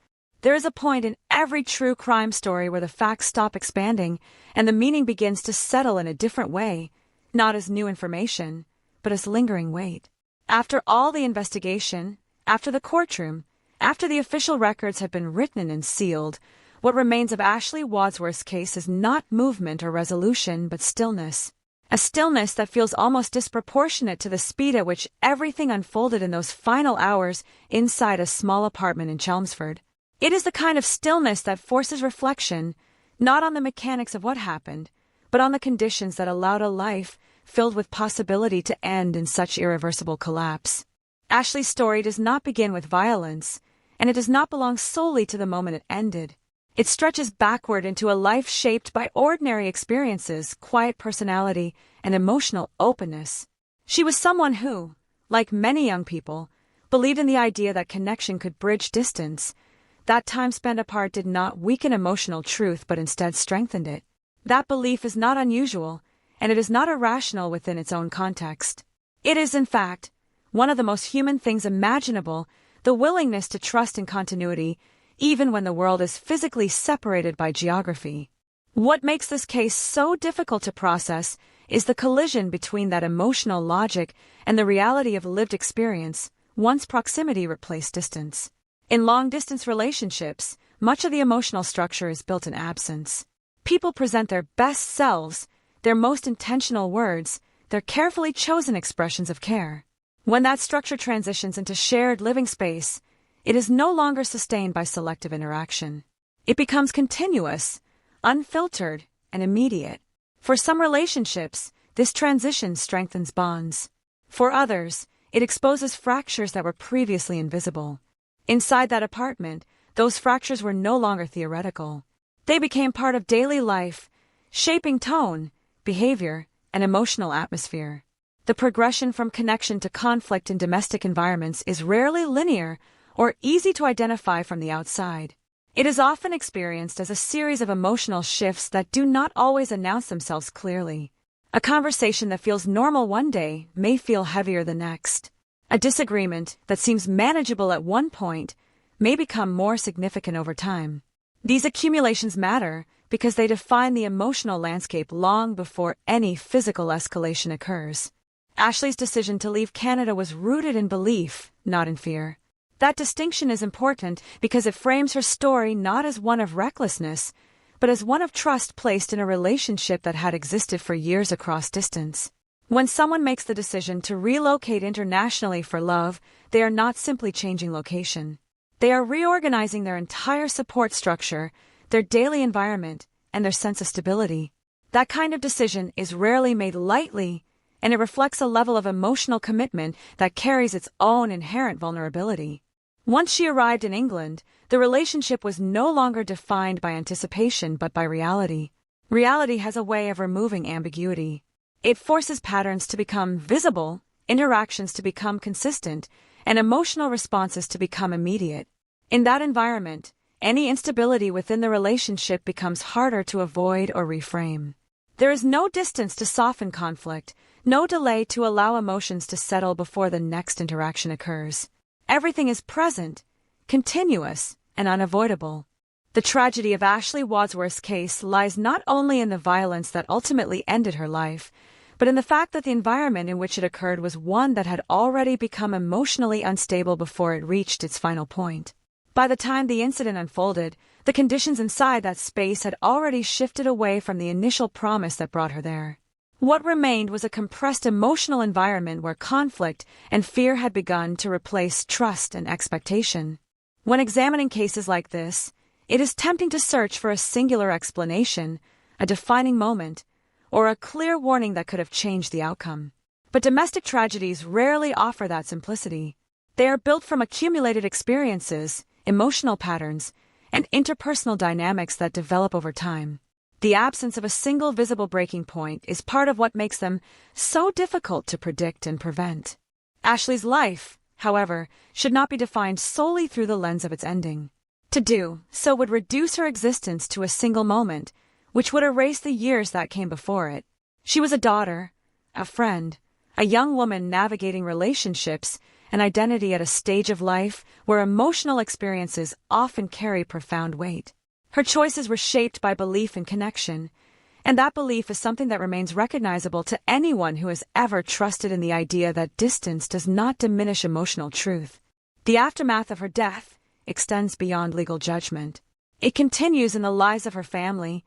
There is a point in every true crime story where the facts stop expanding and the meaning begins to settle in a different way, not as new information, but as lingering weight. After all the investigation, after the courtroom, after the official records have been written and sealed, what remains of Ashley Wadsworth's case is not movement or resolution, but stillness. A stillness that feels almost disproportionate to the speed at which everything unfolded in those final hours inside a small apartment in Chelmsford. It is the kind of stillness that forces reflection, not on the mechanics of what happened, but on the conditions that allowed a life filled with possibility to end in such irreversible collapse. Ashley's story does not begin with violence, and it does not belong solely to the moment it ended. It stretches backward into a life shaped by ordinary experiences, quiet personality, and emotional openness. She was someone who, like many young people, believed in the idea that connection could bridge distance. That time spent apart did not weaken emotional truth but instead strengthened it. That belief is not unusual, and it is not irrational within its own context. It is, in fact, one of the most human things imaginable, the willingness to trust in continuity, even when the world is physically separated by geography. What makes this case so difficult to process is the collision between that emotional logic and the reality of lived experience, once proximity replaced distance. In long-distance relationships, much of the emotional structure is built in absence. People present their best selves, their most intentional words, their carefully chosen expressions of care. When that structure transitions into shared living space, it is no longer sustained by selective interaction. It becomes continuous, unfiltered, and immediate. For some relationships, this transition strengthens bonds. For others, it exposes fractures that were previously invisible. Inside that apartment, those fractures were no longer theoretical. They became part of daily life, shaping tone, behavior, and emotional atmosphere. The progression from connection to conflict in domestic environments is rarely linear or easy to identify from the outside. It is often experienced as a series of emotional shifts that do not always announce themselves clearly. A conversation that feels normal one day may feel heavier the next. A disagreement that seems manageable at one point may become more significant over time. These accumulations matter because they define the emotional landscape long before any physical escalation occurs. Ashley's decision to leave Canada was rooted in belief, not in fear. That distinction is important because it frames her story not as one of recklessness, but as one of trust placed in a relationship that had existed for years across distance. When someone makes the decision to relocate internationally for love, they are not simply changing location. They are reorganizing their entire support structure, their daily environment, and their sense of stability. That kind of decision is rarely made lightly, and it reflects a level of emotional commitment that carries its own inherent vulnerability. Once she arrived in England, the relationship was no longer defined by anticipation but by reality. Reality has a way of removing ambiguity. It forces patterns to become visible, interactions to become consistent, and emotional responses to become immediate. In that environment, any instability within the relationship becomes harder to avoid or reframe. There is no distance to soften conflict, no delay to allow emotions to settle before the next interaction occurs. Everything is present, continuous, and unavoidable. The tragedy of Ashley Wadsworth's case lies not only in the violence that ultimately ended her life, but in the fact that the environment in which it occurred was one that had already become emotionally unstable before it reached its final point. By the time the incident unfolded, the conditions inside that space had already shifted away from the initial promise that brought her there. What remained was a compressed emotional environment where conflict and fear had begun to replace trust and expectation. When examining cases like this, it is tempting to search for a singular explanation, a defining moment, or a clear warning that could have changed the outcome. But domestic tragedies rarely offer that simplicity. They are built from accumulated experiences, emotional patterns, and interpersonal dynamics that develop over time. The absence of a single visible breaking point is part of what makes them so difficult to predict and prevent. Ashley's life, however, should not be defined solely through the lens of its ending. To do so would reduce her existence to a single moment, which would erase the years that came before it. She was a daughter, a friend, a young woman navigating relationships and identity at a stage of life where emotional experiences often carry profound weight. Her choices were shaped by belief in connection, and that belief is something that remains recognizable to anyone who has ever trusted in the idea that distance does not diminish emotional truth. The aftermath of her death extends beyond legal judgment. It continues in the lives of her family,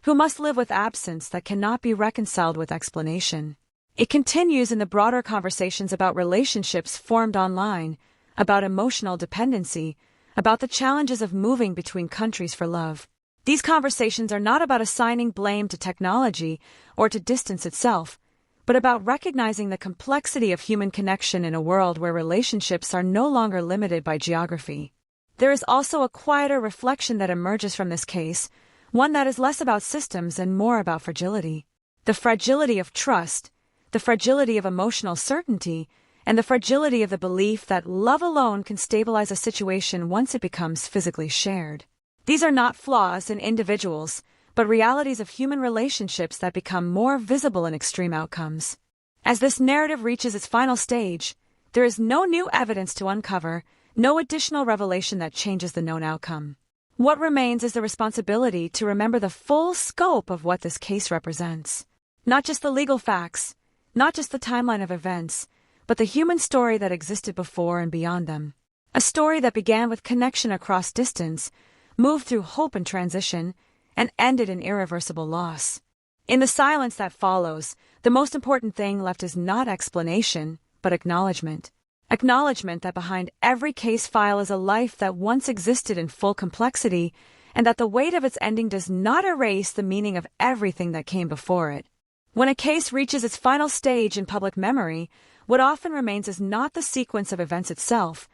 who must live with absence that cannot be reconciled with explanation. It continues in the broader conversations about relationships formed online, about emotional dependency, about the challenges of moving between countries for love. These conversations are not about assigning blame to technology or to distance itself, but about recognizing the complexity of human connection in a world where relationships are no longer limited by geography. There is also a quieter reflection that emerges from this case, one that is less about systems and more about fragility. The fragility of trust, the fragility of emotional certainty, and the fragility of the belief that love alone can stabilize a situation once it becomes physically shared. These are not flaws in individuals, but realities of human relationships that become more visible in extreme outcomes. As this narrative reaches its final stage, there is no new evidence to uncover, no additional revelation that changes the known outcome. What remains is the responsibility to remember the full scope of what this case represents. Not just the legal facts, not just the timeline of events, but the human story that existed before and beyond them. A story that began with connection across distance, moved through hope and transition, and ended in irreversible loss. In the silence that follows, the most important thing left is not explanation, but acknowledgement. Acknowledgement that behind every case file is a life that once existed in full complexity, and that the weight of its ending does not erase the meaning of everything that came before it. When a case reaches its final stage in public memory, what often remains is not the sequence of events itself,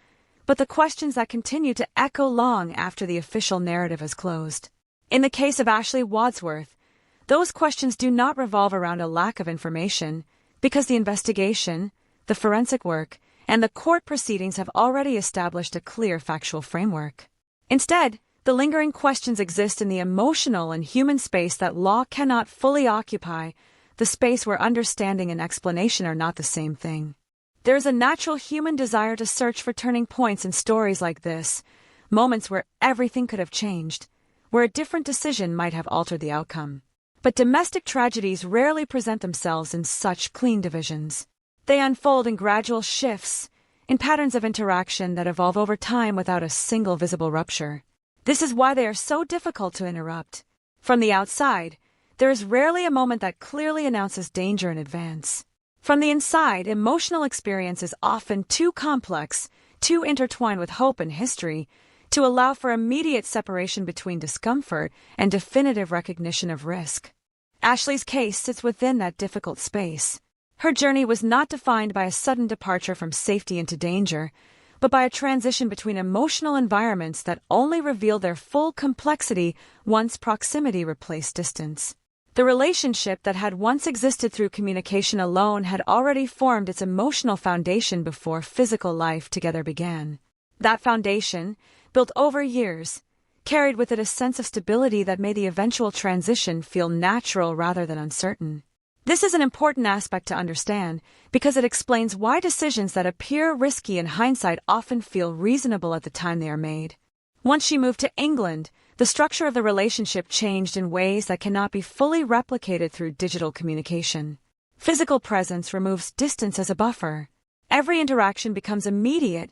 but the questions that continue to echo long after the official narrative has closed. In the case of Ashley Wadsworth, those questions do not revolve around a lack of information, because the investigation, the forensic work, and the court proceedings have already established a clear factual framework. Instead, the lingering questions exist in the emotional and human space that law cannot fully occupy, the space where understanding and explanation are not the same thing. There is a natural human desire to search for turning points in stories like this, moments where everything could have changed, where a different decision might have altered the outcome. But domestic tragedies rarely present themselves in such clean divisions. They unfold in gradual shifts, in patterns of interaction that evolve over time without a single visible rupture. This is why they are so difficult to interrupt. From the outside, there is rarely a moment that clearly announces danger in advance. From the inside, emotional experience is often too complex, too intertwined with hope and history, to allow for immediate separation between discomfort and definitive recognition of risk. Ashley's case sits within that difficult space. Her journey was not defined by a sudden departure from safety into danger, but by a transition between emotional environments that only reveal their full complexity once proximity replaced distance. The relationship that had once existed through communication alone had already formed its emotional foundation before physical life together began. That foundation, built over years, carried with it a sense of stability that made the eventual transition feel natural rather than uncertain. This is an important aspect to understand because it explains why decisions that appear risky in hindsight often feel reasonable at the time they are made. Once she moved to England, the structure of the relationship changed in ways that cannot be fully replicated through digital communication. Physical presence removes distance as a buffer. Every interaction becomes immediate.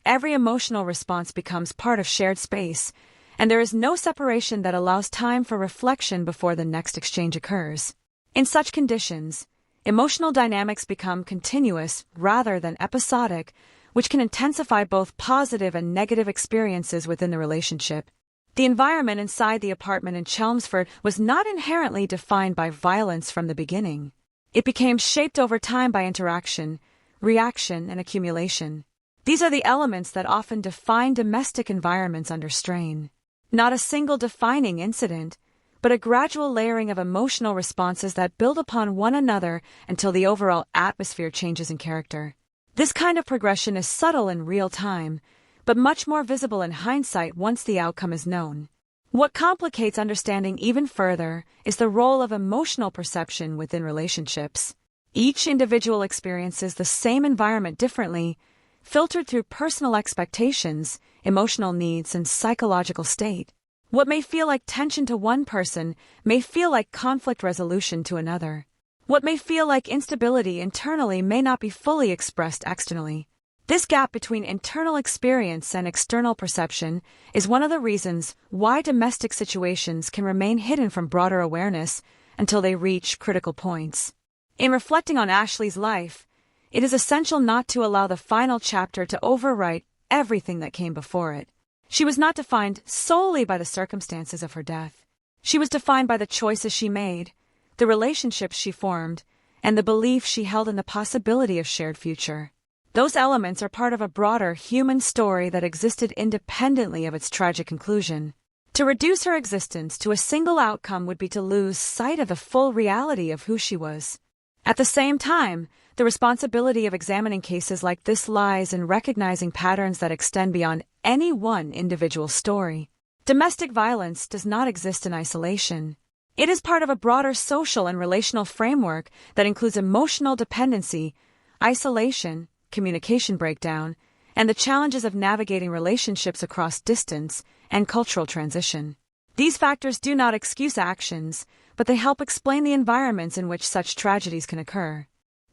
Every emotional response becomes part of shared space, and there is no separation that allows time for reflection before the next exchange occurs. In such conditions, emotional dynamics become continuous rather than episodic, which can intensify both positive and negative experiences within the relationship. The environment inside the apartment in Chelmsford was not inherently defined by violence from the beginning. It became shaped over time by interaction, reaction, and accumulation. These are the elements that often define domestic environments under strain. Not a single defining incident, but a gradual layering of emotional responses that build upon one another until the overall atmosphere changes in character. This kind of progression is subtle in real time, but much more visible in hindsight once the outcome is known. What complicates understanding even further is the role of emotional perception within relationships. Each individual experiences the same environment differently, filtered through personal expectations, emotional needs, and psychological state. What may feel like tension to one person may feel like conflict resolution to another. What may feel like instability internally may not be fully expressed externally. This gap between internal experience and external perception is one of the reasons why domestic situations can remain hidden from broader awareness until they reach critical points. In reflecting on Ashley's life, it is essential not to allow the final chapter to overwrite everything that came before it. She was not defined solely by the circumstances of her death. She was defined by the choices she made, the relationships she formed, and the belief she held in the possibility of shared future. Those elements are part of a broader human story that existed independently of its tragic conclusion. To reduce her existence to a single outcome would be to lose sight of the full reality of who she was. At the same time, the responsibility of examining cases like this lies in recognizing patterns that extend beyond any one individual story. Domestic violence does not exist in isolation. It is part of a broader social and relational framework that includes emotional dependency, isolation, communication breakdown, and the challenges of navigating relationships across distance and cultural transition. These factors do not excuse actions, but they help explain the environments in which such tragedies can occur.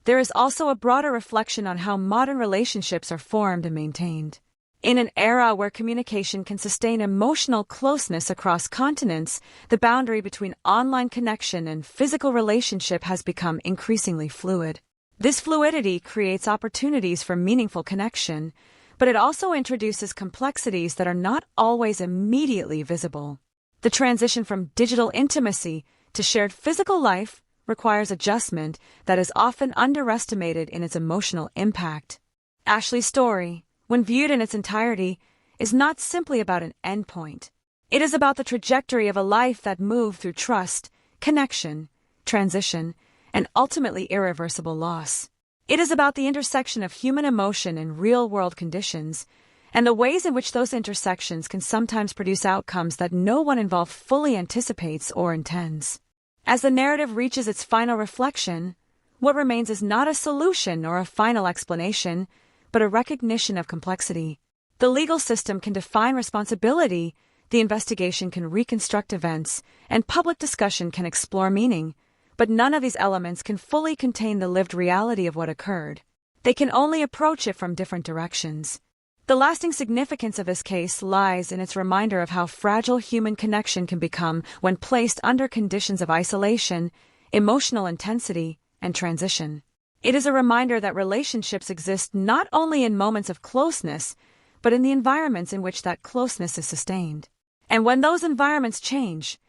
There is also a broader reflection on how modern relationships are formed and maintained. In an era where communication can sustain emotional closeness across continents, the boundary between online connection and physical relationship has become increasingly fluid. This fluidity creates opportunities for meaningful connection, but it also introduces complexities that are not always immediately visible. The transition from digital intimacy to shared physical life requires adjustment that is often underestimated in its emotional impact. Ashley's story, when viewed in its entirety, is not simply about an endpoint. It is about the trajectory of a life that moved through trust, connection, transition, and ultimately irreversible loss. It is about the intersection of human emotion and real-world conditions, and the ways in which those intersections can sometimes produce outcomes that no one involved fully anticipates or intends. As the narrative reaches its final reflection, what remains is not a solution or a final explanation, but a recognition of complexity. The legal system can define responsibility, the investigation can reconstruct events, and public discussion can explore meaning, but none of these elements can fully contain the lived reality of what occurred. They can only approach it from different directions. The lasting significance of this case lies in its reminder of how fragile human connection can become when placed under conditions of isolation, emotional intensity, and transition. It is a reminder that relationships exist not only in moments of closeness, but in the environments in which that closeness is sustained. And when those environments change,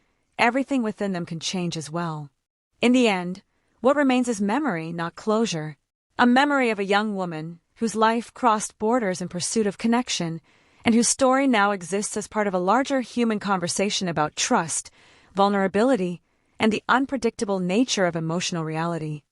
everything within them can change as well. In the end, what remains is memory, not closure. A memory of a young woman whose life crossed borders in pursuit of connection, and whose story now exists as part of a larger human conversation about trust, vulnerability, and the unpredictable nature of emotional reality.